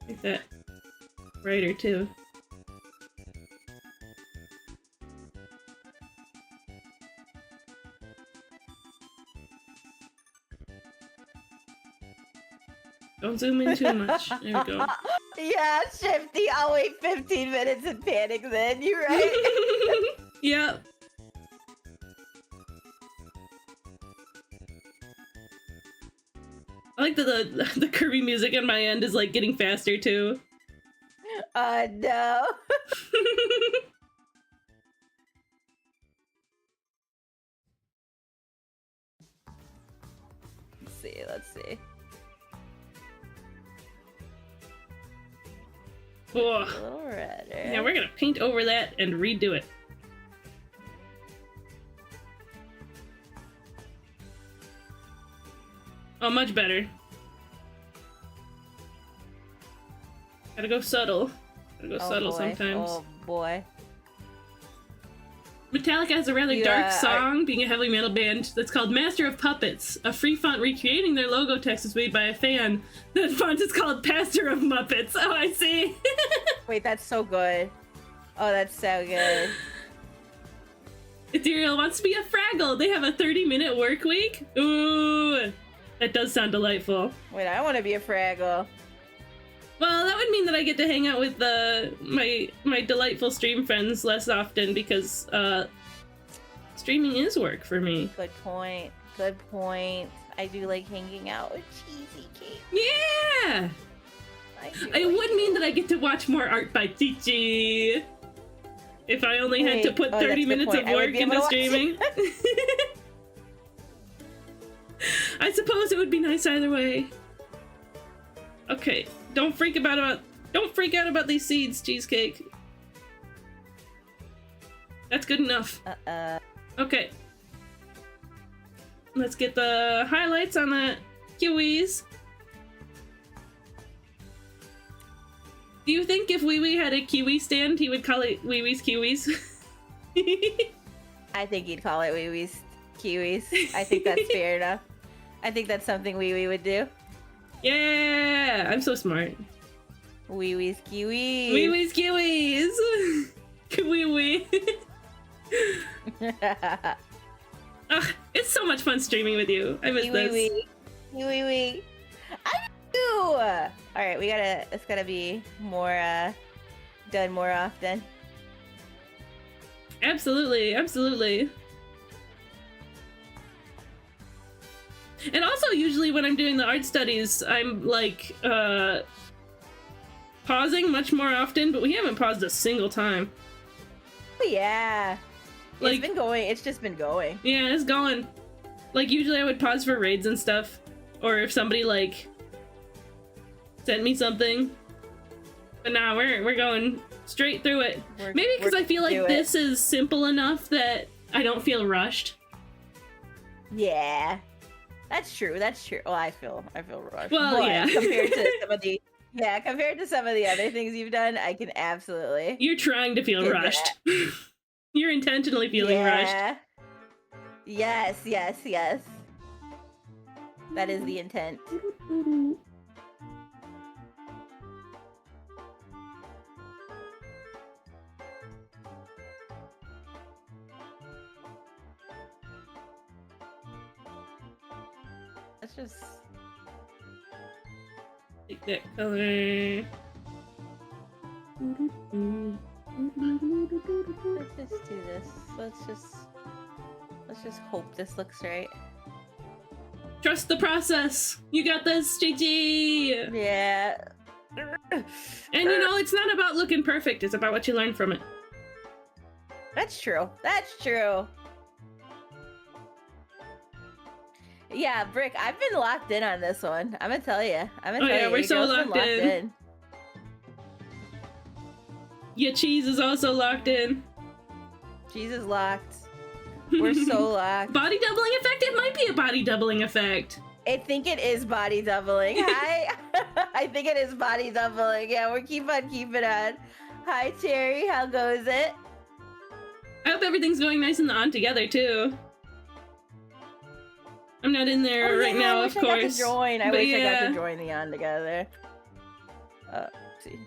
Like that. Brighter, too. Don't zoom in too much. There we go. Yeah, Shifty. I'll wait 15 minutes and panic then. You're right. Yep. I like that the Kirby music on my end is like getting faster too. No. Let's see. Oh. A little redder. Yeah, we're gonna paint over that and redo it. Oh, much better. Gotta go subtle. Gotta go subtle boy. sometimes. Oh boy. Metallica has a rather dark song, being a heavy metal band, that's called Master of Puppets. A free font recreating their logo text was made by a fan. That font is called Pastor of Muppets. Oh, I see. Wait, that's so good. Oh, that's so good. Ethereal wants to be a Fraggle. They have a 30-minute work week. Ooh, that does sound delightful. Wait, I want to be a Fraggle. Well, that would mean that I get to hang out with my delightful stream friends less often because streaming is work for me. Good point. Good point. I do like hanging out with Cheesy Cake. Yeah! It would mean that I get to watch more ArtByChichi. If I only had to put 30 minutes of work into streaming. I suppose it would be nice either way. Okay, don't freak out about these seeds, Cheesecake. That's good enough. Okay. Let's get the highlights on the kiwis. Do you think if Wee Wee had a kiwi stand, he would call it Wee Wee's Kiwis? I think he'd call it Wee Wee's Kiwis. I think that's fair enough. I think that's something Wee Wee would do. Yeah, I'm so smart. Wee Wee's Kiwis. Wee Wee's Kiwis. Wee Wee. It's so much fun streaming with you. I miss this. Wee Wee. I do. All right, it's gotta be more done more often. Absolutely, absolutely. And also, usually when I'm doing the art studies, I'm like pausing much more often, but we haven't paused a single time. Oh, yeah. Like, it's been going. It's just been going. Yeah, it's going. Like, usually I would pause for raids and stuff. Or if somebody, like, sent me something. But now we're going straight through it. Maybe because I feel like this is simple enough that I don't feel rushed. Yeah. That's true. That's true. Well, I feel rushed. Well, but yeah. compared to some of the other things you've done, I can absolutely. You're trying to feel rushed. You're intentionally feeling rushed. Yes. That is the intent. Let's just take that color. Let's just do this. Let's just hope this looks right. Trust the process. You got this, Chichi. Yeah. And you know, it's not about looking perfect. It's about what you learn from it. That's true. That's true. Yeah, Brick, I've been locked in on this one. I'm gonna tell you. We're so locked in. Yeah, Cheese is also locked in. Cheese is locked. We're so locked. Body doubling effect? It might be a body doubling effect. I think it is body doubling. Hi. I think it is body doubling. Yeah, we're keep on keeping on. Hi, Terry. How goes it? I hope everything's going nice and on together, too. I'm not in there right now, of course. I wish I got to join the on together. See.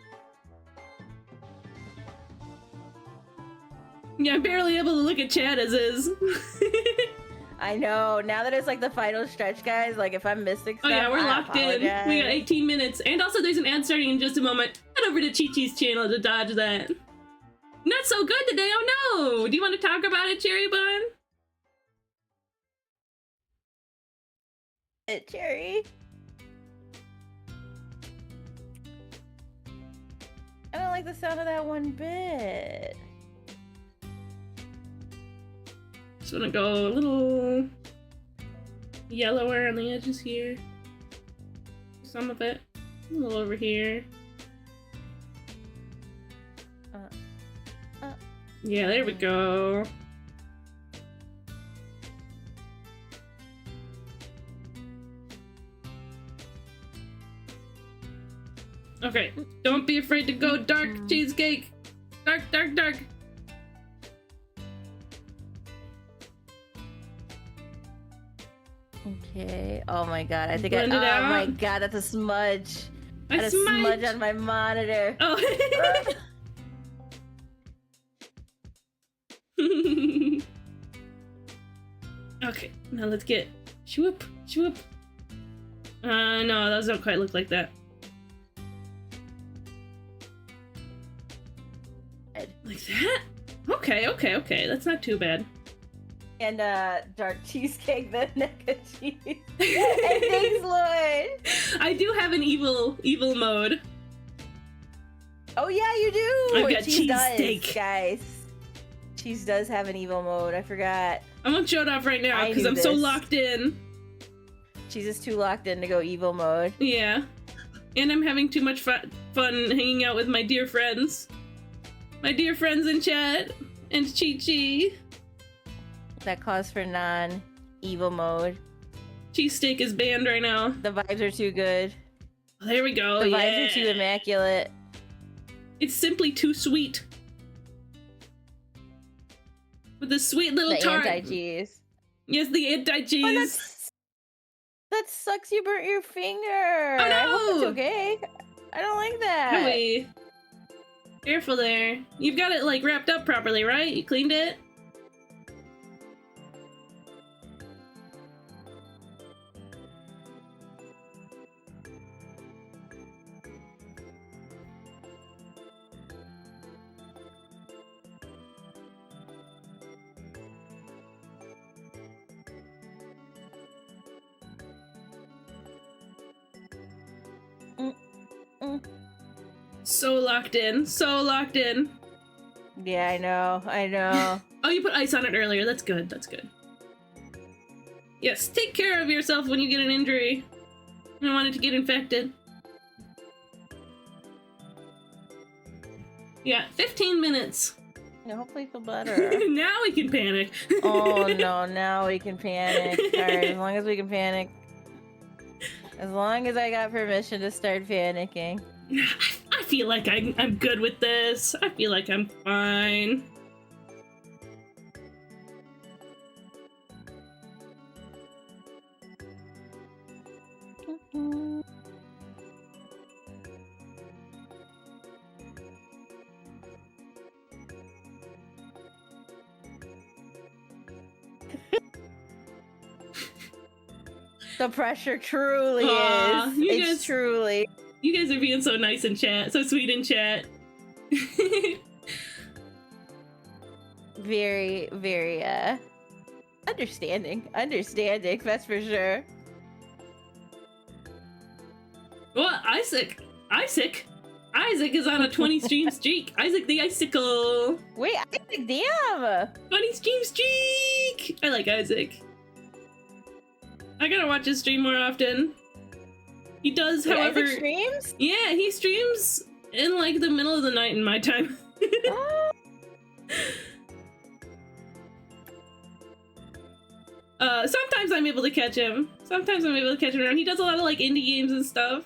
Yeah, I'm barely able to look at chat as is. I know. Now that it's like the final stretch, guys, like if I'm missing stuff, Oh yeah, we're I locked in. We got apologize. 18 minutes. And also there's an ad starting in just a moment. Head over to Chi-Chi's channel to dodge that. Not so good today, oh no! Do you want to talk about it, Cherry Bun? Cherry. I don't like the sound of that one bit. Just wanna go a little yellower on the edges here. Some of it. A little over here. Yeah, there we go. Okay, don't be afraid to go dark, cheesecake. Dark, dark, dark. Okay. Oh my god. I think Blend it Oh out. my god, that's a smudge. That's a smudge on my monitor. Oh. Okay, now let's get swoop, swoop. No, those don't quite look like that. Like that? Okay, okay, okay. That's not too bad. And dark cheesecake, the neck of cheese. And thanks, Lord. I do have an evil mode. Oh yeah, you do. I've got Cheese does, cheesesteak. guys. Cheese does have an evil mode. I forgot. I won't show it off right now I because knew I'm so this. locked in. Cheese is too locked in to go evil mode. Yeah. And I'm having too much fun hanging out with my dear friends. My dear friends in chat. And Chi-Chi. That calls for non-evil mode. Cheesesteak is banned right now. The vibes are too good. There we go. The yeah. vibes are too immaculate. It's simply too sweet. With the sweet little The tart. anti-cheese. Yes, the Oh, anti-cheese. that sucks. You burnt your finger. Oh, no! I hope it's okay. I don't like that. Howie. Careful there. You've got it like wrapped up properly, right? You cleaned it? So locked in. So locked in. Yeah, I know. I know. Oh, you put ice on it earlier. That's good. That's good. Yes, take care of yourself when you get an injury. I don't want it to get infected. Yeah, 15 minutes. Yeah, hopefully feel better. Now we can panic. Oh no, now we can panic. Alright, as long as we can panic. As long as I got permission to start panicking. I feel like I'm good with this. I feel like I'm fine. The pressure truly Aw, is. you It's guys- truly. You guys are being so nice in chat, so sweet in chat. Very, very, understanding. Understanding, that's for sure. Well, Isaac is on a 20 stream streak. Isaac the Icicle. Wait, Isaac, damn! 20 stream streak. I like Isaac. I gotta watch his stream more often. He does, Wait, however. Isaac streams? Yeah, he streams in like the middle of the night in my time. Oh. Sometimes I'm able to catch him. Sometimes I'm able to catch him around. He does a lot of like indie games and stuff.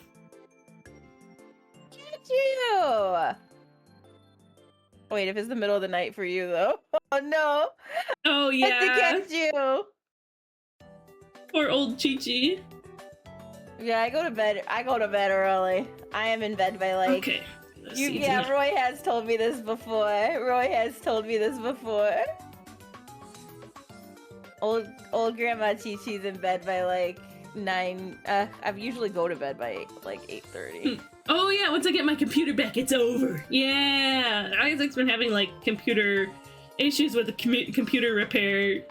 Catch you! Wait, if it's the middle of the night for you though. Oh no! Oh I have to yeah, catch you! poor old Chi-Chi. Yeah, I go to bed early. I am in bed by like Okay. Let's you, see yeah, tonight. Roy has told me this before. Roy has told me this before. Old Grandma Chi-Chi's in bed by like 9. I usually go to bed by like 8:30. Oh yeah, once I get my computer back, it's over. Yeah, Isaac's been having like computer issues with the computer repair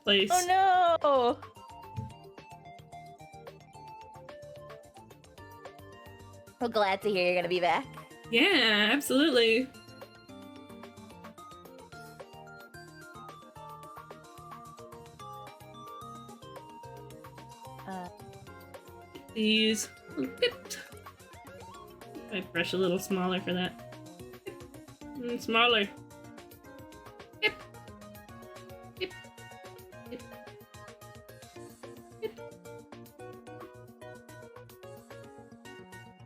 place. Oh no! Well, glad to hear you're gonna be back. Yeah, absolutely. These pips. I brush a little smaller for that. Smaller. Pip. Pip. Pip. Pip. Pip.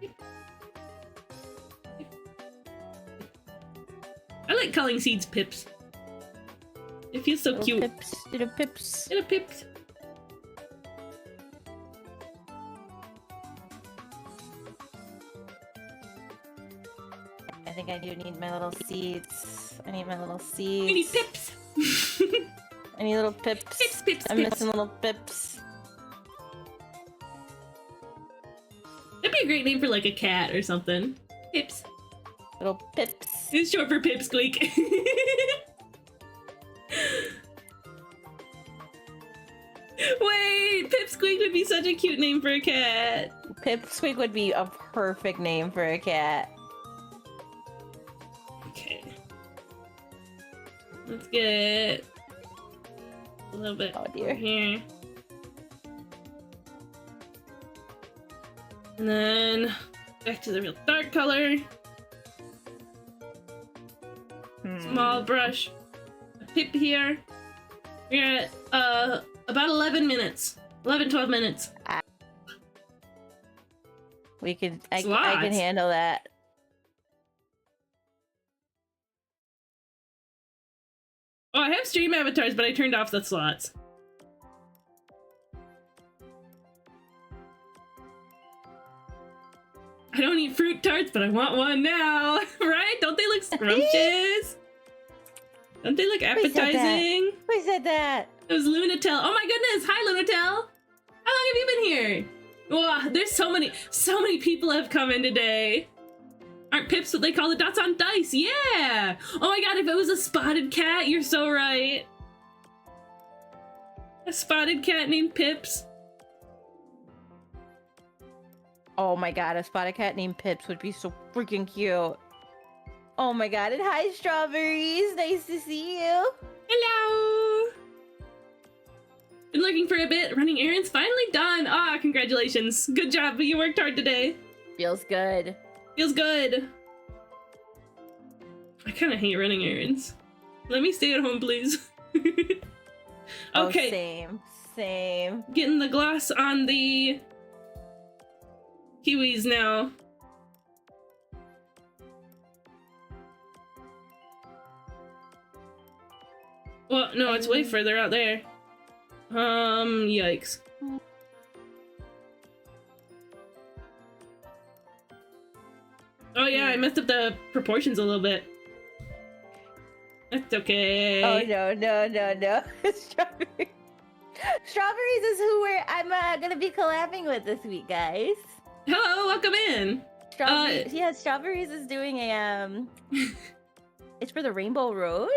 Pip. I like calling seeds pips. It feels so cute. Pips, little pips. Little pips. I think I do need my little seeds. I need my little seeds. We need pips. I need little pips. Pips, pips, I'm pips. missing little pips. That'd be a great name for like a cat or something. Pips. Little pips. It's short for Pipsqueak. Wait, Pipsqueak would be such a cute name for a cat. Pipsqueak would be a perfect name for a cat. Okay. Let's get a little bit dear. here. And then back to the real dark color. Small brush. A pip here. We're at about 11 minutes. 12 minutes. I can handle that. Oh, I have stream avatars, but I turned off the slots. I don't eat fruit tarts, but I want one now. Right? Don't they look scrumptious? Don't they look appetizing? Who said that? It was Lunatel. Oh my goodness! Hi, Lunatel. How long have you been here? Wow, there's so many people have come in today. Aren't pips what they call the dots on dice? Yeah! Oh my god, if it was a spotted cat, you're so right. A spotted cat named Pips. Oh my god, a spotted cat named Pips would be so freaking cute. Oh my god, and hi Strawberries, nice to see you. Hello! Been looking for a bit, running errands, finally done! Ah, congratulations. Good job, you worked hard today. Feels good. Feels good. I kind of hate running errands. Let me stay at home, please. Okay. Oh, same. Getting the gloss on the kiwis now. Well, no, it's way further out there. Yikes. Oh yeah, I messed up the proportions a little bit. That's okay. Oh no. Strawberries. Strawberries is who I'm gonna be collabing with this week, guys. Hello, welcome in. Strawberries, yeah, Strawberries is doing a it's for the Rainbow Road.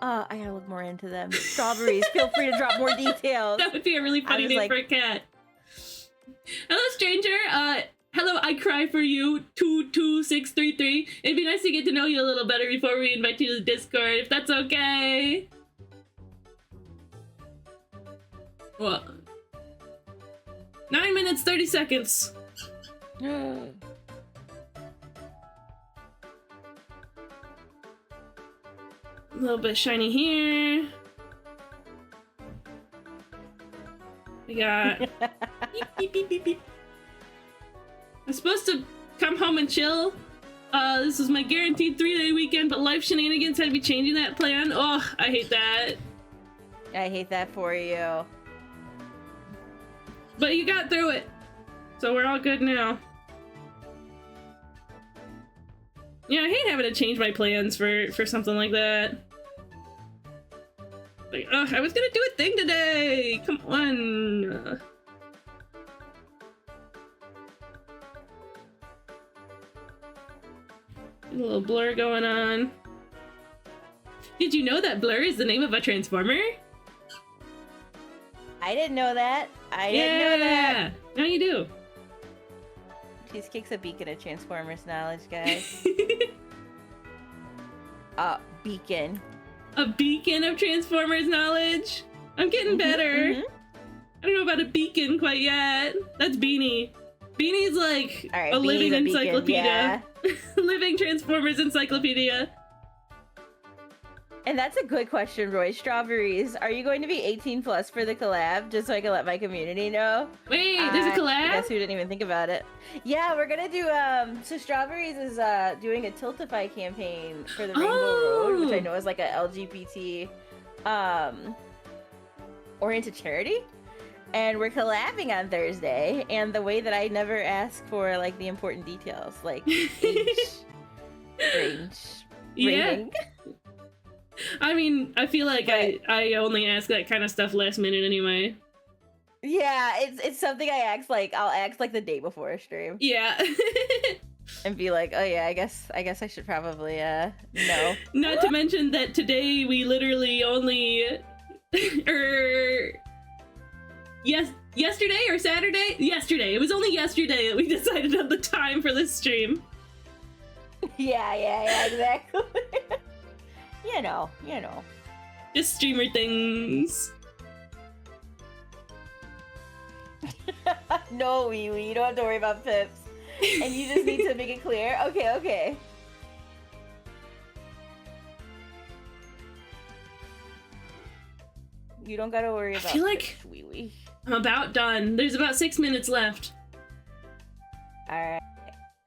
I gotta look more into them. Strawberries, feel free to drop more details. That would be a really funny name for a cat. Hello, stranger. Hello, I cry for you, 22633. It'd be nice to get to know you a little better before we invite you to the Discord, if that's okay. What? 9 minutes, 30 seconds. A little bit shiny here. We got beep, beep, beep, beep, beep. I'm supposed to come home and chill. This was my guaranteed 3-day weekend, but life shenanigans had to be changing that plan. Oh, I hate that. I hate that for you. But you got through it. So we're all good now. Yeah, I hate having to change my plans for something like that. Like, ugh, I was gonna do a thing today! Come on! A little blur going on. Did you know that Blur is the name of a transformer? I didn't know that. I didn't know that. Now you do. Cheesecake's a beacon of Transformers knowledge, guys. Beacon. A beacon of Transformers knowledge? I'm getting better. I don't know about a beacon quite yet. That's Beanie. Beanie's like a living encyclopedia. Yeah. Living Transformers encyclopedia. And that's a good question, Roy. Strawberries, are you going to be 18 plus for the collab? Just so I can let my community know. Wait, there's a collab? I guess we didn't even think about it. Yeah, we're gonna do, so Strawberries is doing a Tiltify campaign for the Rainbow Road, which I know is like a LGBT oriented charity. And we're collabing on Thursday, and the way that I never ask for like the important details, like age, range, rating. I mean, I feel like I only ask that kind of stuff last minute anyway. Yeah, it's something I'll ask like the day before a stream. Yeah. And be like, oh yeah, I guess I should probably know. Not to mention that today we literally only yesterday or Saturday? Yesterday. It was only yesterday that we decided on the time for this stream. Yeah, exactly. You know. Just streamer things. No, Wee, you don't have to worry about pips. And you just need to make it clear. Okay. You don't gotta worry about I feel like Wee. I'm about done. There's about 6 minutes left. Alright.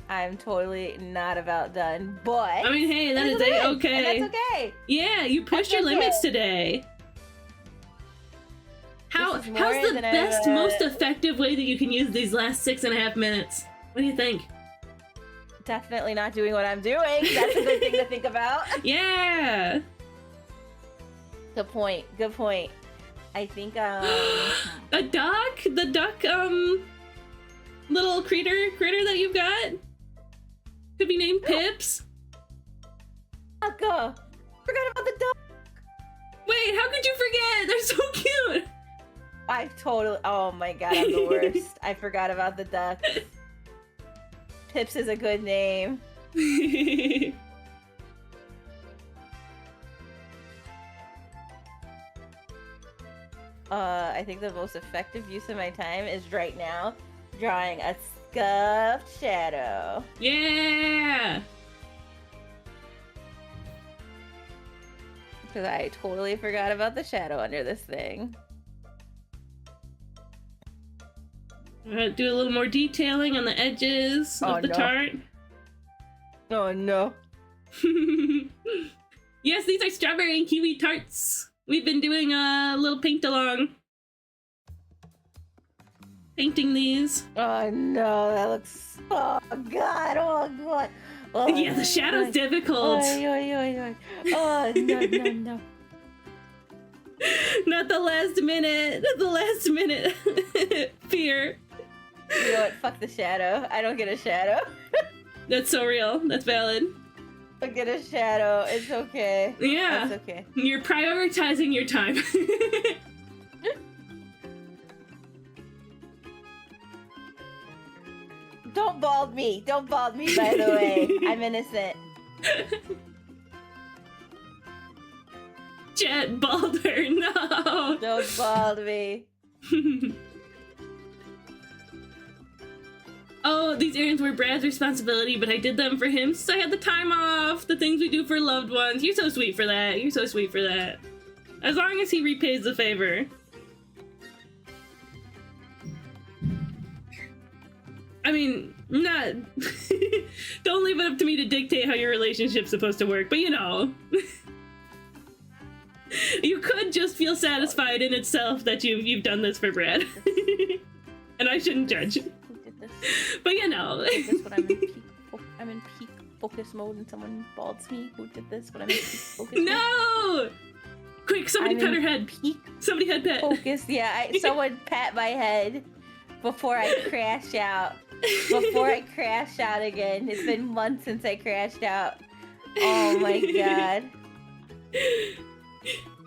I'm totally not about done, but I mean, hey, that is okay. And that's okay. Yeah, you pushed your limits today. How's the best, most effective way that you can use these last 6.5 minutes? What do you think? Definitely not doing what I'm doing. That's a good thing to think about. Yeah. Good point. I think the duck little critter that you've got could be named Pips. Forgot about the duck. Wait, how could you forget? They're so cute. Oh my god, I'm the worst. I forgot about the duck. Pips is a good name. I think the most effective use of my time is right now drawing a scuffed shadow. Yeah! Because I totally forgot about the shadow under this thing. I'm gonna do a little more detailing on the edges of the tart. Oh no. Yes, these are strawberry and kiwi tarts. We've been doing a little paint-along. Painting these. Oh no, that looks... Oh god. Oh, yeah, the shadow's difficult. Oh, no. Not the last minute fear. You know what? Fuck the shadow. I don't get a shadow. That's so real. That's valid. I get a shadow. It's okay. Yeah. It's okay. You're prioritizing your time. Don't bald me, by the way. I'm innocent. Jet Balder, no! Don't bald me. Oh, these errands were Brad's responsibility, but I did them for him since I had the time off. The things we do for loved ones. You're so sweet for that. You're so sweet for that. As long as he repays the favor. I mean, not... Don't leave it up to me to dictate how your relationship's supposed to work, but you know. You could just feel satisfied in itself that you've done this for Brad. And I shouldn't judge. But you know. Is this when I'm in peak focus mode and someone balds me? Who did this when I'm in peak focus mode? No! Quick, somebody pat her head. Peak Somebody head pat. focus. Yeah, someone pat my head before I crash out. Before I crash out again. It's been months since I crashed out. Oh my god.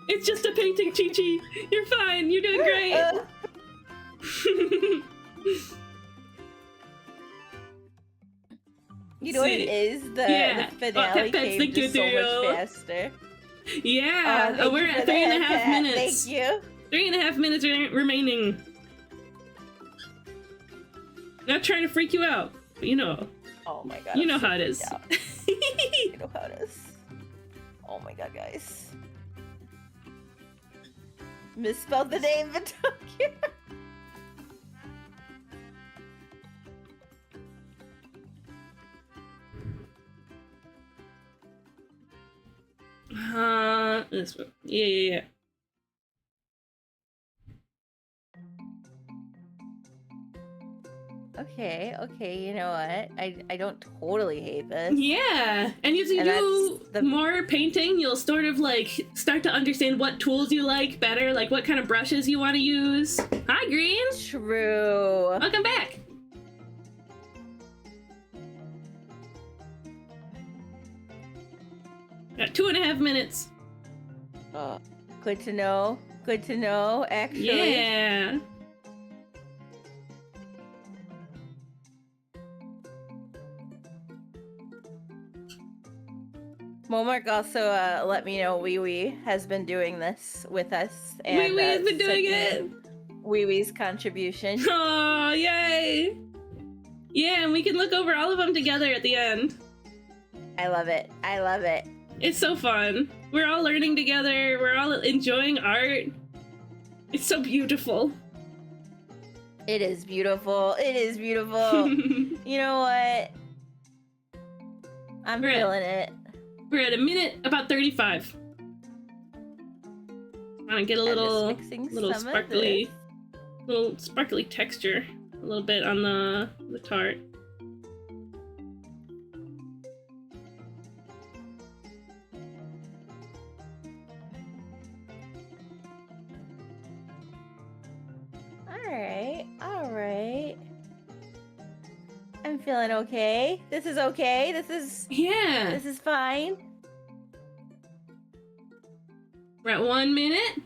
It's just a painting, Chi-Chi. You're fine. You're doing great. You know what it is? The finale came just so much faster. Yeah. We're at 3.5 minutes. Thank you. 3.5 minutes remaining. Not trying to freak you out, but you know. Oh my god. You know how it is. You know how it is. Oh my god, guys. Misspelled the name, but Tokyo. This one. Yeah. Okay, you know what? I don't totally hate this. Yeah, and as you do more painting, you'll sort of like start to understand what tools you like better, like what kind of brushes you want to use. Hi, Green. True. Welcome back. Got 2.5 minutes. Good to know. Good to know, actually. Yeah. Momark also let me know Wee Wee has been doing this with us. And, Wee Wee has been doing it! Wee Wee's contribution. Oh, yay! Yeah, and we can look over all of them together at the end. I love it. I love it. It's so fun. We're all learning together. We're all enjoying art. It's so beautiful. It is beautiful. It is beautiful. You know what? I'm feeling it. We're at a minute, about 35. I want to get a little sparkly texture, a little bit on the tart. All right. I'm feeling okay. This is okay. This is fine. We're at 1 minute.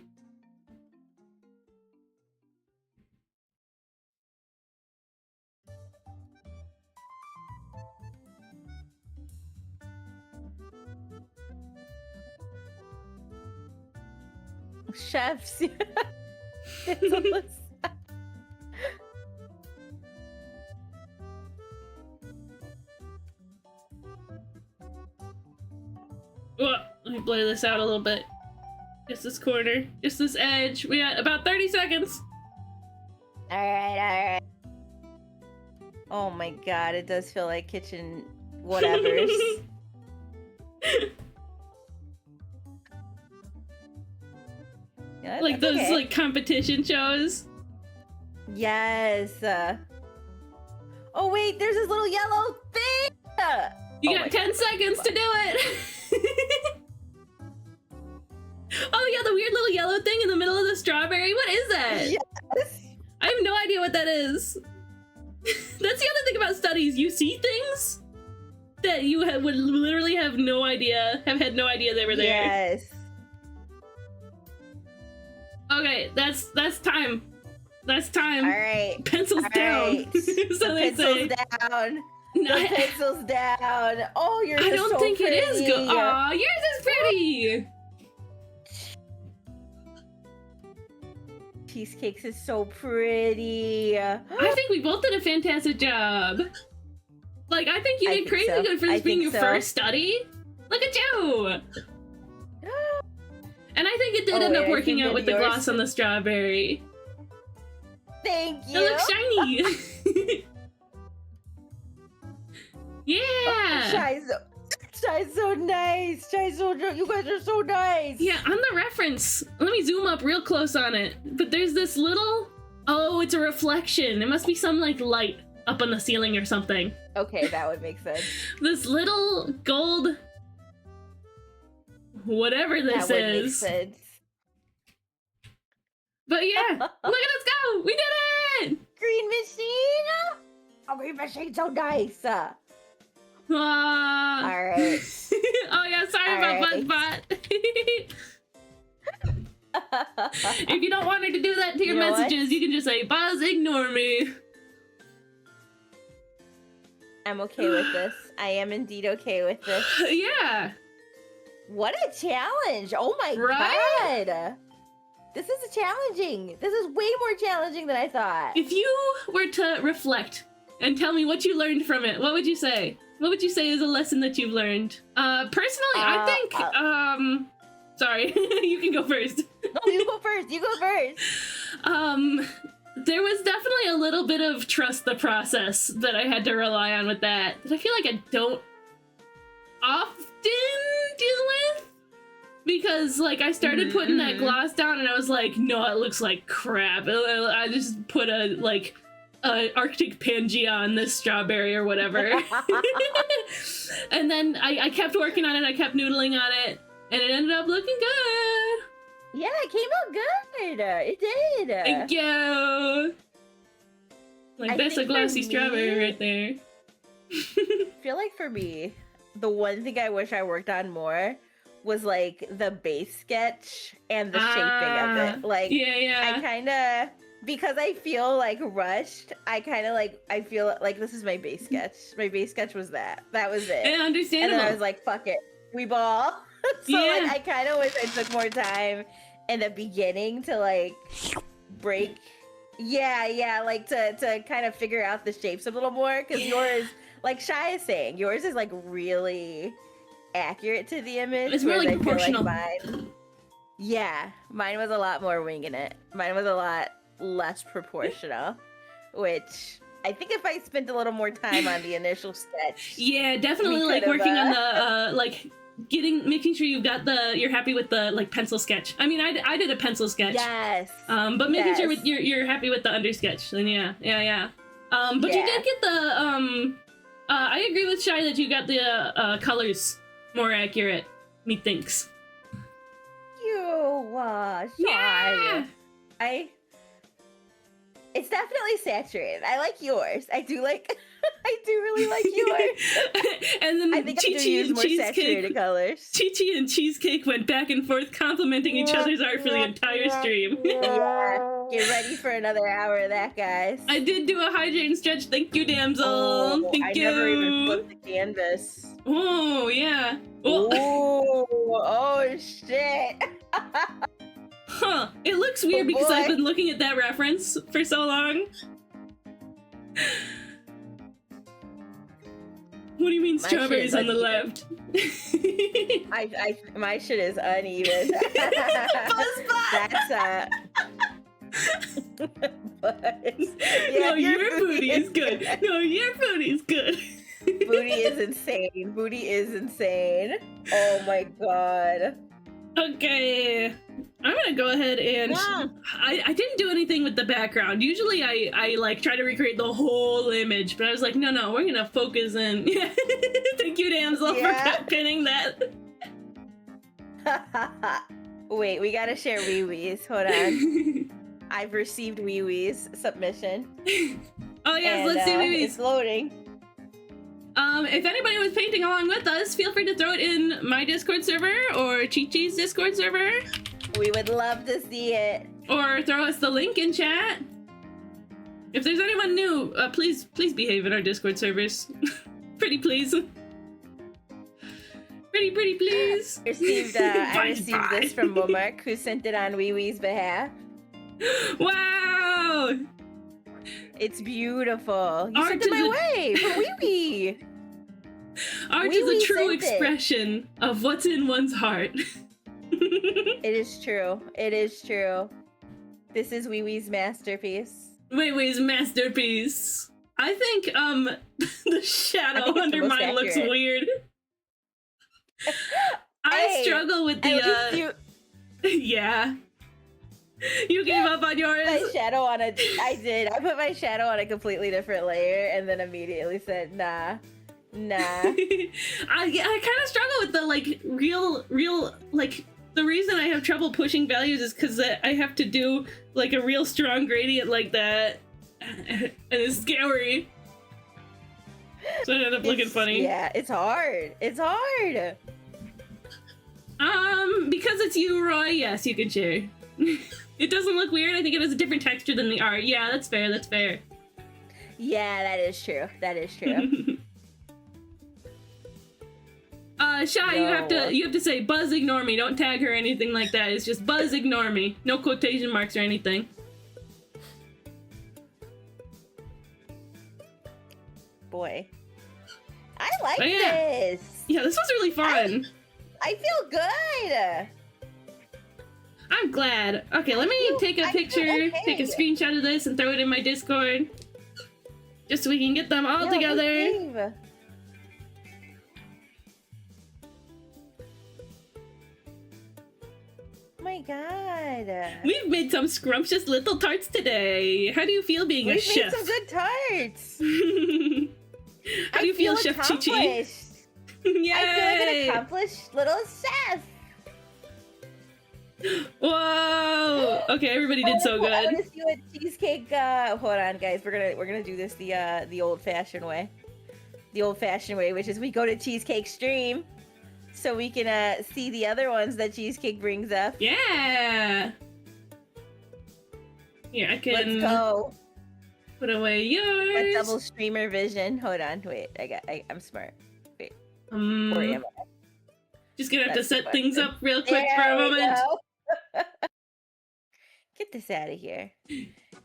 Chefs. Let me blur this out a little bit. Just this corner, just this edge. We got about 30 seconds. All right. Oh my god, it does feel like kitchen whatevers. Yeah, like those like competition shows. Yes. Oh wait, there's this little yellow thing. You got 10 seconds to do it. Oh yeah, the weird little yellow thing in the middle of the strawberry. What is that? Yes. I have no idea what that is. That's the other thing about studies. You see things that you would literally have had no idea they were there. Yes. Okay, that's time. That's time. All right. Pencils down. So they say. Down. No, the pencils down. Oh, yours is so pretty. I don't think it is good. Aw, yours is pretty. Cheesecakes is so pretty. I think we both did a fantastic job. Like, I think you did crazy good for this being your first study. Look at you. And I think it did end up working out with the gloss on the strawberry. Thank you. It looks shiny. Yeah. Shy's so nice. You guys are so nice. Yeah, on the reference, let me zoom up real close on it. But there's this little, oh, it's a reflection. It must be some like light up on the ceiling or something. Okay, that would make sense. This little gold, whatever this is. Make sense. But yeah, look at us go! We did it! Green machine. Oh, green machine's so nice. All right. Oh yeah, sorry about BuzzBot. If you don't want her to do that to your messages, you can just say, Buzz, ignore me. I'm okay with this. I am indeed okay with this. Yeah. What a challenge. Oh my god. This is challenging. This is way more challenging than I thought. If you were to reflect and tell me what you learned from it, what would you say? What would you say is a lesson that you've learned? Personally, I think, sorry, you can go first. No, you go first. You go first. There was definitely a little bit of trust the process that I had to rely on with that I feel like I don't often deal with, because like I started putting that gloss down and I was like, no, it looks like crap. I just put a Arctic Pangea on this strawberry or whatever. And then I kept working on it, I kept noodling on it, and it ended up looking good. Yeah, it came out good. It did. Thank you. Like, that's a glossy strawberry right there. I feel like for me, the one thing I wish I worked on more was like the base sketch and the shaping of it. Like, I kind of, because I feel like rushed, I feel like this is my base sketch. My base sketch was that. That was it. And understandable. And then I was like, fuck it. We ball. So like, I kind of wish I took more time in the beginning to like break. Yeah, like to kind of figure out the shapes a little more, because yours, like Shy is saying, yours is like really accurate to the image. It's more like proportional. Like mine was a lot more winging it. Mine was a lot less proportional, which I think if I spent a little more time on the initial sketch, definitely like working on the like making sure you're happy with the like pencil sketch. I mean, I did a pencil sketch. Yes. But making sure you're happy with the under sketch. Then yeah. But you did get the I agree with Shy that you got the colors more accurate, methinks. Shy. It's definitely saturated. I like yours. I do really like yours. And then I think I do use more saturated colors. Chi-Chi and Cheesecake went back and forth complimenting each other's art for the entire stream. Yeah. Get ready for another hour of that, guys. I did do a hydrate and stretch. Thank you, damsel. Thank you. I never even flipped the canvas. Oh, yeah. Oh shit. Huh. It looks weird because I've been looking at that reference for so long. What do you mean strawberries on the left? My shit is uneven. That's no, your booty is good. No, your booty's good. Booty is insane. Booty is insane. Oh my god. Okay, I'm gonna go ahead and I didn't do anything with the background. Usually I like try to recreate the whole image, but I was like, no, we're gonna focus in. Thank you, damsel, for pinning that. Wait, we gotta share wee-wees. Hold on. I've received wee-wees submission. Oh yes, let's see wee-wees. It's loading. If anybody was painting along with us, feel free to throw it in my Discord server or Chi-Chi's Discord server. We would love to see it. Or throw us the link in chat. If there's anyone new, please behave in our Discord servers. Pretty please. Pretty please. I received this from Womark, who sent it on Wee Wee's behalf. Wow! It's beautiful. You sent it my way for Wee Wee. Art is a true expression of what's in one's heart. It is true. It is true. This is Wee Wee's masterpiece. Wee Wee's masterpiece. I think the shadow under mine looks weird. I struggle with the yeah. You gave up on yours? I did. I put my shadow on a completely different layer and then immediately said, nah. I kind of struggle with the like real like the reason I have trouble pushing values is because I have to do like a real strong gradient like that, and it's scary. So it ended up looking funny. Yeah, it's hard. It's hard. Because it's you, Roy, yes, you can share. It doesn't look weird. I think it has a different texture than the art. Yeah, that's fair, that's fair. Yeah, that is true. That is true. Shy, No. you have to say Buzz ignore me. Don't tag her or anything like that. It's just Buzz ignore me. No quotation marks or anything. Boy. I like Oh, yeah. this. Yeah, this was really fun. I feel good. I'm glad. Okay, let me take a I feel picture, okay. take a screenshot of this and throw it in my Discord. Just so we can get them all Yeah, together. Dave. Oh my god. We've made some scrumptious little tarts today. How do you feel being a We've chef? made some good tarts. How do you feel, Chef Chichi? accomplished. Yay! I feel like an accomplished little chef. Whoa! Okay, everybody did so I want good. to see what cheesecake. Hold on, guys. We're gonna do this the old-fashioned way. The old-fashioned way, which is we go to Cheesecake Stream, so we can see the other ones that Cheesecake brings up. Yeah. Here, I can Let's go. put away yours. A double streamer vision. Hold on, wait. I'm smart. Or am I? Just gonna have to That's the set things question. up real quick for There a we moment. go. Get this out of here.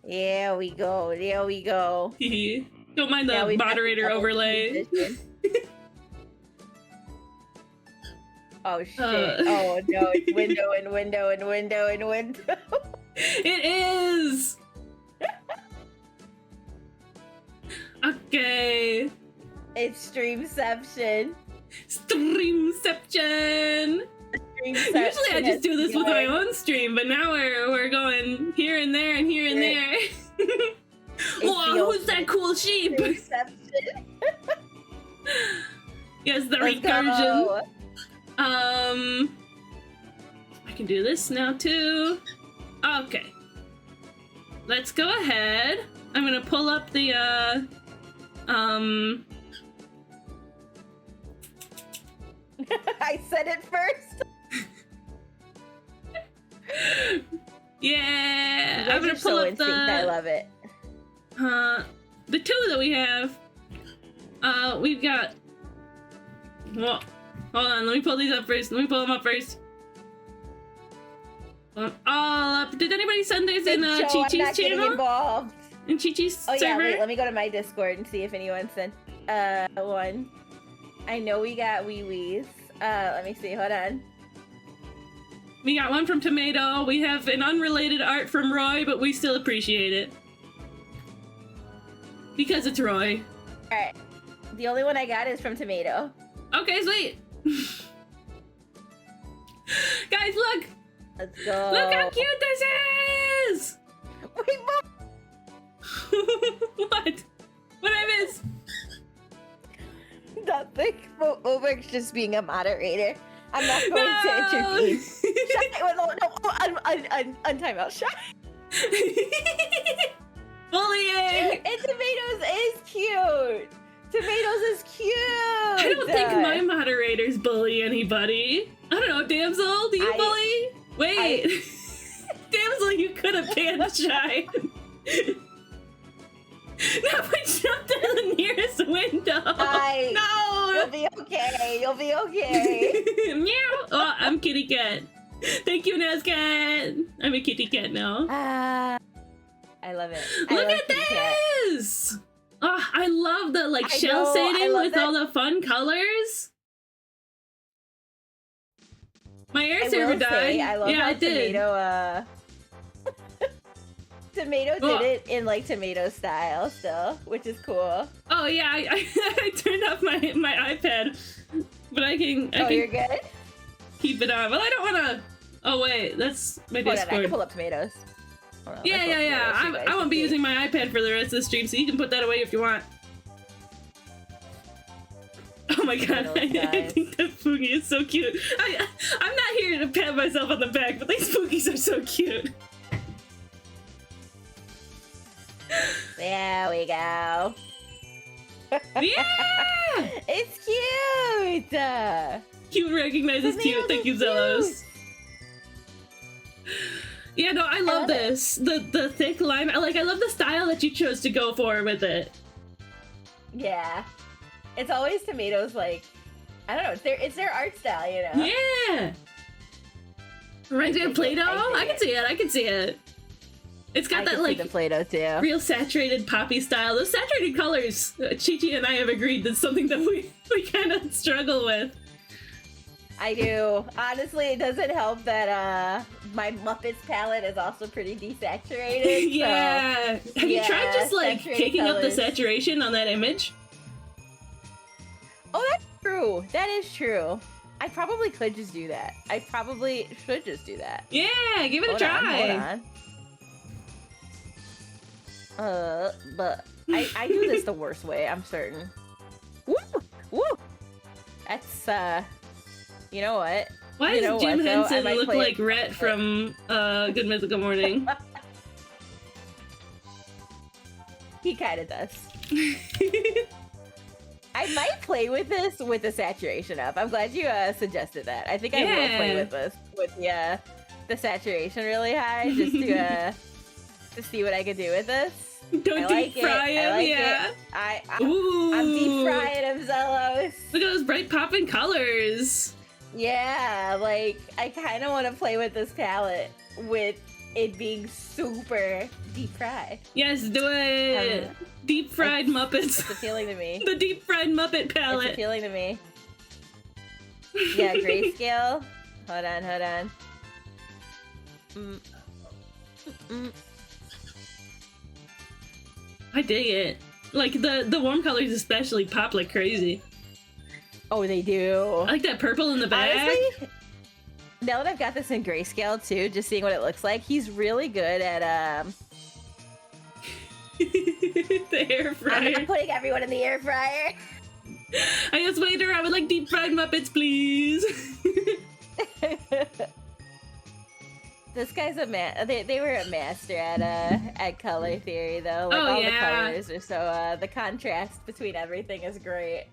There we go. There we go. Don't mind Now the we've got the moderator double overlay. vision. Oh shit. Uh. Oh no, it's window and window and window and window. It is! Okay. It's Streamception. Streamception! Usually I just do this with my own stream, but now we're going here and there and here and there. Whoa, who's that cool sheep? Streamception. Yes, the Let's recursion. go. I can do this now too. Okay. Let's go ahead. I'm gonna pull up the I said it first. yeah, You guys I'm gonna are pull so up in sync. I love it. the two that we have. We've got. Well, hold on. Let me pull these up first. Let me pull them up first. All up. Did anybody send these in Joe, I'm Chi-Chi's not getting channel? involved. In Chi-Chi's Oh yeah, server? wait, let me go to my Discord and see if anyone sent one. I know we got wee wees. Let me see, hold on. We got one from Tomato. We have an unrelated art from Roy, but we still appreciate it. Because it's Roy. Alright. The only one I got is from Tomato. Okay, sweet. Guys, look! Let's go. Look how cute this is! Wait, What? What I miss? nothing. Oberk's just being a moderator. I'm not going to intervene. Shy, no, untime out. Shy. Bullying! And Tomatoes is cute. Tomatoes is cute. I don't think my moderators bully anybody. I don't know, Damsel, do you bully? Wait. Damsel, you could have banned Shy. No, I jumped out the nearest window. No! You'll be okay. You'll be okay. Meow! Oh, I'm kitty cat. Thank you, Nazcat. I'm a kitty cat now. I love it. Look at this! Oh, I love the like shell shading with all the fun colors. My air server died. I love how it did. Tomato did it in like tomato style still, which is cool. Oh yeah, I turned off my iPad, but I can you're good? keep it on. Well, I don't wanna. Oh wait, that's my Hold Discord. on, I can pull up tomatoes. Hold on, Yeah. I won't be using my iPad for the rest of the stream, so you can put that away if you want. Oh my god, I think that Poogie is so cute. I'm not here to pat myself on the back, but these Poogies are so cute. There we go. Yeah! It's cute! Cute recognizes cute. Thank you, Zellos. Yeah, no, I love this. The thick line. I love the style that you chose to go for with it. Yeah. It's always tomatoes, like, I don't know, it's their art style, you know? Yeah! Reminds me of Play-Doh? I can see it. It's got that, like, the Play-Doh, too. Real saturated poppy style. Those saturated colors, Chichi and I have agreed that's something that we kind of struggle with. I do. Honestly, it doesn't help that my Muppets palette is also pretty desaturated. Yeah. So, have you tried just like kicking up the colors. saturation on that image? Oh, that's true. That is true. I probably could just do that. I probably should just do that. Yeah, give it a try. Hold on. But I do this the worst way, I'm certain. Woo! Woo! That's, you know what? Why does Jim Henson look like Rhett from Good Mythical Morning? He kind of does. I might play with this with the saturation up. I'm glad you suggested that. I think I will play with this with the saturation really high, just to see what I can do with this. Don't deep fry him, yeah. I'm deep frying him, Zellos. Look at those bright popping colors. Yeah, like, I kind of want to play with this palette with it being super deep fried. Yes, do it. Deep fried Muppets. It's appealing to me. The deep fried Muppet palette. It's appealing to me. Yeah, grayscale. Hold on. I dig it. Like, the warm colors especially pop like crazy. Oh, they do. I like that purple in the back. Honestly, now that I've got this in grayscale too, just seeing what it looks like, he's really good at the air fryer. I'm not putting everyone in the air fryer. I just waiter, I would like deep fried Muppets, please. This guy's a man. They were a master at color theory, though. Like, all the colors are so. The contrast between everything is great.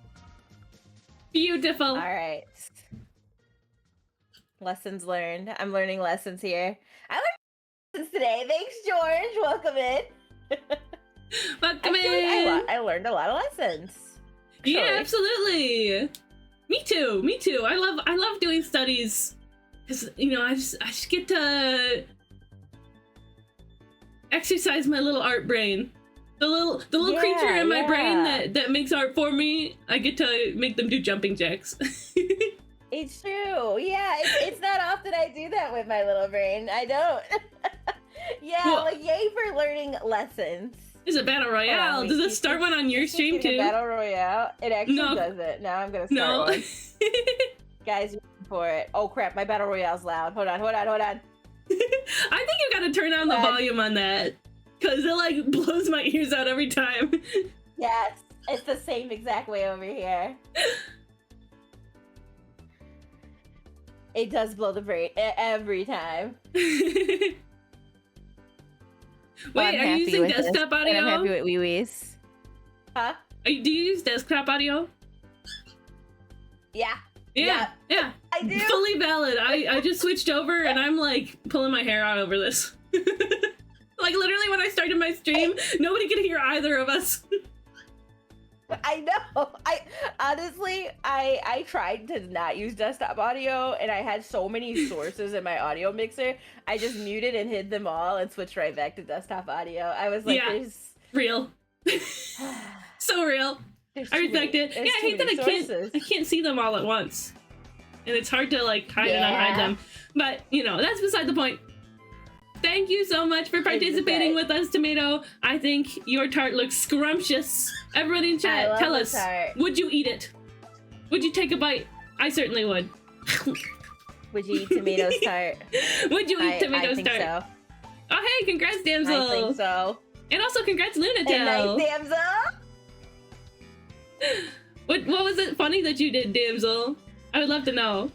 Beautiful. All right. Lessons learned. I'm learning lessons here. I learned lessons today. Thanks, George. Welcome in. Welcome in. I learned a lot of lessons. Yeah, absolutely. Me too. I love doing studies. Because, you know, I just get to exercise my little art brain. The little creature in my brain that makes art for me, I get to make them do jumping jacks. It's true. Yeah, it's not often I do that with my little brain. I don't. Like, yay for learning lessons. It's a battle royale. Does this start one on your stream too? Battle royale? It actually doesn't. Now I'm gonna start one. Guys, for it. Oh crap, my battle royale's loud. Hold on. I think you gotta turn down the volume on that. Cause it like blows my ears out every time. Yes, it's the same exact way over here. It does blow the brain every time. Wait, are you using desktop audio? I'm happy with wee-wees. Huh? Do you use desktop audio? Yeah. Yeah. I do. Fully valid. I just switched over and I'm like pulling my hair out over this. Like literally when I started my stream, nobody could hear either of us. I know. I tried to not use desktop audio and I had so many sources in my audio mixer. I just muted and hid them all and switched right back to desktop audio. I was like, real. So real. I respect it. Yeah, I hate that I can't see them all at once. And it's hard to like hide and unhide them. But, you know, that's beside the point. Thank you so much for participating with us, Tomato. I think your tart looks scrumptious. Everybody in chat, tell us, would you eat it? Would you take a bite? I certainly would. Would you eat Tomato's tart? Would you eat Tomato's tart? So. Oh, hey, congrats, Damsel. I think so. And also congrats, Lunatel. Nice, Damsel. What was it funny that you did, damsel? I would love to know.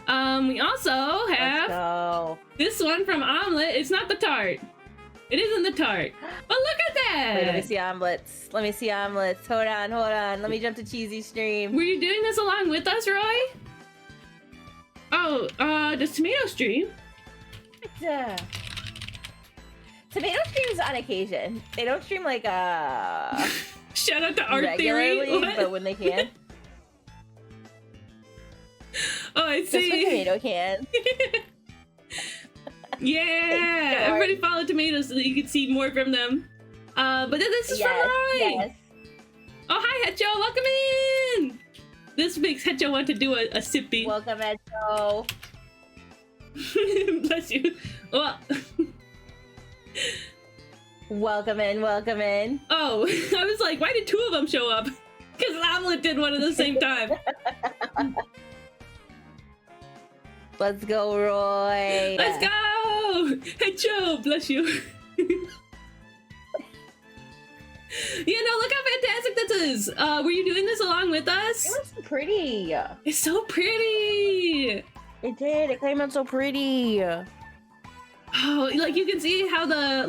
We also have this one from Omelet. It's not the Tart. It isn't the Tart. But look at that! Wait, let me see omelets. Let me see omelets. Hold on, hold on. Let me jump to cheesy stream. Were you doing this along with us, Roy? Oh, does Tomato stream? Tomato streams on occasion. They don't stream like Shout out to Art Theory. What? But when they can. Oh, I Just see. when Tomato can. Yeah, everybody follow Tomatoes so that you can see more from them. But then this is from Roy. Yes. Oh, hi, Hecho. Welcome in. This makes Hecho want to do a sippy. Welcome, Hecho. Bless you. Well. Welcome in, welcome in. Oh, I was like, why did two of them show up? Because Omelet did one at the same time. Let's go, Roy. Let's go! Hey, Joe, bless you. Yeah, no, look how fantastic this is. Were you doing this along with us? It looks pretty. It's so pretty. It did. It came out so pretty. Oh, like you can see how the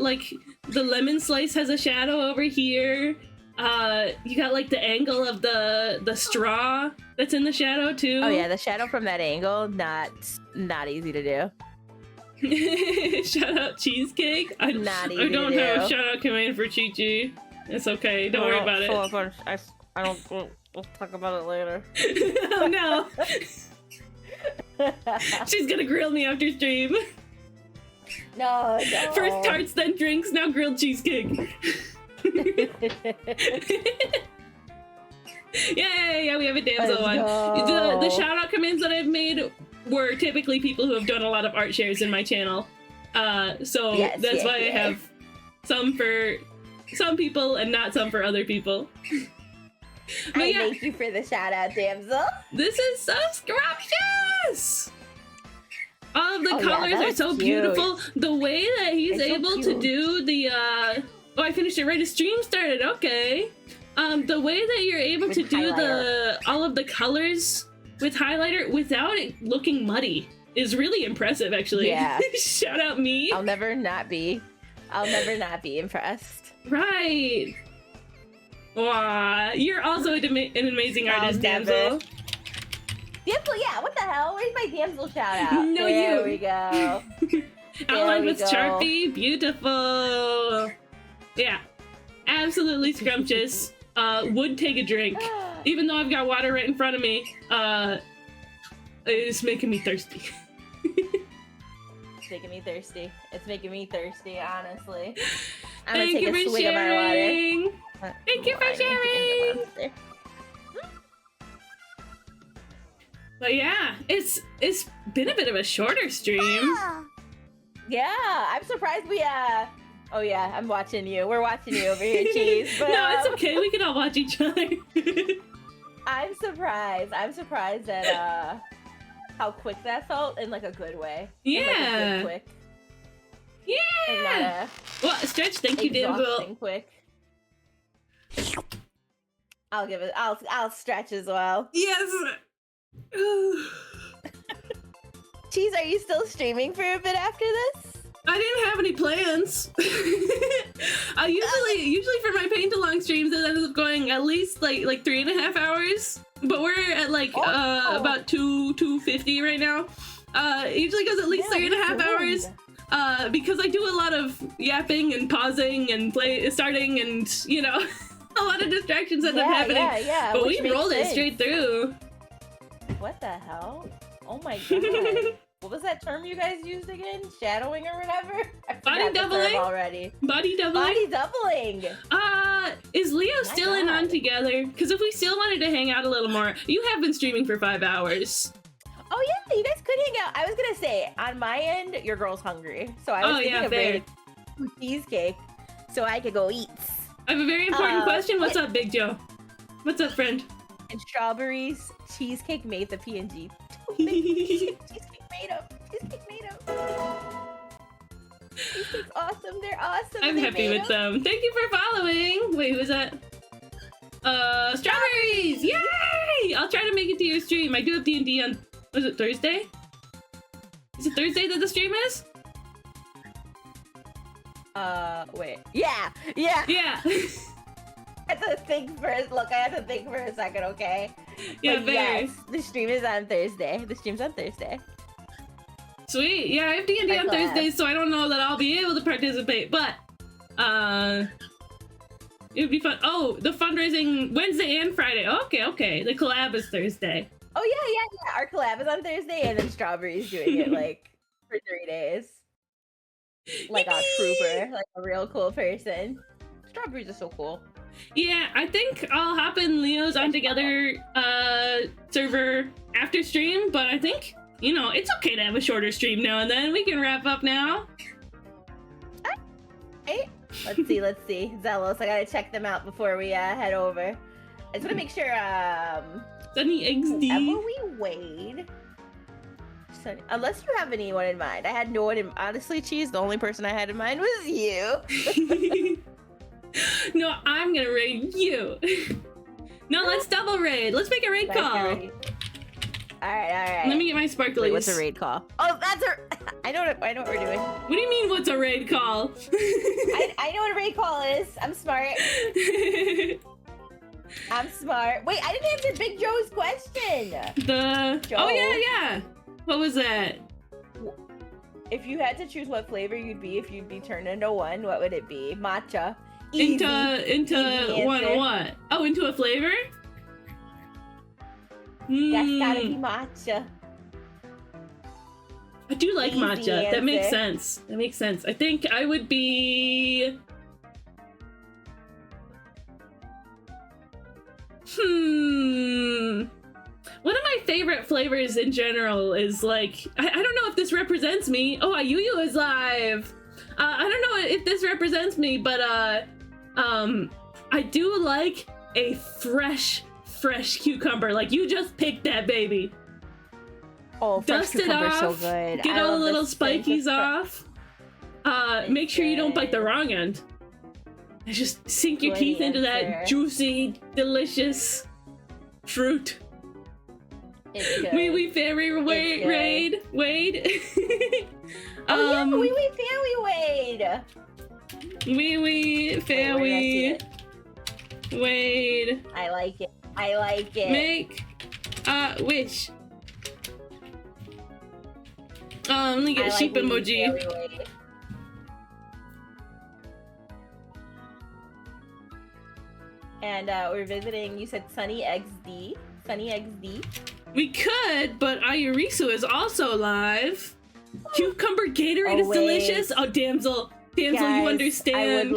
lemon slice has a shadow over here. You got like the angle of the straw that's in the shadow too. Oh yeah, the shadow from that angle, not easy to do. Shout out Cheesecake. I don't have a shout out command for Chi-Chi. It's okay. Don't worry about it. I don't. We'll talk about it later. Oh no. She's gonna grill me after stream. No. First tarts, then drinks, now grilled cheesecake. Yay! Yeah, we have a damsel one. The shout out commands that I've made were typically people who have done a lot of art shares in my channel. So that's why I have some for some people and not some for other people. But yeah, thank you for the shout out, damsel. This is so scrumptious! All of the colors are so cute. beautiful. The way that he's able to do the oh, I finished it right as stream started. Okay. The way that you're able to do all of the colors with highlighter without it looking muddy is really impressive, actually. Yeah. Shout out me. I'll never not be impressed. Right. Wow. You're also an amazing artist, damsel. Damsel, yeah, what the hell? Where's my damsel shout out? No, there we go. Outlined with Sharpie. Beautiful. Yeah. Absolutely scrumptious. Would take a drink. Even though I've got water right in front of me, it's making me thirsty. It's making me thirsty. It's making me thirsty, honestly. I'm Thank gonna take a swig of my water. Thank you for sharing! But yeah, it's been a bit of a shorter stream. Yeah, I'm surprised we oh yeah, I'm watching you. We're watching you over here, Cheese. But, no, it's okay. We can all watch each other. I'm surprised. I'm surprised at how quick that felt in like a good way. Yeah. Like quick. Yeah. Well, Stretch, thank you, Dimple. Quick. I'll give it. I'll stretch as well. Yes. Cheese, are you still streaming for a bit after this? I didn't have any plans. Usually for my Paintalong streams, it ends up going at least like 3.5 hours. But we're at like about 250 right now. It usually goes at least 3.5 hours. Because I do a lot of yapping and pausing and starting and you know a lot of distractions end up happening. Yeah. But we rolled it straight through. What the hell? Oh my god. What was that term you guys used again? Shadowing or whatever? Body doubling already. Body doubling. Body doubling. Is Leo still in on together? Because if we still wanted to hang out a little more, you have been streaming for 5 hours. Oh yeah, you guys could hang out. I was gonna say, on my end, your girl's hungry, so I was thinking of bringing cheesecake so I could go eat. I have a very important question. What's up, Big Joe? What's up, friend? And strawberries, cheesecake made the PNG. Cheesecake made them. Cheesecake made them. Cheesecake's awesome. They're awesome. I'm happy with them. Thank you for following. Wait, who is that? Strawberries! Yay! I'll try to make it to your stream. I do have D&D on, was it Thursday? Is it Thursday that the stream is? Wait. Yeah! Yeah! Yeah! I had to think first. Look, I had to think for a second, okay? Yeah, But very. yes, the stream is on Thursday. The stream's on Thursday. Sweet. Yeah, I have D&D on Thursdays, so I don't know that I'll be able to participate, but, it would be fun. Oh, the fundraising Wednesday and Friday. Okay. The collab is Thursday. Oh, yeah. Our collab is on Thursday, and then Strawberry's doing it, like, for 3 days. Like a trooper, like a real cool person. Strawberries are so cool. Yeah, I think I'll hop in Leo's on together server after stream, but I think, you know, it's okay to have a shorter stream now and then. We can wrap up now. Hey, let's see. Zealous, I gotta check them out before we head over. I just wanna make sure Sunny XD. Emily Wade. Unless you have anyone in mind. I had no one in, honestly, Cheese, the only person I had in mind was you. No, I'm gonna raid you. No, let's double raid. Let's make a raid call. Alright. Let me get my sparklies. Wait, what's a raid call? Oh, that's a. I know what we're doing. What do you mean, what's a raid call? I know what a raid call is. I'm smart. I'm smart. Wait, I didn't answer Big Joe's question. Joe. Oh yeah. What was that? If you had to choose what flavor you'd be if you'd be turned into one, what would it be? Matcha. Easy. Into one what? Oh, into a flavor? That's gotta be matcha. I do like Easy matcha. answer. That makes sense. I think I would be... One of my favorite flavors in general is like... I don't know if this represents me. Oh, Ayuyu is live! I don't know if this represents me, but I do like a fresh cucumber. Like, you just picked that baby. Oh, fresh Dust it cucumber's off, so good. get all the little spikies off. Make sure you don't bite the wrong end. Just sink your teeth into that juicy, delicious fruit. It's good. Wee fairy Wade. Oh yeah, wee fairy Wade. Wee fairy Wade. I like it. Make a wish. Let me get a sheep emoji. And we're visiting, you said Sunny XD. We could, but Ayurisu is also live. Cucumber Gatorade is delicious. Oh, damsel, Guys, you understand.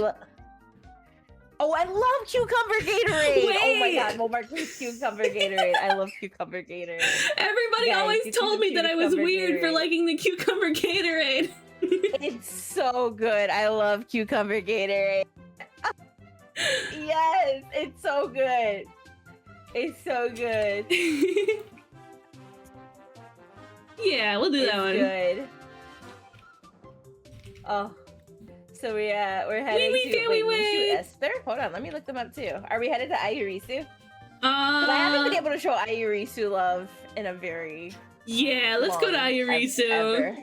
I love cucumber Gatorade. Oh my god, more cucumber Gatorade. I love cucumber Gatorade. Everybody always told me that I was weird for liking the cucumber Gatorade. It's so good. I love cucumber Gatorade. Yes, it's so good. It's so good. Yeah, we'll do that one. Good. Oh, so we're heading to Mishu Esther. Hold on, let me look them up too. Are we headed to Ayurisu? I haven't been able to show Ayurisu love in a very let's go to Ayurisu.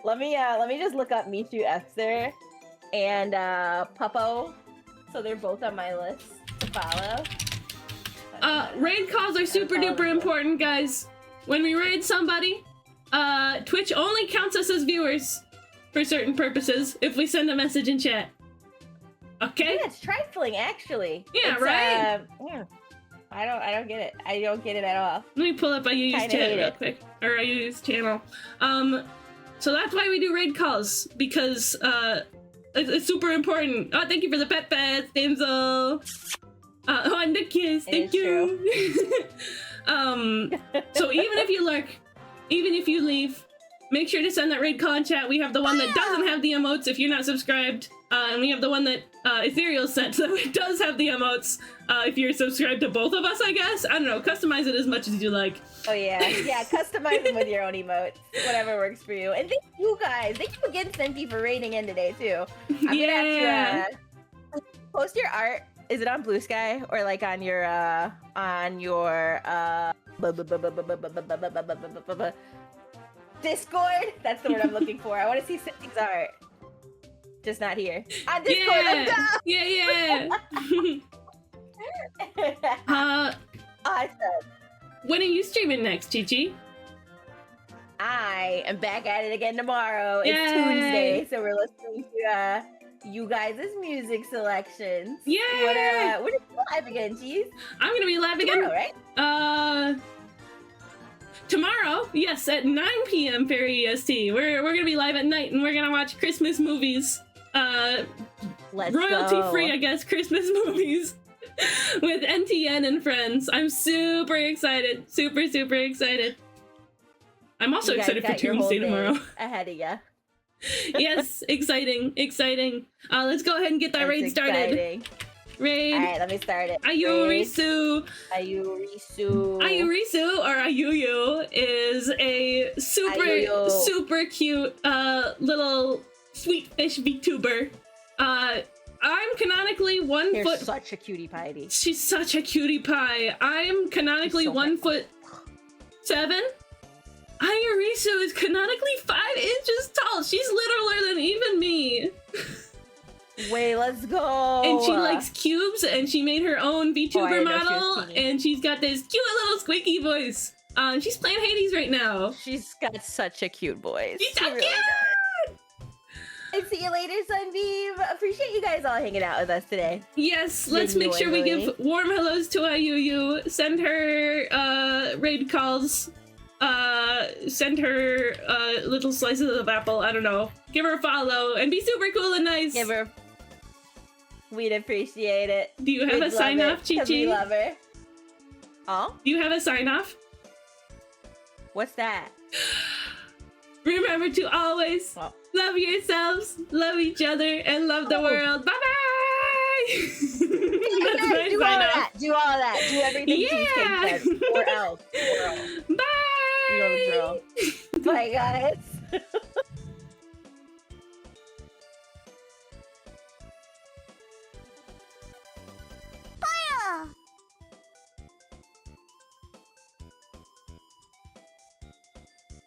Let me just look up Mishu Esther and Puppo, so they're both on my list to follow. Raid calls are super duper important, guys. When we raid somebody, Twitch only counts us as viewers for certain purposes if we send a message in chat. Okay? Yeah, it's trifling, actually. Yeah, it's, right? Yeah. I don't get it. I don't get it at all. Let me pull up Ayu's chat real quick. Or Ayu's channel. So that's why we do raid calls, because it's super important. Oh, thank you for the pets, Damsel. And the kiss, thank you. So even if you lurk, even if you leave, make sure to send that raid call in chat. We have the one that doesn't have the emotes if you're not subscribed, and we have the one that Ethereal sent, so it does have the emotes if you're subscribed to both of us, I guess. I don't know, customize it as much as you like. Oh yeah, customize them with your own emotes, whatever works for you. And thank you guys. Thank you again, Senti, for raiding in today too. I'm gonna have to post your art Is it on Blue Sky or like on your Discord? That's the word I'm looking for. I want to see Cindy's art. Just not here. On Discord, let's go! Yeah. Awesome. When are you streaming next, Chichi? I am back at it again tomorrow. It's Yay! Tuesday, so we're listening to you guys' music selections. Yeah. What are you live again, Cheese? I'm gonna be live Tomorrow, again. right? Tomorrow, yes, at 9 p.m. Fair EST. We're gonna be live at night, and we're gonna watch Christmas movies. Let's royalty go. free, I guess, Christmas movies with NTN and friends. I'm super excited. Super excited. I'm also You guys excited for got your whole Tuesday day tomorrow. ahead of ya. Yes, exciting. Let's go ahead and get that raid started. Exciting. Raid. All right, let me start it. Ayurisu. Ayurisu or Ayuyu is a super cute little sweet fish VTuber. I'm canonically You're 1 foot. such a cutie pie. She's such a cutie pie. I'm canonically She's so 1'7". Ayurisu is canonically 5 inches tall. She's littler than even me. Wait, let's go. And she likes cubes, and she made her own VTuber I know she was model, teeny. and she's got this cute little squeaky voice. She's playing Hades right now. She's got such a cute voice. She's so She really cute! does. And see you later, Sunbeam. Appreciate you guys all hanging out with us today. Yes, let's make sure we give warm hellos to Ayuyu. Send her raid calls. Send her little slices of apple. I don't know. Give her a follow and be super cool and nice. Give her. We'd appreciate it. Do you have a sign off, Chi? Chi-Chi? We love her. Oh? Do you have a sign off? What's that? Remember to always love yourselves, love each other, and love the world. Bye bye. That's my Do all sign off. that. Do all that. Do everything Yeah. Cheesecake said. Or else. Bye. You know the drill. Bye, guys.